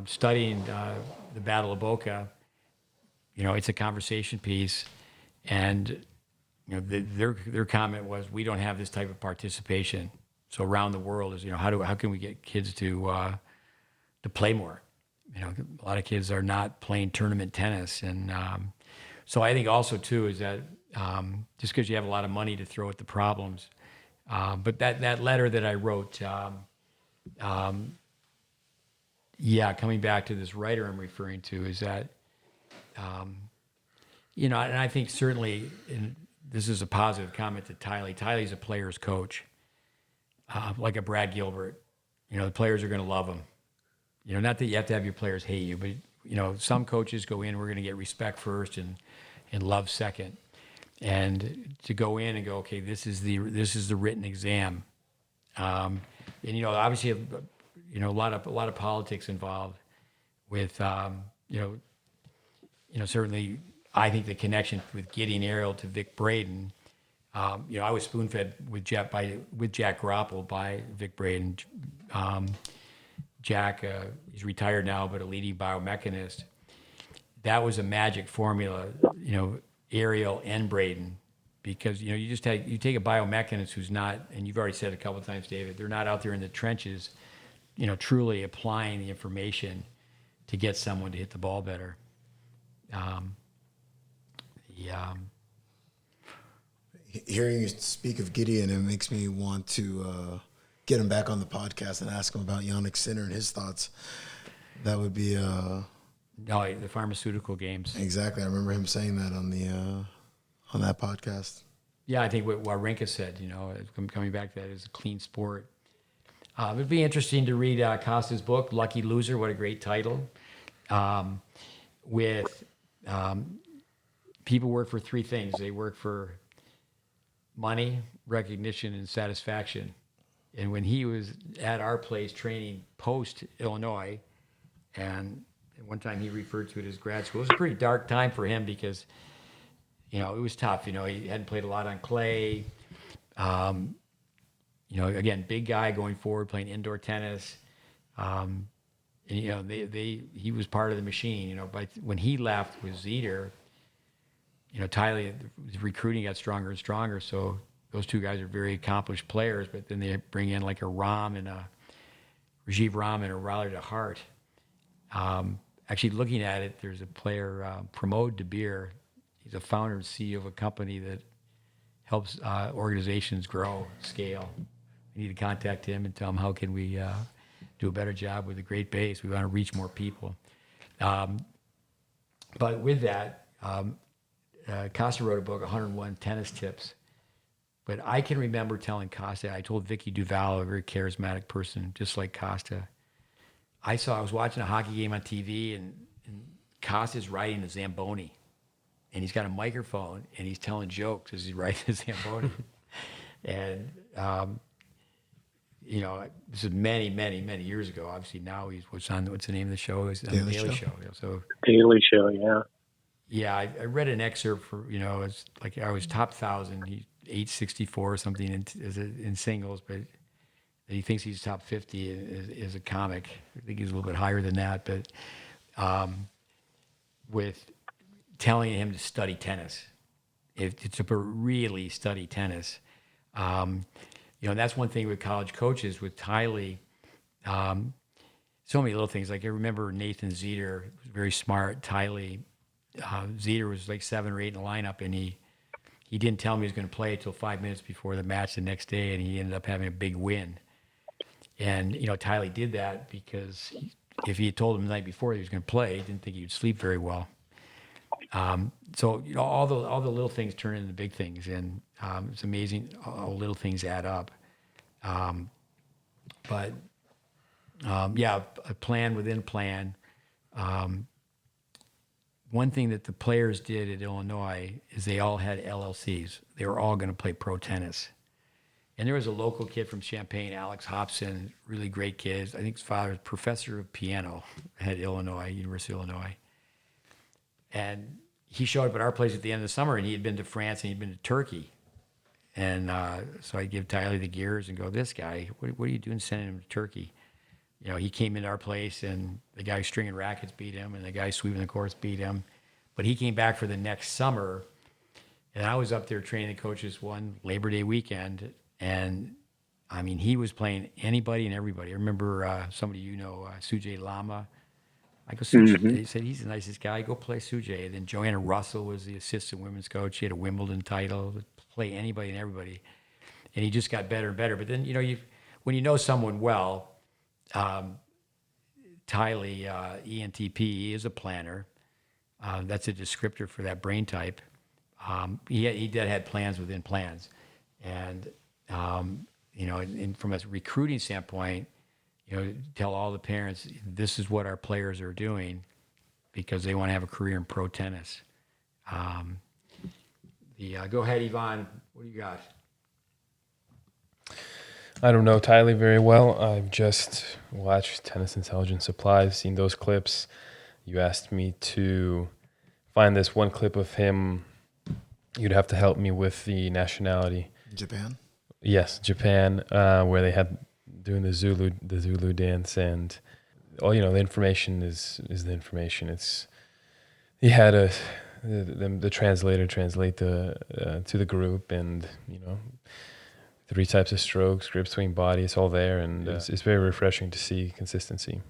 studying the Battle of Boca. It's a conversation piece, and their comment was, we don't have this type of participation. So around the world is, how can we get kids to play more? a lot of kids are not playing tournament tennis. And so I think also, too, is that just because you have a lot of money to throw at the problems, but that letter that I wrote, coming back to this writer I'm referring to, is that, and I think certainly, and this is a positive comment to Tylee. Tylee's a player's coach, like a Brad Gilbert. The players are going to love him. Not that you have to have your players hate you, but, some coaches go in, we're going to get respect first and love second. And to go in and go, okay, this is the written exam. And, obviously, a lot of politics involved with, certainly I think the connection with Gideon Ariel to Vic Braden. I was spoon-fed with Jack Garoppolo by Vic Braden. Jack, he's retired now, but a leading biomechanist. That was a magic formula, Ariel and Braden, because you take a biomechanist who's not, and you've already said a couple of times, David, they're not out there in the trenches, truly applying the information to get someone to hit the ball better. Hearing you speak of Gideon, it makes me want to get him back on the podcast and ask him about Yannick Sinner and his thoughts. That would be the pharmaceutical games. Exactly. I remember him saying that on that podcast. Yeah, I think what Wawrinka said, coming back to that, is a clean sport. It'd be interesting to read Costa's book, Lucky Loser. What a great title. People work for three things. They work for money, recognition, and satisfaction. And when he was at our place training post-Illinois, and one time he referred to it as grad school, it was a pretty dark time for him because, it was tough. He hadn't played a lot on clay. Again, big guy going forward, playing indoor tennis. And, he was part of the machine. But when he left with Zeter, Tylee, the recruiting got stronger and stronger. So those two guys are very accomplished players, but then they bring in like a Rajiv Ram and a Riley DeHart. Actually, looking at it, there's a player, Pramod DeBeer. He's a founder and CEO of a company that helps organizations grow, scale. We need to contact him and tell him how can we do a better job with the GreatBase. We want to reach more people. But with that, Costa wrote a book, 101 Tennis Tips. But I can remember telling Costa, I told Vicky Duval, a very charismatic person, just like Costa. I was watching a hockey game on TV, and Costa's riding a Zamboni. And he's got a microphone, and he's telling jokes as he's riding the Zamboni. And, this is many, many, many years ago. Obviously, now what's the name of the show? It's on the Daily Show. So Daily Show, yeah. Yeah, I read an excerpt for, it's like I was top 1,000. He's 864 or something in singles, but he thinks he's top 50 as a comic. I think he's a little bit higher than that, but with telling him to study tennis, to really study tennis. And that's one thing with college coaches, with Tylee. So many little things. Like I remember Nathan Zeter was very smart. Tylee, Zeter was like 7 or 8 in the lineup, and he didn't tell me he was going to play until 5 minutes before the match the next day, and he ended up having a big win. And, Tylee did that because if he had told him the night before he was going to play, he didn't think he would sleep very well. So, all the little things turn into big things, and it's amazing how little things add up. A plan within a plan. One thing that the players did at Illinois is they all had LLCs. They were all going to play pro tennis. And there was a local kid from Champaign, Alex Hobson, really great kid. I think his father was professor of piano at University of Illinois. And he showed up at our place at the end of the summer, and he had been to France and he'd been to Turkey. And so I give Tylee the gears and go, this guy, what are you doing sending him to Turkey? He came into our place, and the guy stringing rackets beat him, and the guy sweeping the courts beat him. But he came back for the next summer, and I was up there training the coaches one Labor Day weekend, and he was playing anybody and everybody. I remember somebody Sujay Lama, I go, Sujay. He said, he's the nicest guy. Go play Sujay. And then Joanna Russell was the assistant women's coach. She had a Wimbledon title, would play anybody and everybody. And he just got better and better. But then, when you know someone well, Tylee, ENTP, is a planner. That's a descriptor for that brain type. He did had plans within plans. And, and from a recruiting standpoint, tell all the parents, this is what our players are doing because they want to have a career in pro tennis. Go ahead, Ivan. What do you got? I don't know Tylee very well. I've just watched Tennis Intelligence Supply. I've seen those clips. You asked me to find this one clip of him. You'd have to help me with the nationality. Japan? Yes, Japan, where they had doing the Zulu dance, and the information is the information. He had the translator translate to the group, and 3 types of strokes, grip, swing, body. It's all there, and it's very refreshing to see consistency.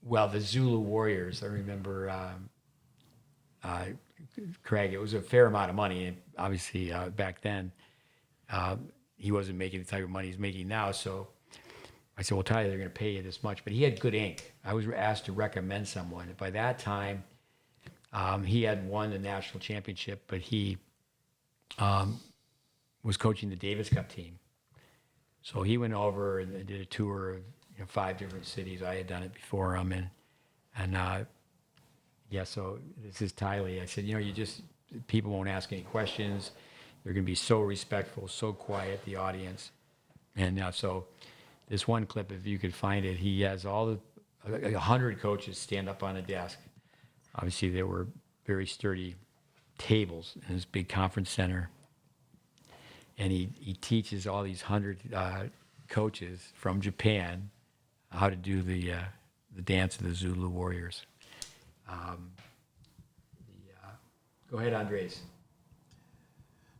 Well, the Zulu Warriors, I remember, Craig, it was a fair amount of money. And obviously, back then, he wasn't making the type of money he's making now. So I said, well, Tyler, they're going to pay you this much. But he had good ink. I was asked to recommend someone. By that time, he had won the national championship, but he was coaching the Davis Cup team. So he went over and did a tour of 5 different cities. I had done it before him. So this is Tylee. I said, people won't ask any questions. They're going to be so respectful, so quiet, the audience. And so this one clip, if you could find it, he has 100 coaches stand up on a desk. Obviously, there were very sturdy tables in this big conference center. And he teaches all these 100 coaches from Japan how to do the dance of the Zulu Warriors. Go ahead, Andres.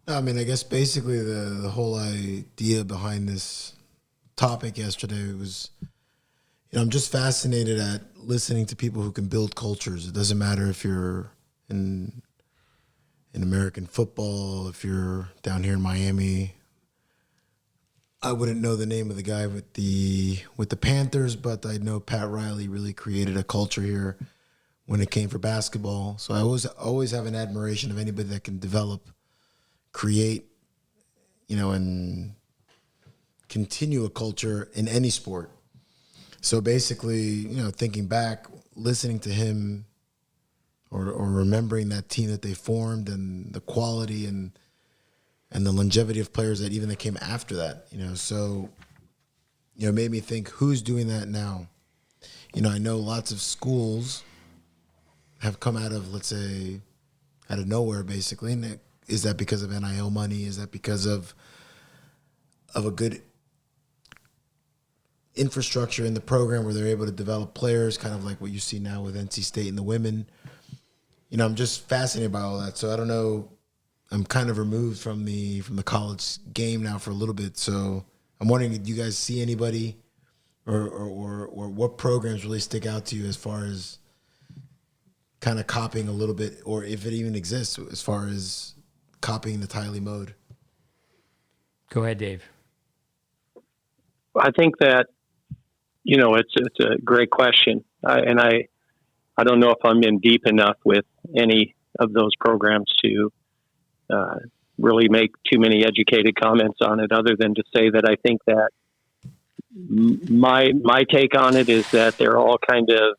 I mean, I guess basically the whole idea behind this topic yesterday was, I'm just fascinated at listening to people who can build cultures. It doesn't matter if you're in American football, if you're down here in Miami. I wouldn't know the name of the guy with the Panthers, but I know Pat Riley really created a culture here when it came for basketball. So I always have an admiration of anybody that can develop, create, and continue a culture in any sport. So basically, thinking back, listening to him or remembering that team that they formed and the quality and the longevity of players that came after that, so, made me think, who's doing that now? I know lots of schools have come out of, let's say, out of nowhere, basically. And is that because of NIL money? Is that because of a good infrastructure in the program where they're able to develop players, kind of like what you see now with NC State and the women? I'm just fascinated by all that. So I don't know. I'm kind of removed from the college game now for a little bit. So I'm wondering, do you guys see anybody or what programs really stick out to you as far as kind of copying a little bit, or if it even exists, as far as copying the Tylee mode? Go ahead, Dave. I think that, it's a great question. I don't know if I'm in deep enough with any of those programs to really make too many educated comments on it, other than to say that I think that my take on it is that they're all kind of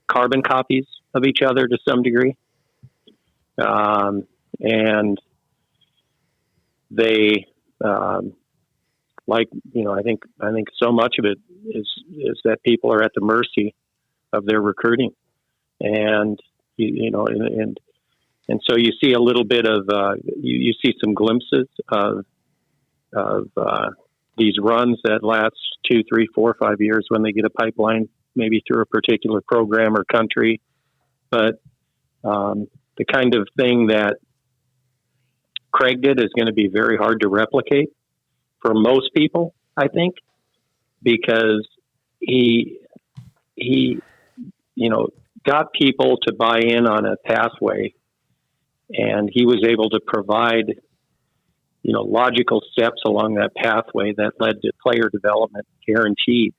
carbon copies of each other to some degree. And they, I think so much of it is that people are at the mercy of their recruiting. And, and so you see a little bit of, you see some glimpses of these runs that last 2, 3, 4, 5 years when they get a pipeline, maybe through a particular program or country. But the kind of thing that Craig did is going to be very hard to replicate for most people, I think, because he got people to buy in on a pathway, and he was able to provide, logical steps along that pathway that led to player development guaranteed.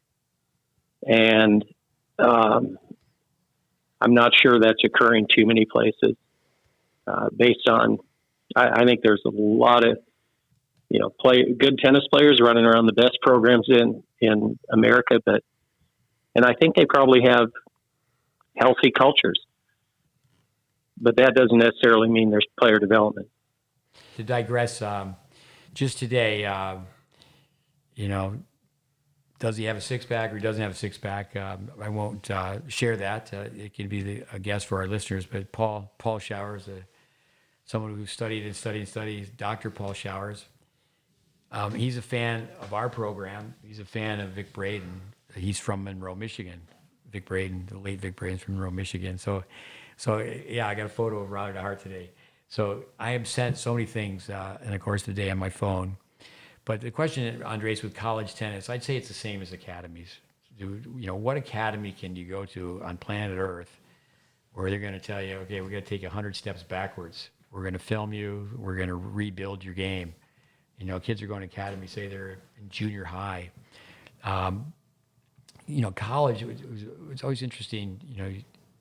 And I'm not sure that's occurring too many places. Based on, I think there's a lot of, good tennis players running around the best programs in America, and I think they probably have healthy cultures, but that doesn't necessarily mean there's player development. To digress, just today, does he have a six-pack or he doesn't have a six-pack? I won't share that. It can be a guess for our listeners, but Paul Showers, someone who studied, Dr. Paul Showers, he's a fan of our program. He's a fan of Vic Braden. He's from Monroe, Michigan. Vic Braden, the late Vic Braden's from Monroe, Michigan. So yeah, I got a photo of Riley DeHart today. So I have sent so many things, and of course today on my phone. But the question, Andres, with college tennis, I'd say it's the same as academies. What academy can you go to on planet Earth where they're going to tell you, okay, we're going to take 100 steps backwards. We're going to film you. We're going to rebuild your game. Kids are going to academy, say they're in junior high. College, it's always interesting.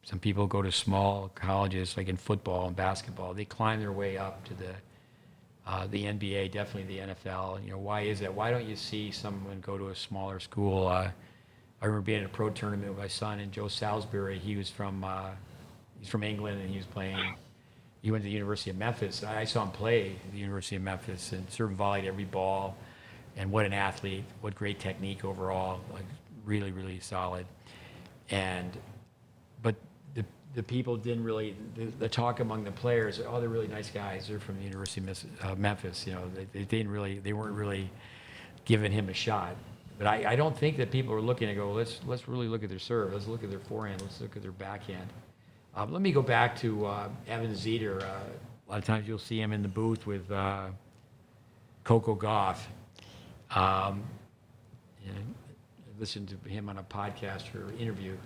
Some people go to small colleges, like in football and basketball. They climb their way up to the NBA, definitely the NFL. Why is that? Why don't you see someone go to a smaller school? I remember being at a pro tournament with my son and Joe Salisbury. He's from England, and he was playing. He went to the University of Memphis. I saw him play at the University of Memphis and serve and volleyed every ball. And what an athlete! What great technique overall! Like really, really solid. But the people didn't really, the talk among the players, oh, they're really nice guys. They're from the University of Memphis. They weren't really giving him a shot. But I don't think that people are looking and go, let's really look at their serve. Let's look at their forehand. Let's look at their backhand. Let me go back to Evan Zeter. A lot of times you'll see him in the booth with Coco Gauff. Listen to him on a podcast or interview.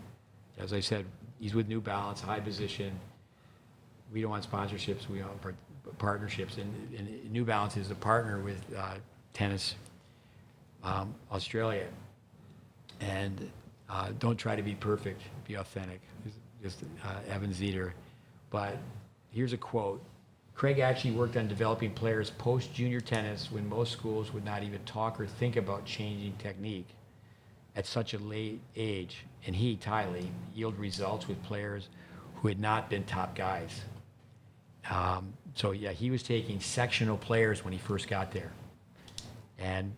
As I said, he's with New Balance, high position. We don't want sponsorships. We want partnerships. And New Balance is a partner with Tennis Australia. And don't try to be perfect. Be authentic. Just Evan Zeter. But here's a quote. Craig actually worked on developing players post-junior tennis when most schools would not even talk or think about changing technique at such a late age, and he, Tylee, yielded results with players who had not been top guys. So yeah, he was taking sectional players when he first got there. And,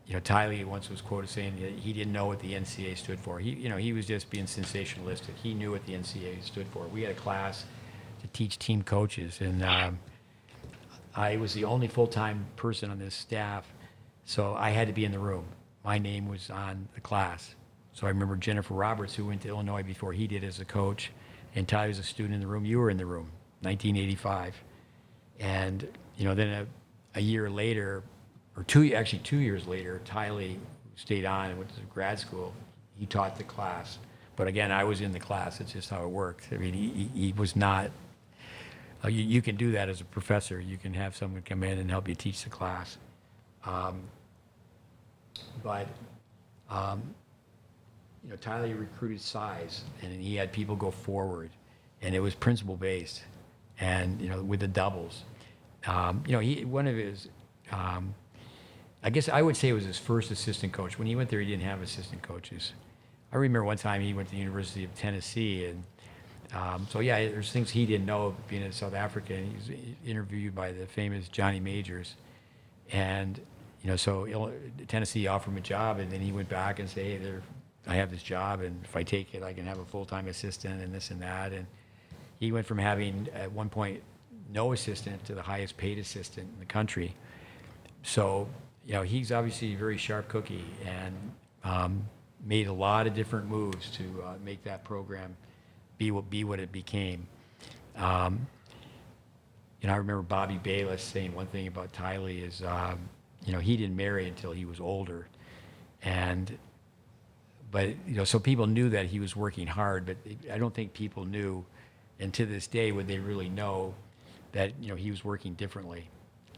Tylee once was quoted saying that he didn't know what the NCAA stood for. He was just being sensationalistic. He knew what the NCAA stood for. We had a class to teach team coaches, and I was the only full-time person on this staff. So I had to be in the room. My name was on the class. So I remember Jennifer Roberts, who went to Illinois before he did as a coach, and Ty was a student in the room. You were in the room, 1985. And, then a year later, or 2 years later, Tylee stayed on and went to grad school. He taught the class. But again, I was in the class. It's just how it worked. I mean, he was not, you can do that as a professor. You can have someone come in and help you teach the class. Tylee recruited size, and he had people go forward, and it was principle based, and with the doubles. One of his, I guess I would say it was his first assistant coach. When he went there, he didn't have assistant coaches. I remember one time he went to the University of Tennessee, and there's things he didn't know being in South Africa, and he was interviewed by the famous Johnny Majors, and so Tennessee offered him a job, and then he went back and said, hey, I have this job, and if I take it, I can have a full-time assistant and this and that. And he went from having, at one point, no assistant to the highest paid assistant in the country. So, he's obviously a very sharp cookie, and made a lot of different moves to make that program be what it became. I remember Bobby Bayless saying one thing about Tylee is, he didn't marry until he was older, but so people knew that he was working hard, but I don't think people knew, and to this day would they really know that he was working differently.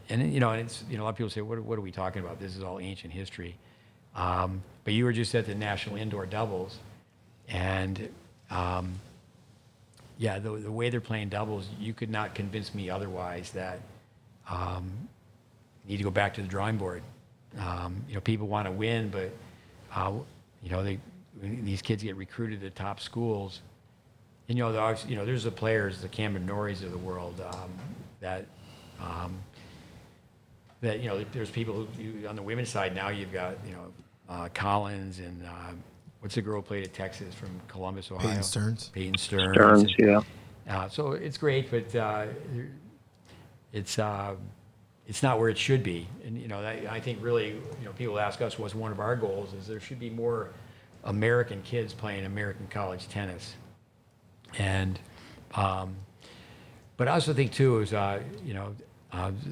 And and it's a lot of people say, what are we talking about? This is all ancient history. But you were just at the National Indoor Doubles, and the way they're playing doubles, you could not convince me otherwise that you need to go back to the drawing board. People want to win, but these kids get recruited to top schools, and there's the players, the Cameron Norries of the world, that there's people who on the women's side now. You've got Collins and what's the girl who played at Texas from Columbus, Ohio? Peyton Stearns. Peyton Stearns. Stearns, yeah. So it's great, but it's not where it should be. And I think really people ask us what's one of our goals is there should be more American kids playing American college tennis. And but I also think too is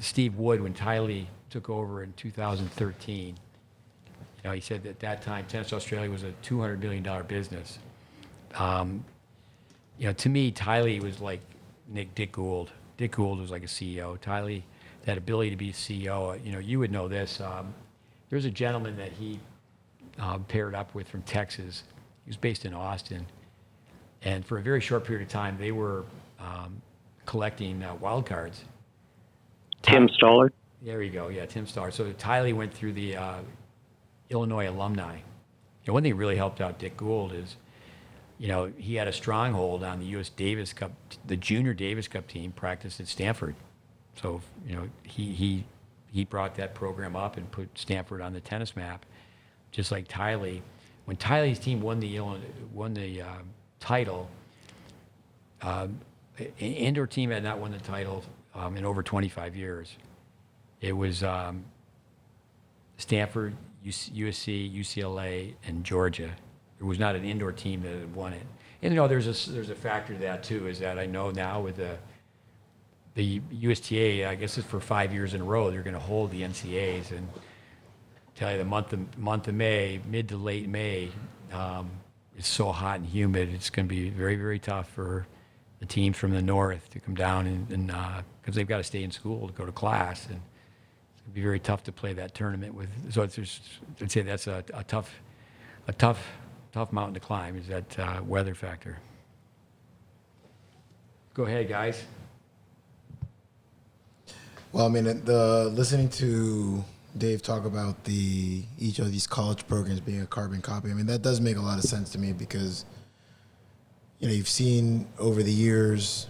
Steve Wood, when Tylee took over in 2013, he said that at that time Tennis Australia was a $200 million business. To me, Tylee was like Dick Gould. Dick Gould was like a CEO. Tylee, that ability to be a CEO. You would know this. There's a gentleman that he paired up with from Texas. He was based in Austin, and for a very short period of time, they were collecting wild cards. Tim Stoller. There you go. Yeah, Tim Stoller. So Tylee went through the Illinois alumni. One thing that really helped out Dick Gould is, he had a stronghold on the U.S. Davis Cup, the junior Davis Cup team practiced at Stanford. So, he brought that program up and put Stanford on the tennis map, just like Tylee. When Tylee's team won the title, indoor team had not won the title in over 25 years. It was Stanford, USC, UCLA, and Georgia. There was not an indoor team that had won it. And there's a factor to that too. Is that I know now with the USTA, I guess it's for 5 years in a row they're going to hold the NCAAs, and tell you the month of May, mid to late May, it's so hot and humid. It's going to be very, very tough for the teams from the north to come down and because they've got to stay in school to go to class, and it's going to be very tough to play that tournament with. So I'd say that's a tough mountain to climb, is that weather factor. Go ahead, guys. Well, I mean, listening to Dave talk about each of these college programs being a carbon copy, I mean, that does make a lot of sense to me because, you've seen over the years,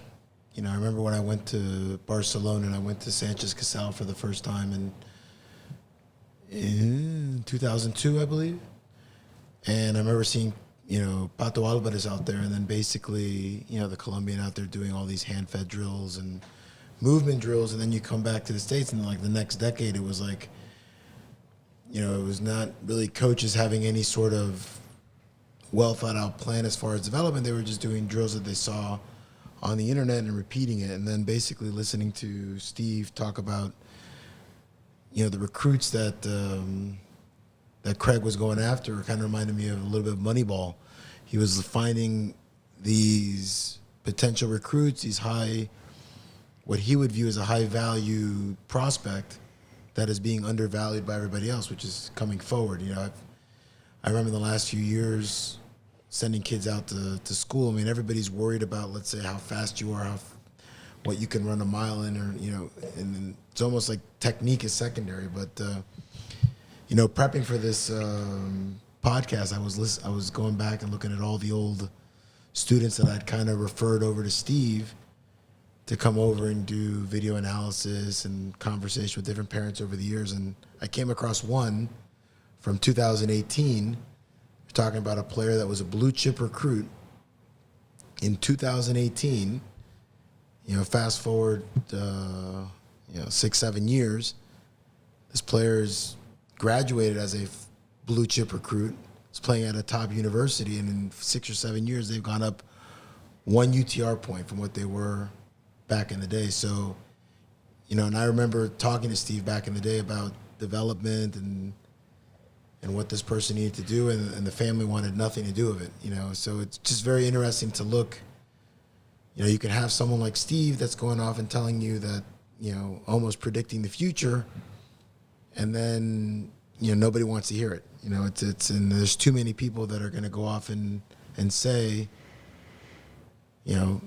I remember when I went to Barcelona and I went to Sanchez Casal for the first time in 2002, I believe. And I remember seeing, Pato Alvarez out there, and then basically, the Colombian out there doing all these hand-fed drills and movement drills, and then you come back to the States, and like the next decade, it was like, it was not really coaches having any sort of well-thought-out plan as far as development. They were just doing drills that they saw on the internet and repeating it, and then basically listening to Steve talk about, the recruits that Craig was going after kind of reminded me of a little bit of Moneyball. He was finding these potential recruits, what he would view as a high-value prospect that is being undervalued by everybody else, which is coming forward. I remember in the last few years sending kids out to school. I mean, everybody's worried about, let's say, how fast you are, what you can run a mile in, or and it's almost like technique is secondary. But prepping for this podcast, I was going back and looking at all the old students that I'd kind of referred over to Steve to come over and do video analysis and conversation with different parents over the years. And I came across one from 2018. We're talking about a player that was a blue chip recruit in 2018. Fast forward, 6-7 years, this player's graduated as a blue chip recruit. Is playing at a top university, and in 6 or 7 years, they've gone up 1 UTR point from what they were back in the day. So, and I remember talking to Steve back in the day about development and and what this person needed to do, and the family wanted nothing to do with it, you know. So it's just very interesting to look. You know, you can have someone like Steve that's going off and telling you that, you know, almost predicting the future, and then, you know, nobody wants to hear it. You know, it's and there's too many people that are going to go off and say, you know,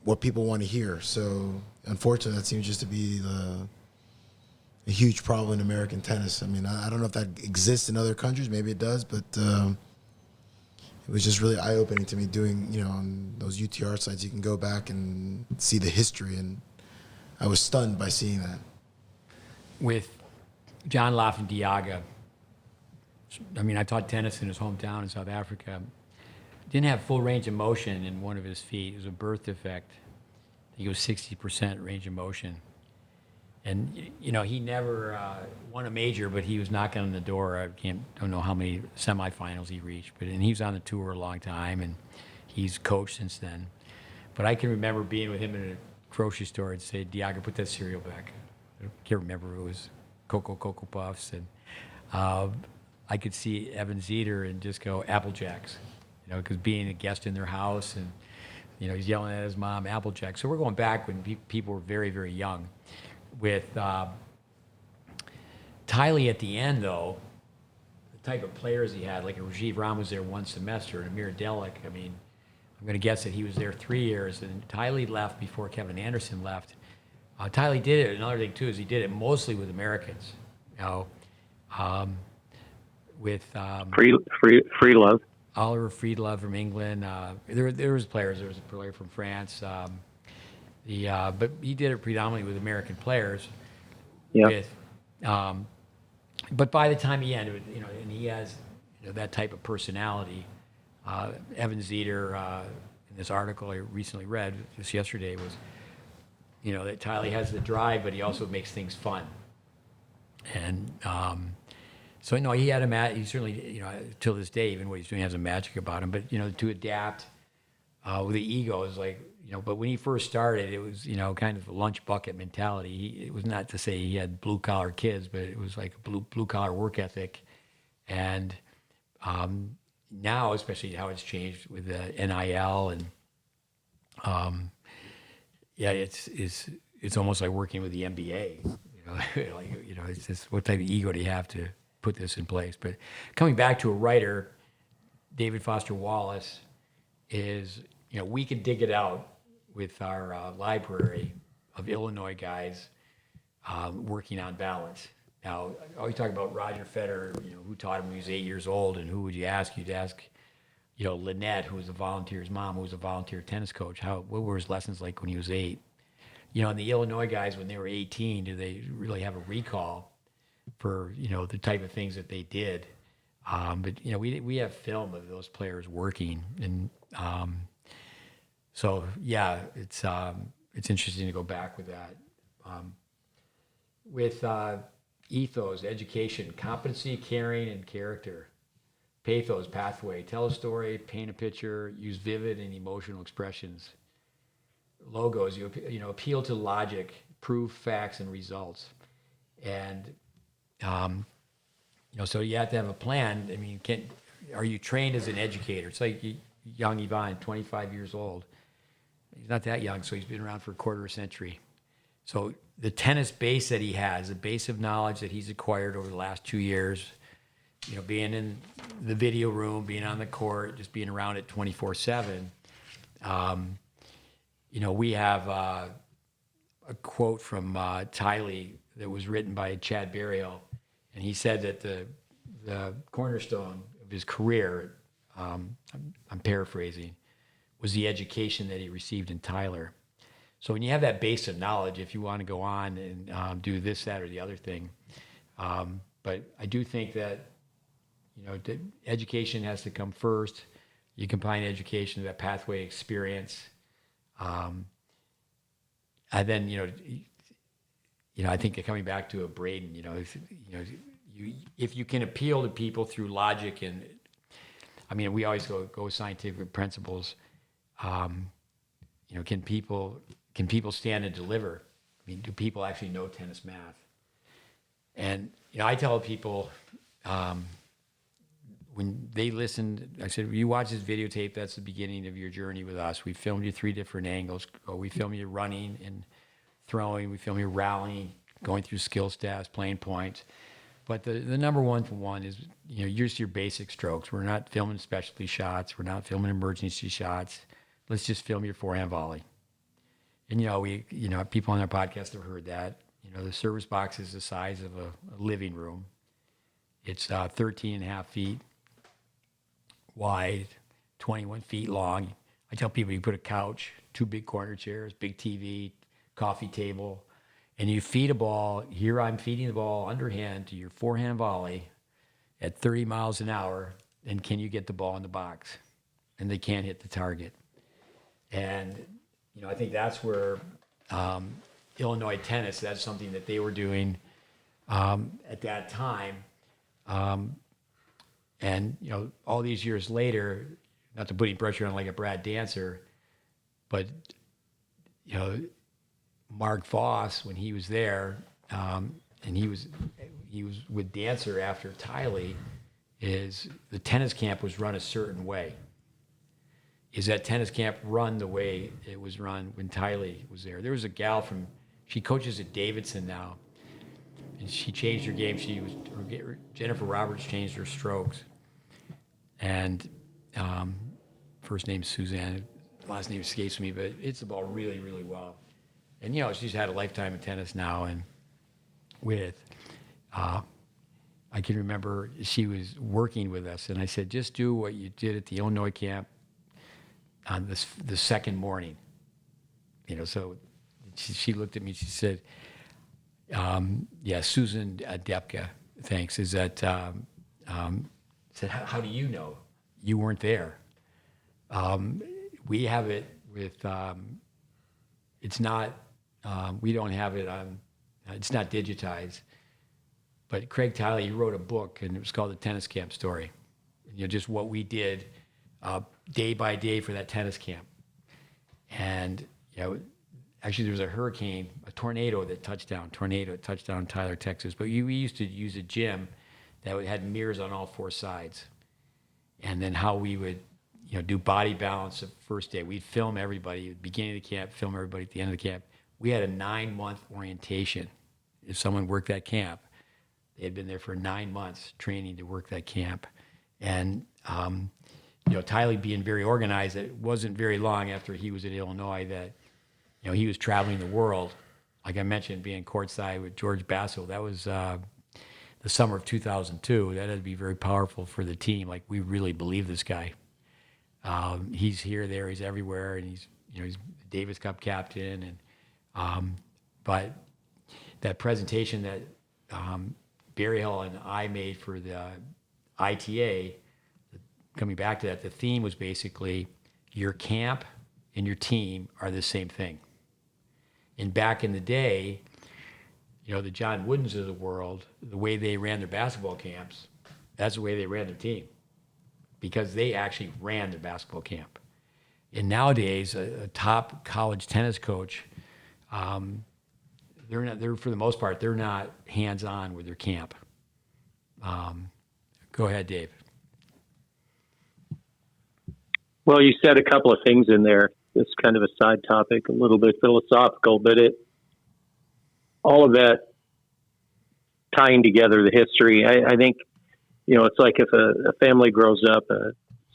what people want to hear. So unfortunately, that seems just to be a huge problem in American tennis. I mean, I don't know if that exists in other countries. Maybe it does, but it was just really eye-opening to me doing, you know, on those UTR sites, you can go back and see the history, and I was stunned by seeing that. With John Lafindiaga, I mean, I taught tennis in his hometown in South Africa. Didn't have full range of motion in one of his feet. It was a birth defect. I think it was 60% range of motion. And, you know, he never won a major, but he was knocking on the door. I don't know how many semifinals he reached, and he was on the tour a long time, and he's coached since then. But I can remember being with him in a grocery store and say, Diaga, put that cereal back. I can't remember if it was Cocoa Puffs. And I could see Evan Zeter and just go, Apple Jacks, you know, because being a guest in their house, and, you know, he's yelling at his mom, Apple Jacks. So we're going back when people were very, very young. With Tylee at the end, though, the type of players he had, like a Rajiv Ram was there one semester, and Amir Delic, I mean, I'm going to guess that he was there 3 years, and Tylee left before Kevin Anderson left. Tylee did it. Another thing, too, is he did it mostly with Americans, you know, with free love. Oliver Friedlove from England. There was players. There was a player from France. But he did it predominantly with American players. Yeah. But by the time he ended, you know, and he has, you know, that type of personality. Evan Zeter, in this article I recently read just yesterday, was, you know, that Tylee has the drive, but he also makes things fun. And so, you know, he had he certainly, you know, till this day, even what he's doing has a magic about him. But, you know, to adapt with the ego is like, you know, but when he first started, it was, you know, kind of a lunch bucket mentality. It was not to say he had blue collar kids, but it was like a blue collar work ethic. And now, especially how it's changed with the NIL, and yeah, it's almost like working with the NBA. You know, like, you know, it's just what type of ego do you have to put this in place? But coming back to a writer, David Foster Wallace is, you know, we could dig it out with our library of Illinois guys working on balance. Now, I always talk about Roger Federer, you know, who taught him when he was 8 years old, and who would you ask? You'd ask, you know, Lynette, who was a volunteer's mom, who was a volunteer tennis coach. What were his lessons like when he was 8? You know, and the Illinois guys, when they were 18, do they really have a recall for, you know, the type of things that they did? But, you know, we have film of those players working, and so yeah, it's interesting to go back with that. With ethos, education, competency, caring, and character. Pathos, pathway, tell a story, paint a picture, use vivid and emotional expressions. Logos, you know, appeal to logic, prove facts and results. And you know, so you have to have a plan. I mean, are you trained as an educator? It's like young Ivan, 25 years old. He's not that young, so he's been around for a quarter of a century. So the tennis base that he has, the base of knowledge that he's acquired over the last 2 years, you know, being in the video room, being on the court, just being around it 24/7. You know, we have a quote from Tylee that was written by Chad Burial, and he said that the cornerstone of his career, I'm paraphrasing, was the education that he received in Tyler. So when you have that base of knowledge, if you want to go on and do this, that, or the other thing, but I do think that, you know, education has to come first. You combine education with that pathway experience, and then, you know, I think coming back to a Braden, you know, if you can appeal to people through logic, and I mean, we always go scientific principles. You know, can people stand and deliver? I mean, do people actually know tennis math? And, you know, I tell people, when they listened, I said, you watch this videotape, that's the beginning of your journey with us. We filmed you 3 different angles. We filmed you running and throwing. We filmed you rallying, going through skill stats, playing points. But the number one is, just your basic strokes. We're not filming specialty shots. We're not filming emergency shots. Let's just film your forehand volley. And, people on our podcast have heard that. The service box is the size of a living room. It's 13 and a half feet wide, 21 feet long. I tell people you put a couch, 2 big corner chairs, big TV, coffee table, and you feed a ball. Here I'm feeding the ball underhand to your forehand volley at 30 miles an hour, and can you get the ball in the box? And they can't hit the target. And, I think that's where Illinois tennis, that's something that they were doing at that time. And, all these years later, not to put any pressure on like a Brad Dancer, but, Mark Voss, when he was there, and he was with Dancer after Tylee, is the tennis camp was run a certain way. Is that tennis camp run the way it was run when Tylee was there? There was a gal she coaches at Davidson now, and she changed her game. Jennifer Roberts changed her strokes. And first name Suzanne, last name escapes me, but hits the ball really, really well. And, she's had a lifetime of tennis now. And I can remember she was working with us, and I said, just do what you did at the Illinois camp on the second morning. So she looked at me, she said, Susan Depka, thanks, is that, said, how do you know? You weren't there. We have it with, it's not, we don't have it on, it's not digitized. But Craig Tiley, he wrote a book, and it was called The Tennis Camp Story. Just what we did day by day for that tennis camp. And, actually there was a hurricane, a tornado that touched down in Tyler, Texas. But we used to use a gym that had mirrors on all 4 sides. And then how we would, do body balance the first day. We'd film everybody at the beginning of the camp, film everybody at the end of the camp. We had a 9-month orientation. If someone worked that camp, they had been there for 9 months training to work that camp. And, Tylee being very organized, it wasn't very long after he was at Illinois that, he was traveling the world. Like I mentioned, being courtside with George Basso, that was the summer of 2002. That had to be very powerful for the team. Like, we really believe this guy. He's here, there, he's everywhere, and he's the Davis Cup captain. And but that presentation that Barry Hill and I made for the ITA, coming back to that, the theme was basically your camp and your team are the same thing. And back in the day, the John Woodens of the world, the way they ran their basketball camps, that's the way they ran their team, because they actually ran their basketball camp. And nowadays, a top college tennis coach, they're for the most part, they're not hands-on with their camp. Go ahead, Dave. Well, you said a couple of things in there. It's kind of a side topic, a little bit philosophical, but all of that tying together the history. I think, it's like if a family grows up,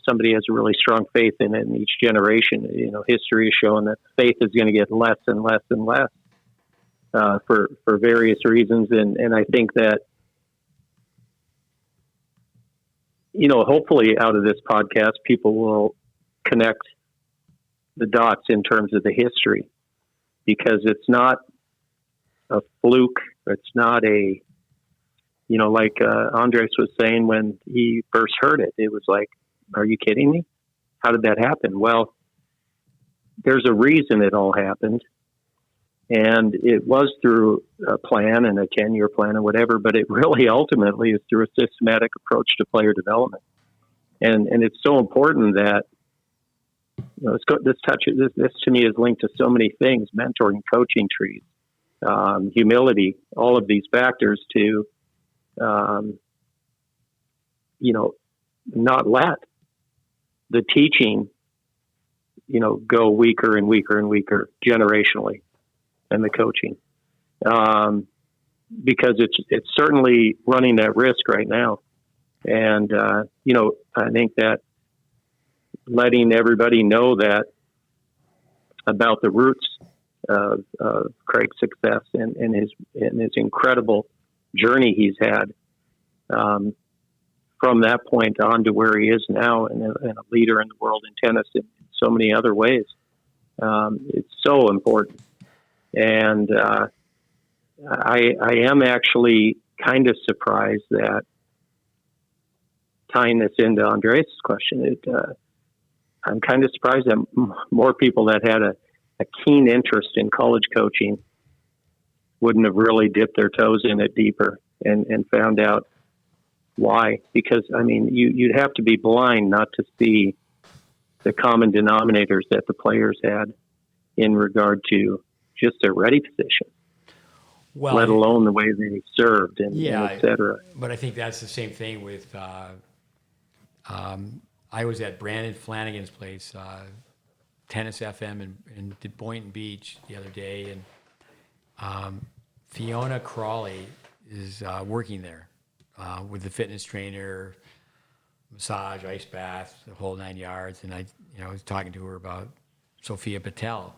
somebody has a really strong faith in it, and each generation, history is showing that faith is going to get less and less and less for various reasons. And I think that, hopefully out of this podcast, people will connect the dots in terms of the history, because it's not a fluke. It's not a, like Andres was saying when he first heard it, it was like, are you kidding me? How did that happen? Well, there's a reason it all happened. And it was through a plan and a 10-year plan or whatever, but it really ultimately is through a systematic approach to player development. And it's so important that, this to me is linked to so many things: mentoring, coaching trees, humility, all of these factors to, not let the teaching, go weaker and weaker and weaker generationally, and the coaching, because it's certainly running that risk right now. And, I think that letting everybody know that about the roots of Craig's success and his incredible journey he's had, from that point on to where he is now, and a leader in the world in tennis in so many other ways. It's so important. And I am actually kind of surprised that, tying this into Andres' question, I'm kind of surprised that more people that had a keen interest in college coaching wouldn't have really dipped their toes in it deeper and found out why. Because, you'd have to be blind not to see the common denominators that the players had in regard to just their ready position, let alone the way they served and et cetera. But I think that's the same thing with I was at Brandon Flanagan's place, Tennis FM in Boynton Beach the other day, and Fiona Crawley is working there with the fitness trainer, massage, ice bath, the whole 9 yards. And I was talking to her about Sophia Patel,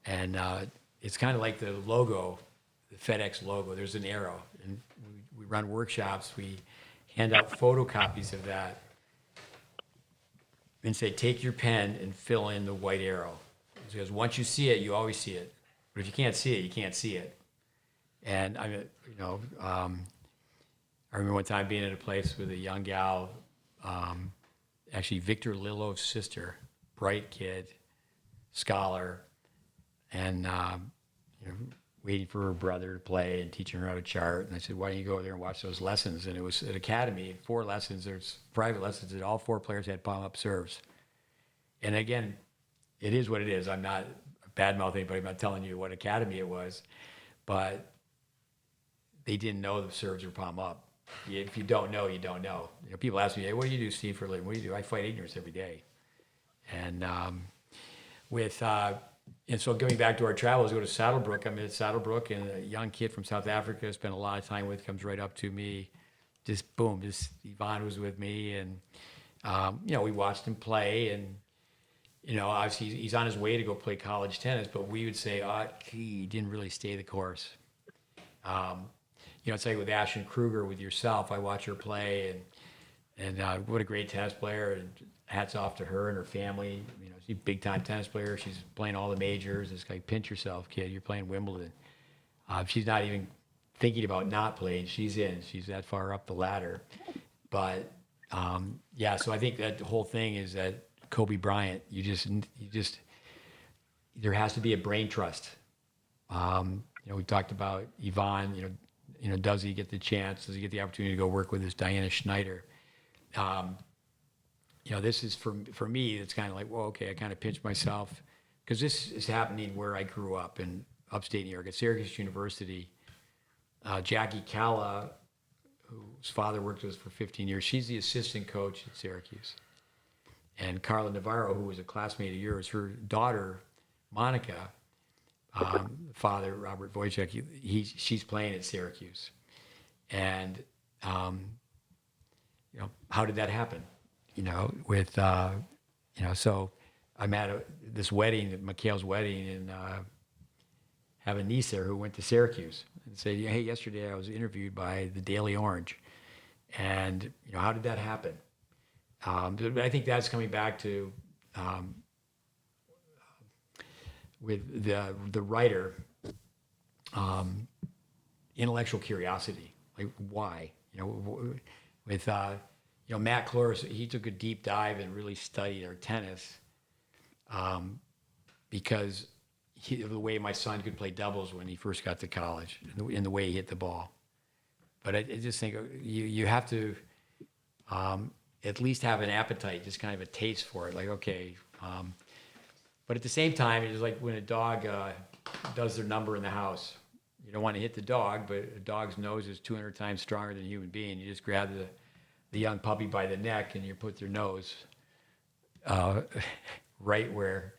and it's kind of like the logo, the FedEx logo. There's an arrow, and we run workshops. We hand out photocopies of that and say, take your pen and fill in the white arrow. Because once you see it, you always see it. But if you can't see it, you can't see it. And I remember one time being at a place with a young gal, actually Victor Lillo's sister, bright kid, scholar, and waiting for her brother to play and teaching her how to chart. And I said, why don't you go there and watch those lessons? And it was an academy, 4 lessons. There's private lessons, and all 4 players had palm-up serves. And again, it is what it is. I'm not bad-mouthing anybody. I'm not telling you what academy it was. But they didn't know the serves were palm-up. If you don't know, you don't know. People ask me, hey, what do you do, Steve, for a living? What do you do? I fight ignorance every day. And and so going back to our travels, go to Saddlebrook. I'm at Saddlebrook, and a young kid from South Africa I spent a lot of time with comes right up to me. Just Ivan was with me, and we watched him play, and obviously he's on his way to go play college tennis, but we would say, he didn't really stay the course. It's like with Ashton Kruger, with yourself. I watch her play, and what a great tennis player, and hats off to her and her family. She's a big-time tennis player. She's playing all the majors. It's like, pinch yourself, kid. You're playing Wimbledon. She's not even thinking about not playing. She's in. She's that far up the ladder. But, so I think that the whole thing is that Kobe Bryant, you just there has to be a brain trust. We talked about Ivan, does he get the chance? Does he get the opportunity to go work with this Diana Schneider? This is for me, it's kind of like, well, okay, I kind of pinch myself, because this is happening where I grew up in upstate New York at Syracuse University. Jackie Calla, whose father worked with us for 15 years, she's the assistant coach at Syracuse. And Carla Navarro, who was a classmate of yours, her daughter, Monica, father, Robert Wojcik, she's playing at Syracuse. And, how did that happen? So I'm at this wedding, Mikhail's wedding, and have a niece there who went to Syracuse, and say, hey, yesterday I was interviewed by the Daily Orange. And, how did that happen? I think that's coming back to with the writer, intellectual curiosity. Like, why? With Matt Cloris, he took a deep dive and really studied our tennis, because of the way my son could play doubles when he first got to college, and the way he hit the ball. But I just think you have to at least have an appetite, just kind of a taste for it. Like, okay. But at the same time, it's like when a dog does their number in the house. You don't want to hit the dog, but a dog's nose is 200 times stronger than a human being. You just grab the the young puppy by the neck and you put their nose right where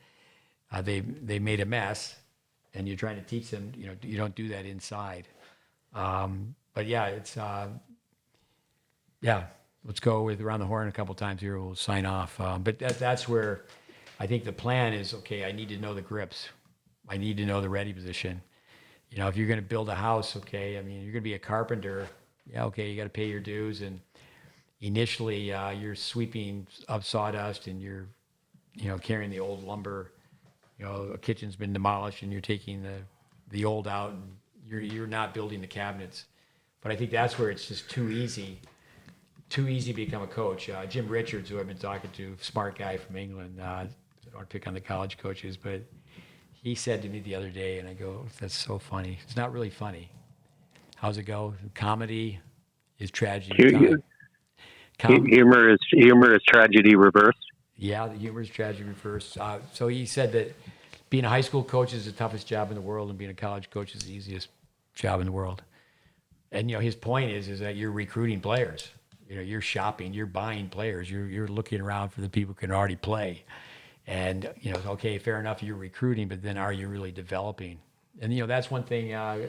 they made a mess, and you're trying to teach them, you don't do that inside. But yeah, it's let's go with around the horn a couple times here. We'll sign off. But that's where I think the plan is, okay, I need to know the grips. I need to know the ready position. If you're going to build a house, okay, I mean, you're going to be a carpenter. Yeah, okay, you got to pay your dues. And initially, you're sweeping up sawdust and you're, carrying the old lumber. A kitchen's been demolished and you're taking the old out, and you're not building the cabinets. But I think that's where it's just too easy to become a coach. Jim Richards, who I've been talking to, smart guy from England. I don't want to pick on the college coaches, but he said to me the other day, and I go, that's so funny. It's not really funny. How's it go? Comedy is tragedy. Humor is tragedy reversed. Yeah, the humor is tragedy reversed. So he said that being a high school coach is the toughest job in the world, and being a college coach is the easiest job in the world. And his point is that you're recruiting players. You're shopping, you're buying players, you're looking around for the people who can already play. And okay, fair enough, you're recruiting, but then are you really developing? And that's one thing.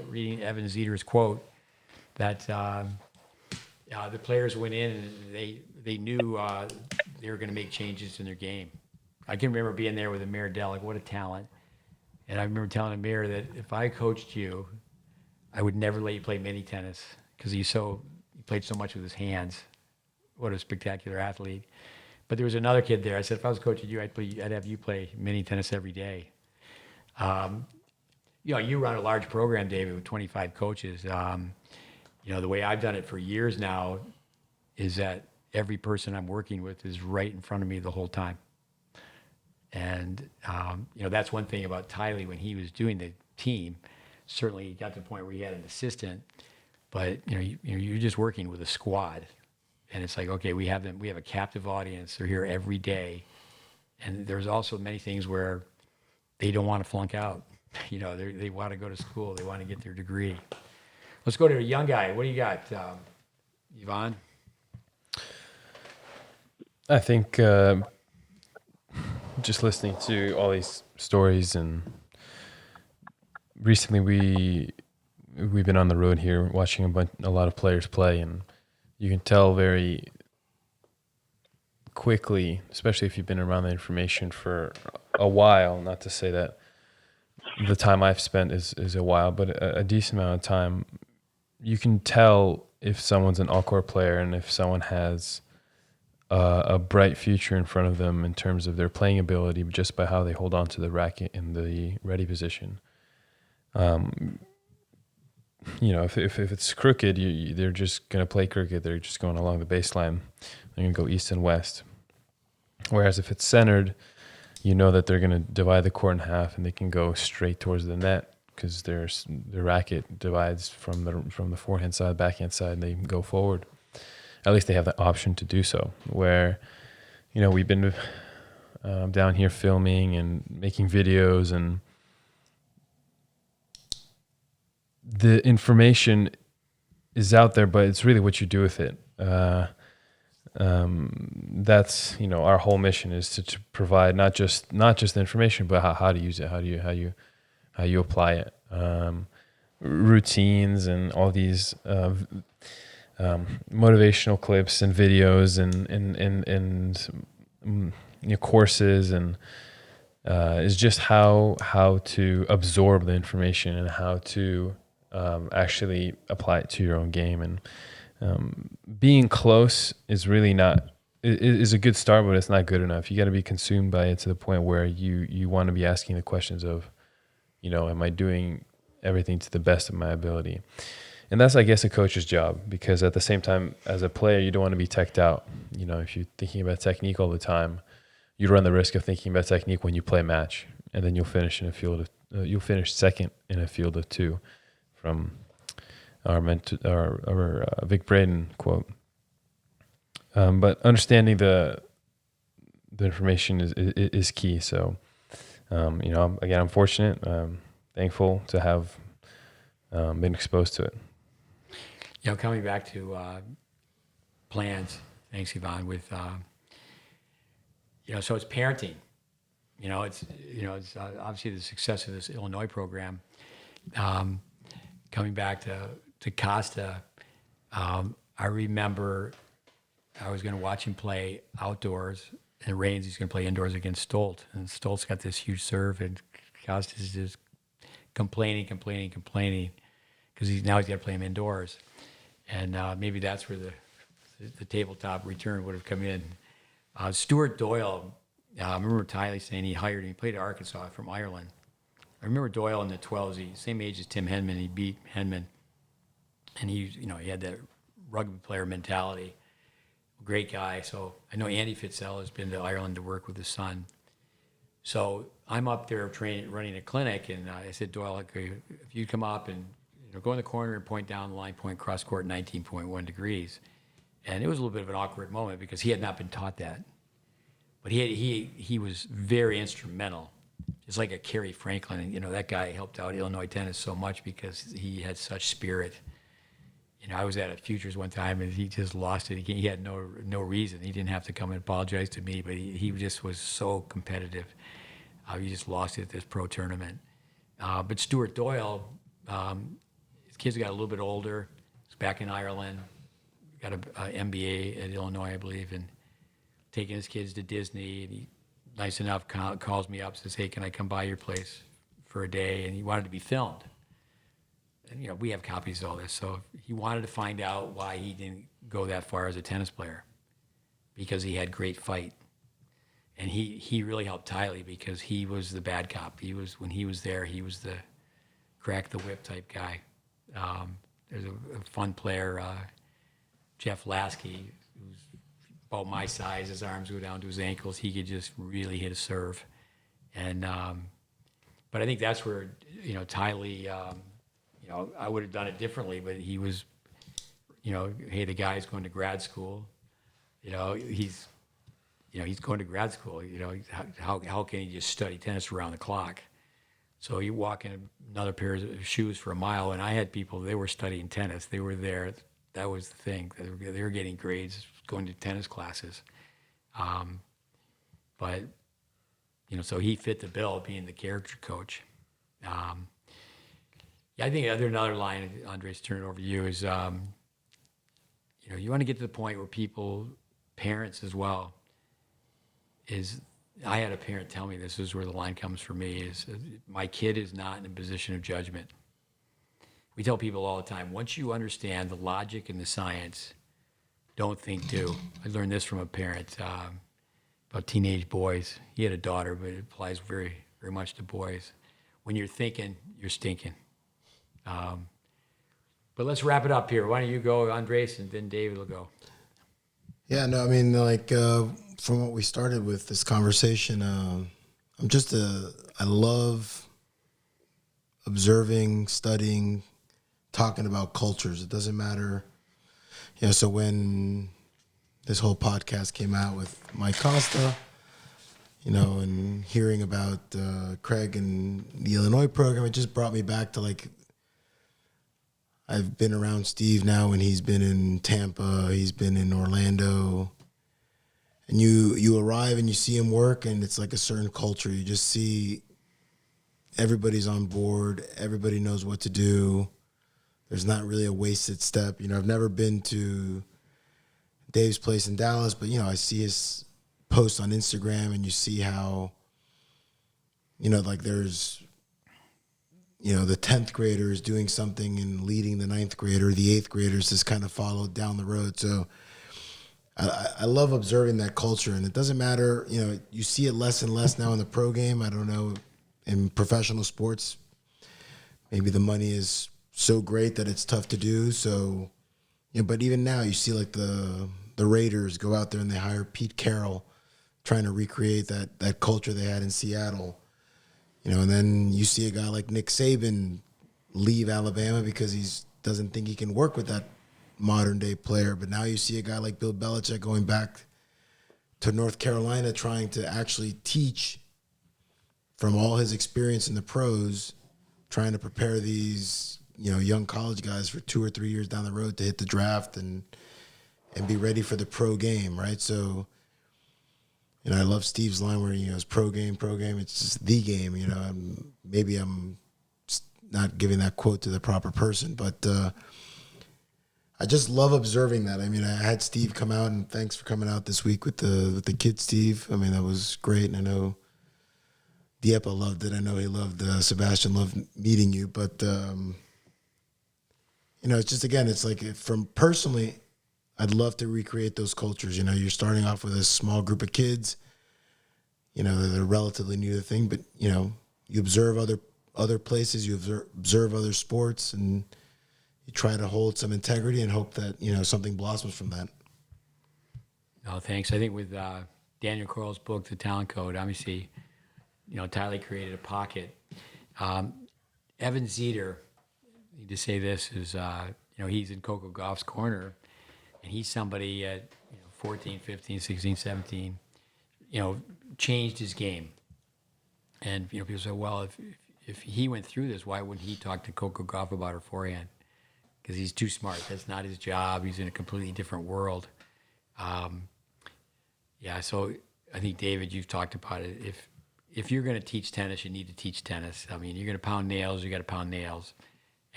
Reading Ivan Ozerets' quote, that the players went in and they knew they were going to make changes in their game. I can remember being there with Amir Delic. What a talent! And I remember telling Amir that if I coached you, I would never let you play mini tennis because he played so much with his hands. What a spectacular athlete! But there was another kid there. I said, if I was coaching you, I'd have you play mini tennis every day. You run a large program, David, with 25 coaches. The way I've done it for years now is that every person I'm working with is right in front of me the whole time. And, that's one thing about Tylee when he was doing the team. Certainly he got to the point where he had an assistant, but, you're just working with a squad. And it's like, okay, we have a captive audience. They're here every day. And there's also many things where they don't want to flunk out. They want to go to school. They want to get their degree. Let's go to a young guy. What do you got, Ivan? I think just listening to all these stories, and recently we've been on the road here watching a lot of players play, and you can tell very quickly, especially if you've been around the information for a while, not to say that the time I've spent is a while, but a decent amount of time, you can tell if someone's an all-court player and if someone has a bright future in front of them in terms of their playing ability just by how they hold on to the racket in the ready position. If it's crooked, they're just going to play crooked. They're just going along the baseline. They're going to go east and west. Whereas if it's centered, that they're going to divide the court in half and they can go straight towards the net because the racket divides from the forehand side, backhand side, and they can go forward. At least they have the option to do so. Where, we've been down here filming and making videos, and the information is out there, but it's really what you do with it. That's our whole mission is to provide not just the information, but how to use it, how you apply it, routines and all these motivational clips and videos and courses, and is just how to absorb the information and how to actually apply it to your own game. And being close is really not is a good start, but it's not good enough. You got to be consumed by it to the point where you want to be asking the questions of, am I doing everything to the best of my ability? And that's, I guess, a coach's job, because at the same time, as a player, you don't want to be teched out. If you're thinking about technique all the time, you run the risk of thinking about technique when you play a match, and then you'll finish second in a field of two, from our Vic Braden quote. But understanding the information is key. So, I'm fortunate, thankful to have been exposed to it. Coming back to plans, Thanks, Ivan. With so it's parenting. It's obviously the success of this Illinois program. Coming back to Costa, I remember I was going to watch him play outdoors. And it rains. He's going to play indoors against Stolt, and Stolt's got this huge serve, and Costa's just complaining because he's got to play him indoors, and maybe that's where the tabletop return would have come in. Stuart Doyle, I remember Tylee saying he hired him. He played at Arkansas from Ireland. I remember Doyle in the 12s. He's same age as Tim Henman. He beat Henman, and he had that rugby player mentality. Great guy. So I know Andy Fitzell has been to Ireland to work with his son. So I'm up there running a clinic, and I said, Doyle, if you come up and go in the corner and point down the line, point cross court 19.1 degrees. And it was a little bit of an awkward moment because he had not been taught that. But he was very instrumental, just like a Kerry Franklin. And, that guy helped out Illinois tennis so much because he had such spirit. I was at a Futures one time, and he just lost it. He had no reason. He didn't have to come and apologize to me, but he just was so competitive. He just lost it at this pro tournament. But Stuart Doyle, his kids got a little bit older. He's back in Ireland, got an MBA at Illinois, I believe, and taking his kids to Disney. And he, nice enough, calls me up, says, hey, can I come by your place for a day? And he wanted to be filmed. And, we have copies of all this. So he wanted to find out why he didn't go that far as a tennis player, because he had great fight. And he really helped Tylee because he was the bad cop. When he was there, he was the crack the whip type guy. There's a fun player, Jeff Lasky, who's about my size. His arms go down to his ankles. He could just really hit a serve. And but I think that's where, Tylee, I would have done it differently, but he was, hey, the guy's going to grad school. He's going to grad school. How can he just study tennis around the clock? So you walk in another pair of shoes for a mile, and I had people, they were studying tennis. They were there. That was the thing. They were getting grades, going to tennis classes. But, so he fit the bill being the character coach. I think another line, Andres, turn it over to you, is, you want to get to the point where people, parents as well, I had a parent tell me this is where the line comes for me, is my kid is not in a position of judgment. We tell people all the time, once you understand the logic and the science, don't think, do. I learned this from a parent about teenage boys. He had a daughter, but it applies very, very much to boys. When you're thinking, you're stinking. But let's wrap it up here. Why don't you go, Andres, and then David will go. Yeah, no, I mean, from what we started with this conversation, I love observing, studying, talking about cultures. It doesn't matter. So when this whole podcast came out with Mike Costa, and hearing about Craig and the Illinois program, it just brought me back to I've been around Steve now, and he's been in Tampa, he's been in Orlando, and you arrive and you see him work, and it's like a certain culture. You just see everybody's on board, everybody knows what to do. There's not really a wasted step. I've never been to Dave's place in Dallas, but I see his posts on Instagram, and you see how there's the 10th grader is doing something and leading the 9th grader, the 8th graders just kind of followed down the road. So I love observing that culture, and it doesn't matter, you see it less and less now in the pro game. I don't know, in professional sports, maybe the money is so great that it's tough to do. So, but even now you see the Raiders go out there and they hire Pete Carroll, trying to recreate that culture they had in Seattle. And then you see a guy like Nick Saban leave Alabama because he doesn't think he can work with that modern day player. But now you see a guy like Bill Belichick going back to North Carolina, trying to actually teach from all his experience in the pros, trying to prepare these, young college guys for 2 or 3 years down the road to hit the draft and and be ready for the pro game, right? So, I love Steve's line where, it's pro game, it's just the game, maybe I'm not giving that quote to the proper person, but I just love observing that. I mean, I had Steve come out, and thanks for coming out this week with the kid, Steve. I mean, that was great, and I know Diepa loved it. I know he loved Sebastian loved meeting you, but it's just, again, it's like, from personally, I'd love to recreate those cultures. You're starting off with a small group of kids, that are relatively new to the thing, but you observe other places, you observe other sports, and you try to hold some integrity and hope that something blossoms from that. No, thanks. I think with Daniel Corl's book, The Talent Code, obviously, Tylee created a pocket. Evan Zeter, I need to say this, is he's in Coco Gauff's corner, and he's somebody at 14, 15, 16, 17, changed his game. And people say, well, if he went through this, why wouldn't he talk to Coco Gauff about her forehand? Because he's too smart. That's not his job. He's in a completely different world. So I think, David, you've talked about it. If you're going to teach tennis, you need to teach tennis. I mean, you're going to pound nails, you got to pound nails.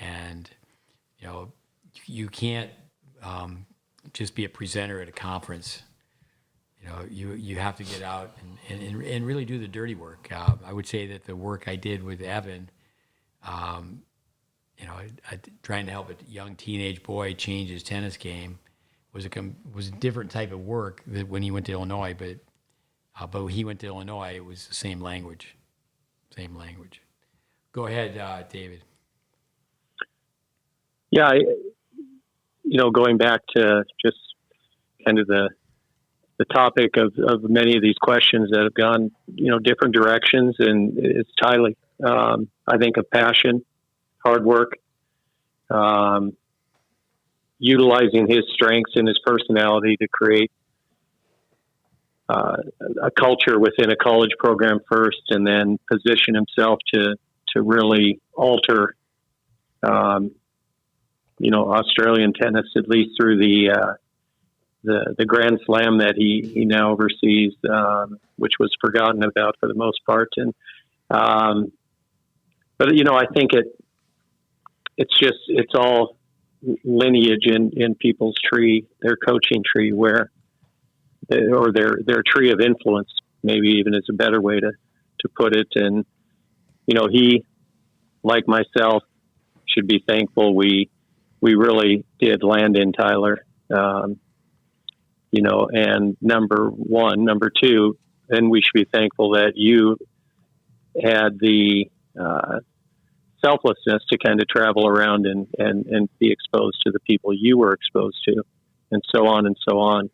And, you can't just be a presenter at a conference. You have to get out and really do the dirty work. I would say that the work I did with Evan, trying to help a young teenage boy change his tennis game was a different type of work than when he went to Illinois. But when he went to Illinois, it was the same language. Go ahead, David. Yeah, going back to just kind of the topic of many of these questions that have gone, different directions, and it's Tylee. I think of passion, hard work, utilizing his strengths and his personality to create a culture within a college program first, and then position himself to really alter, Australian tennis, at least through the Grand Slam that he now oversees, which was forgotten about for the most part. And, but I think it's all lineage in people's tree, their coaching tree, or their tree of influence, maybe even is a better way to put it. And, he, like myself, should be thankful we really did land in Tyler. And number one, number two, then we should be thankful that you had the selflessness to kind of travel around and be exposed to the people you were exposed to, and so on and so on.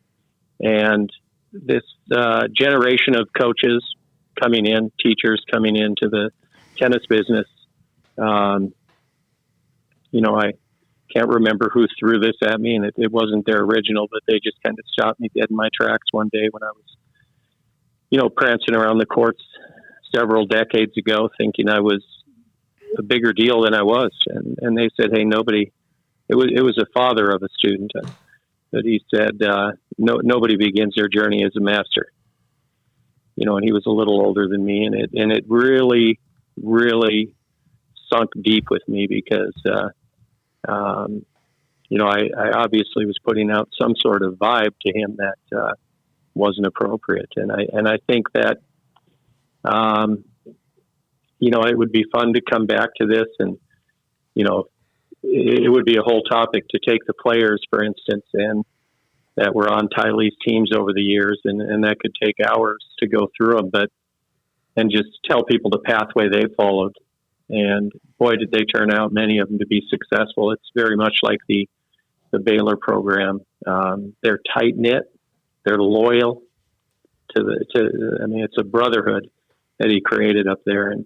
And this generation of coaches coming in, teachers coming into the tennis business, I can't remember who threw this at me, and it wasn't their original, but they just kind of stopped me dead in my tracks one day when I was, prancing around the courts several decades ago, thinking I was a bigger deal than I was. And they said, hey, it was a father of a student that he said, nobody begins their journey as a master, and he was a little older than me. And it really, really sunk deep with me because, I obviously was putting out some sort of vibe to him that wasn't appropriate, and I think that it would be fun to come back to this, and it would be a whole topic to take the players, for instance, and that were on Tylee's teams over the years, and that could take hours to go through them, and just tell people the pathway they followed. And boy, did they turn out, many of them, to be successful. It's very much like the Baylor program. They're tight knit. They're loyal it's a brotherhood that he created up there, and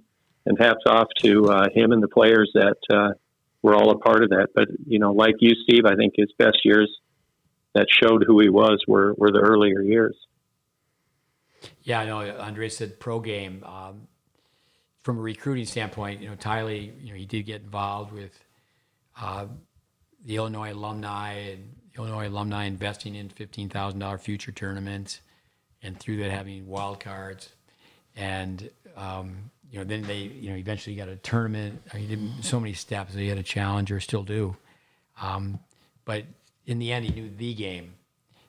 hats off to him and the players that were all a part of that. But, like you, Steve, I think his best years that showed who he was were the earlier years. Yeah, I know. Andres said pro game. From a recruiting standpoint, Tylee, he did get involved with the Illinois alumni and Illinois alumni investing in $15,000 future tournaments, and through that having wild cards, and then they eventually got a tournament. He did so many steps. He had a challenger, still do, but in the end, he knew the game.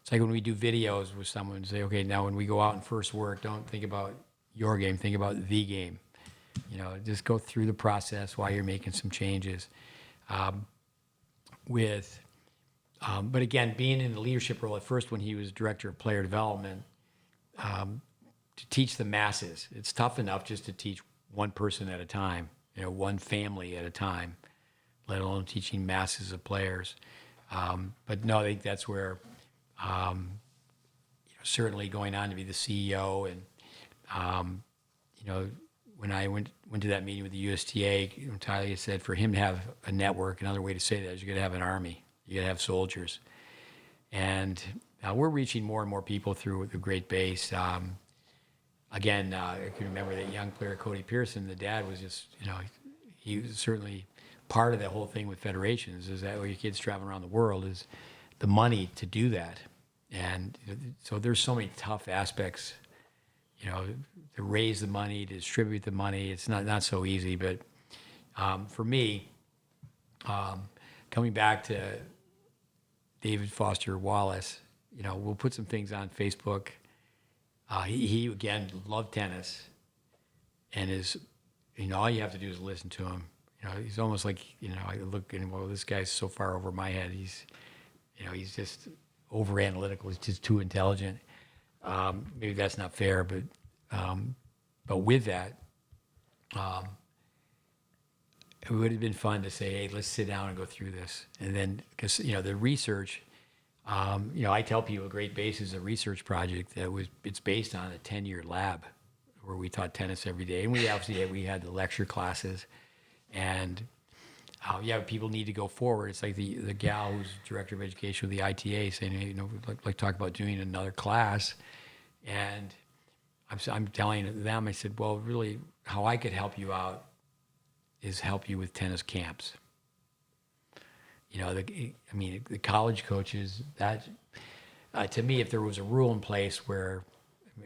It's like when we do videos with someone, say, okay, now when we go out and first work, don't think about your game, think about the game. Just go through the process while you're making some changes. But again, being in the leadership role at first when he was director of player development, to teach the masses, it's tough enough just to teach one person at a time, one family at a time, let alone teaching masses of players. But no, I think that's where, certainly going on to be the CEO and, when I went to that meeting with the USTA, Tylee said for him to have a network, another way to say that is you got to have an army, you got to have soldiers. And we're reaching more and more people through the GreatBase. Again, I can remember that young player, Cody Pearson, the dad was just, he was certainly part of that whole thing with federations, is that when your kids travel around the world is the money to do that. And so there's so many tough aspects, to raise the money, to distribute the money. It's not so easy, but for me, coming back to David Foster Wallace, we'll put some things on Facebook. He again loved tennis, and all you have to do is listen to him. He's almost like, I look and well, this guy's so far over my head. He's just over analytical. He's just too intelligent. Maybe that's not fair, but with that, it would have been fun to say, hey, let's sit down and go through this. And then, because, the research, I tell people GreatBase is a research project it's based on a 10-year lab where we taught tennis every day. And we had the lecture classes. And people need to go forward. It's like the gal who's director of education with the ITA saying, hey, we'd like talk about doing another class. And I'm telling them, I said, well, really, how I could help you out is help you with tennis camps. The college coaches, that to me, if there was a rule in place where,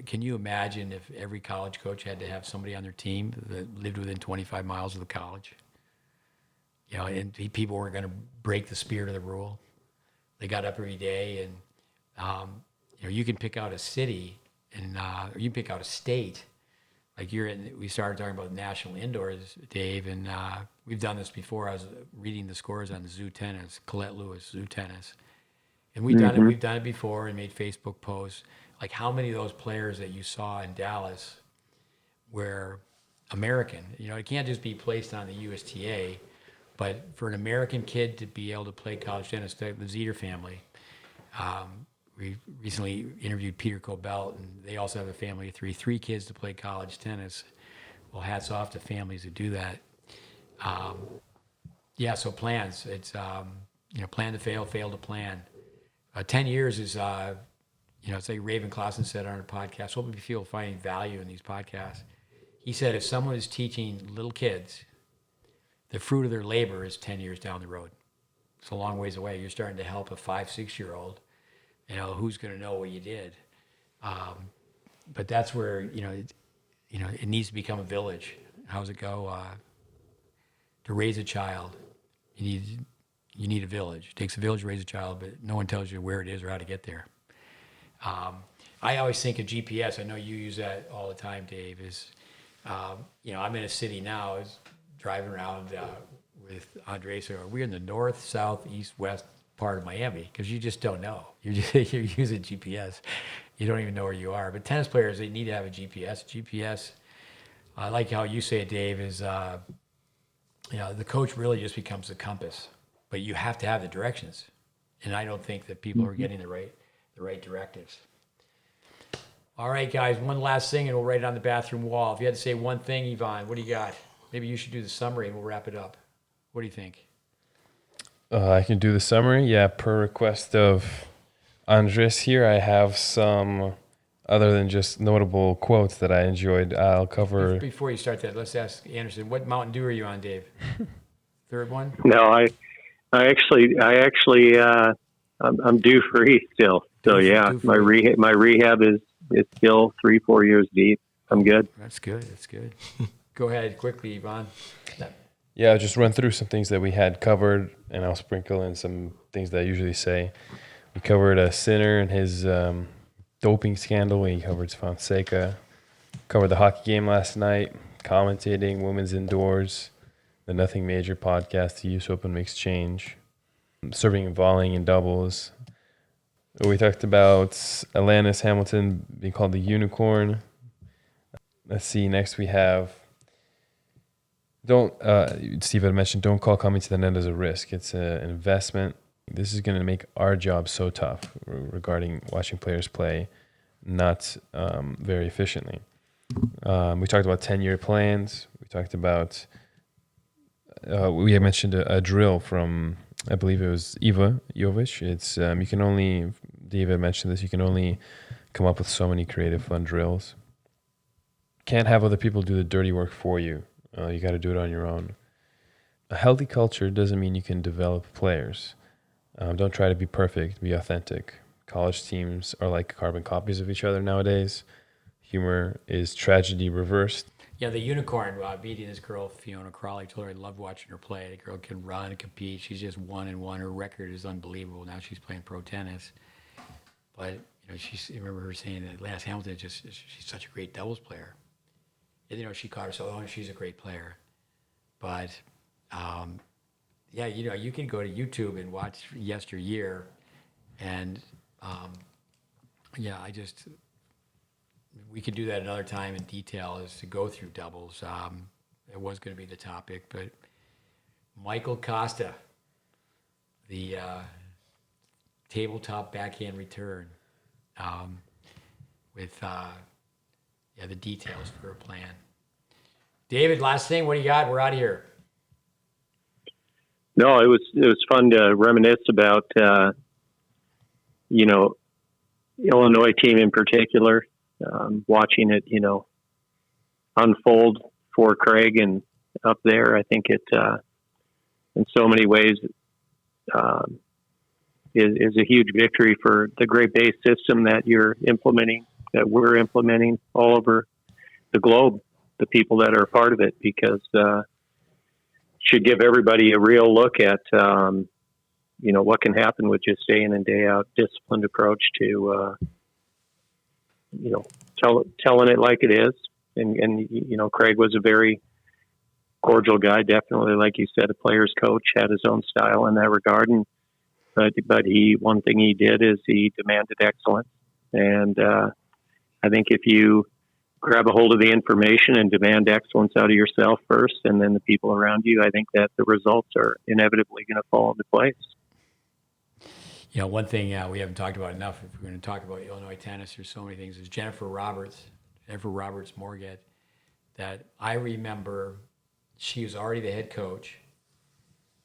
can you imagine if every college coach had to have somebody on their team that lived within 25 miles of the college? And people weren't going to break the spirit of the rule. They got up every day, and you can pick out a city, and or you can pick out a state. Like we started talking about national indoors, Dave, and we've done this before. I was reading the scores on the Zoo Tennis, Colette Lewis, Zoo Tennis. And we've done it before and made Facebook posts. Like how many of those players that you saw in Dallas were American? It can't just be placed on the USTA, but for an American kid to be able to play college tennis, the Zeter family. We recently interviewed Peter Cobelt, and they also have a family of three kids to play college tennis. Well, hats off to families who do that. So plans. It's, plan to fail, fail to plan. 10 years is, it's like Raven Clausen said on our podcast, hope you feel finding value in these podcasts. He said if someone is teaching little kids, the fruit of their labor is 10 years down the road. It's a long ways away. You're starting to help a 5-6-year-old. Who's going to know what you did? But that's where, it needs to become a village. How's it go? To raise a child, you need a village. It takes a village to raise a child, but no one tells you where it is or how to get there. I always think of GPS. I know you use that all the time, Dave, I'm in a city now, driving around with Andres. We're in the north, south, east, west part of Miami, because you just don't know. You're using GPS. You don't even know where you are. But tennis players, they need to have a GPS. GPS, I like how you say it, Dave, is the coach really just becomes the compass, but you have to have the directions. And I don't think that people are getting the right directives. All right, guys, one last thing, and we'll write it on the bathroom wall. If you had to say one thing, Ivan, what do you got? Maybe you should do the summary, and we'll wrap it up. What do you think? I can do the summary. Yeah, per request of Andres here, I have some other than just notable quotes that I enjoyed. I'll cover. Before you start that, let's ask Anderson, what Mountain Dew are you on, Dave? Third one? No, I actually I'm due free still. So yeah, my rehab is still 3-4 years deep. I'm good. That's good. That's good. Go ahead quickly, Ivan. Yeah, I'll just run through some things that we had covered, and I'll sprinkle in some things that I usually say. We covered Sinner and his doping scandal. We covered Fonseca. Covered the hockey game last night. Commentating, women's indoors, the Nothing Major podcast, the US Open Mixed Change. Serving and volleying in doubles. We talked about Atlantis Hamilton being called the unicorn. Let's see. Next we have Steve had mentioned, don't call coming to the net as a risk. It's an investment. This is going to make our job so tough regarding watching players play not very efficiently. We talked about 10-year plans. We talked about, we had mentioned a drill from, I believe it was Ivan Ozerets. It's, you can only, David mentioned this, you can only come up with so many creative, fun drills. Can't have other people do the dirty work for you. You got to do it on your own. A healthy culture doesn't mean you can develop players. Don't try to be perfect, be authentic. College teams are like carbon copies of each other nowadays. Humor is tragedy reversed. Yeah, the unicorn beating this girl, Fiona Crawley. Told her I loved watching her play. The girl can run and compete. She's just 1-1. Her record is unbelievable. Now she's playing pro tennis. But, I remember her saying that Lance Hamilton, she's such a great doubles player. And, she caught herself, and she's a great player. But, you can go to YouTube and watch yesteryear. And, we could do that another time in detail, is to go through doubles. It was going to be the topic, but Michael Costa, the tabletop backhand return, with the details for a plan. David, last thing, what do you got? We're out of here. No, it was fun to reminisce about Illinois team in particular. Watching it, unfold for Craig and up there, I think it, in so many ways, is a huge victory for the GreatBase system that you're implementing, that we're implementing all over the globe, the people that are a part of it, because should give everybody a real look at, what can happen with just day in and day out disciplined approach to, telling it like it is. And Craig was a very cordial guy, definitely, like you said, a player's coach, had his own style in that regard. But one thing he did is he demanded excellence. And I think if you grab a hold of the information and demand excellence out of yourself first, and then the people around you, I think that the results are inevitably going to fall into place. One thing we haven't talked about enough, if we're going to talk about Illinois tennis, there's so many things, is Jennifer Roberts Morget, that I remember she was already the head coach,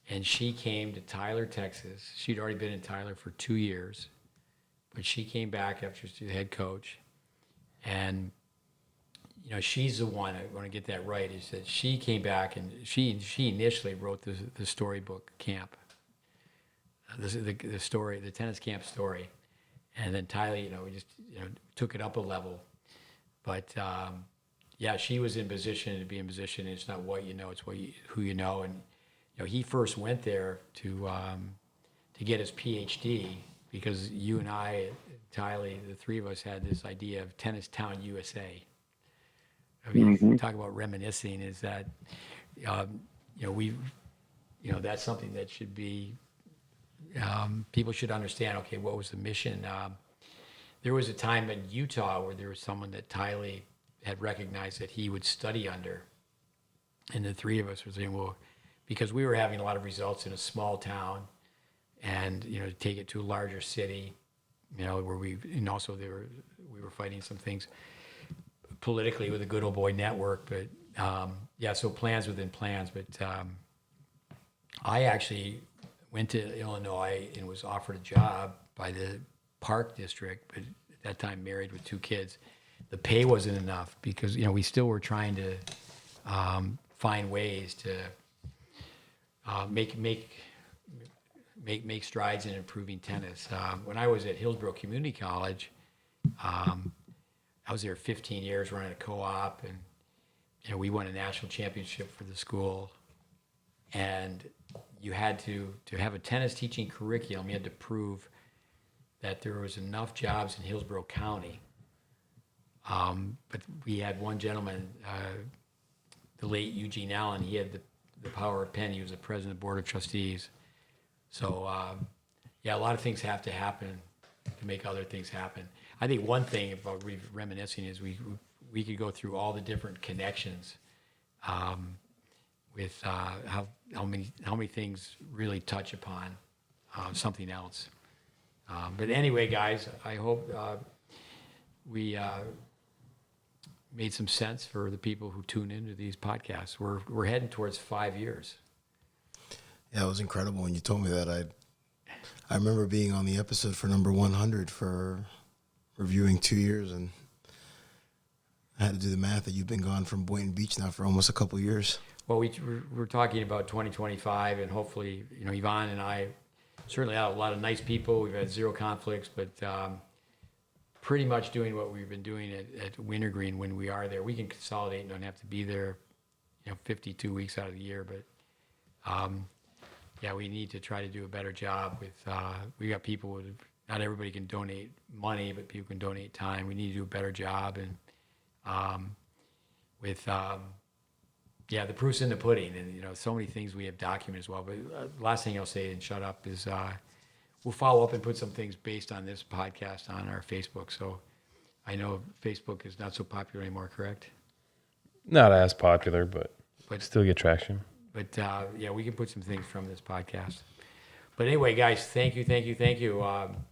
and she came to Tyler, Texas. She'd already been in Tyler for 2 years, but she came back after she was the head coach. And, she's the one, I want to get that right, is that she came back and she initially wrote the storybook camp. The story, the tennis camp story, and then Tylee, we just took it up a level, but she was in position to be in position. And it's not what you know; it's who you know. And he first went there to get his PhD because you and I, Tylee, the three of us had this idea of Tennis Town USA. I mean, talk about reminiscing. Is that that's something that should be. People should understand, okay, what was the mission? There was a time in Utah where there was someone that Tylee had recognized that he would study under. And the three of us were saying, well, because we were having a lot of results in a small town and, to take it to a larger city, where we were fighting some things politically with the Good Old Boy Network. But, so plans within plans. But I actually went to Illinois and was offered a job by the Park District, but at that time married with 2 kids. The pay wasn't enough because, we still were trying to find ways to make make strides in improving tennis. When I was at Hillsborough Community College, I was there 15 years running a co-op, and we won a national championship for the school. And you had to have a tennis teaching curriculum. You had to prove that there was enough jobs in Hillsborough County. But we had one gentleman, the late Eugene Allen. He had the power of pen. He was the president of the board of trustees. So, a lot of things have to happen to make other things happen. I think one thing about reminiscing is we could go through all the different connections with how many things really touch upon something else. But anyway, guys, I hope we made some sense for the people who tune into these podcasts. We're heading towards 5 years. Yeah, it was incredible when you told me that. I remember being on the episode for number 100 for reviewing 2 years, and I had to do the math that you've been gone from Boynton Beach now for almost a couple of years. Well, we're talking about 2025, and hopefully, Ivan and I certainly have a lot of nice people. We've had zero conflicts, but pretty much doing what we've been doing at Wintergreen when we are there. We can consolidate and don't have to be there, 52 weeks out of the year, but we need to try to do a better job with, we got people, not everybody can donate money, but people can donate time. We need to do a better job. And the proof's in the pudding. And, so many things we have documented as well. But last thing I'll say and shut up is we'll follow up and put some things based on this podcast on our Facebook. So I know Facebook is not so popular anymore, correct? Not as popular, but still get traction. But, we can put some things from this podcast. But anyway, guys, thank you.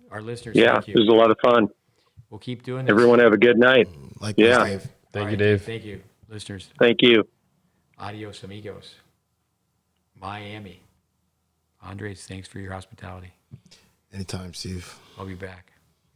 Our listeners, thank you. It was a lot of fun. We'll keep doing this. Everyone have a good night. Likewise, Dave. Thank you, Dave. Thank you, listeners. Thank you. Adios, amigos. Miami. Andres, thanks for your hospitality. Anytime, Steve. I'll be back.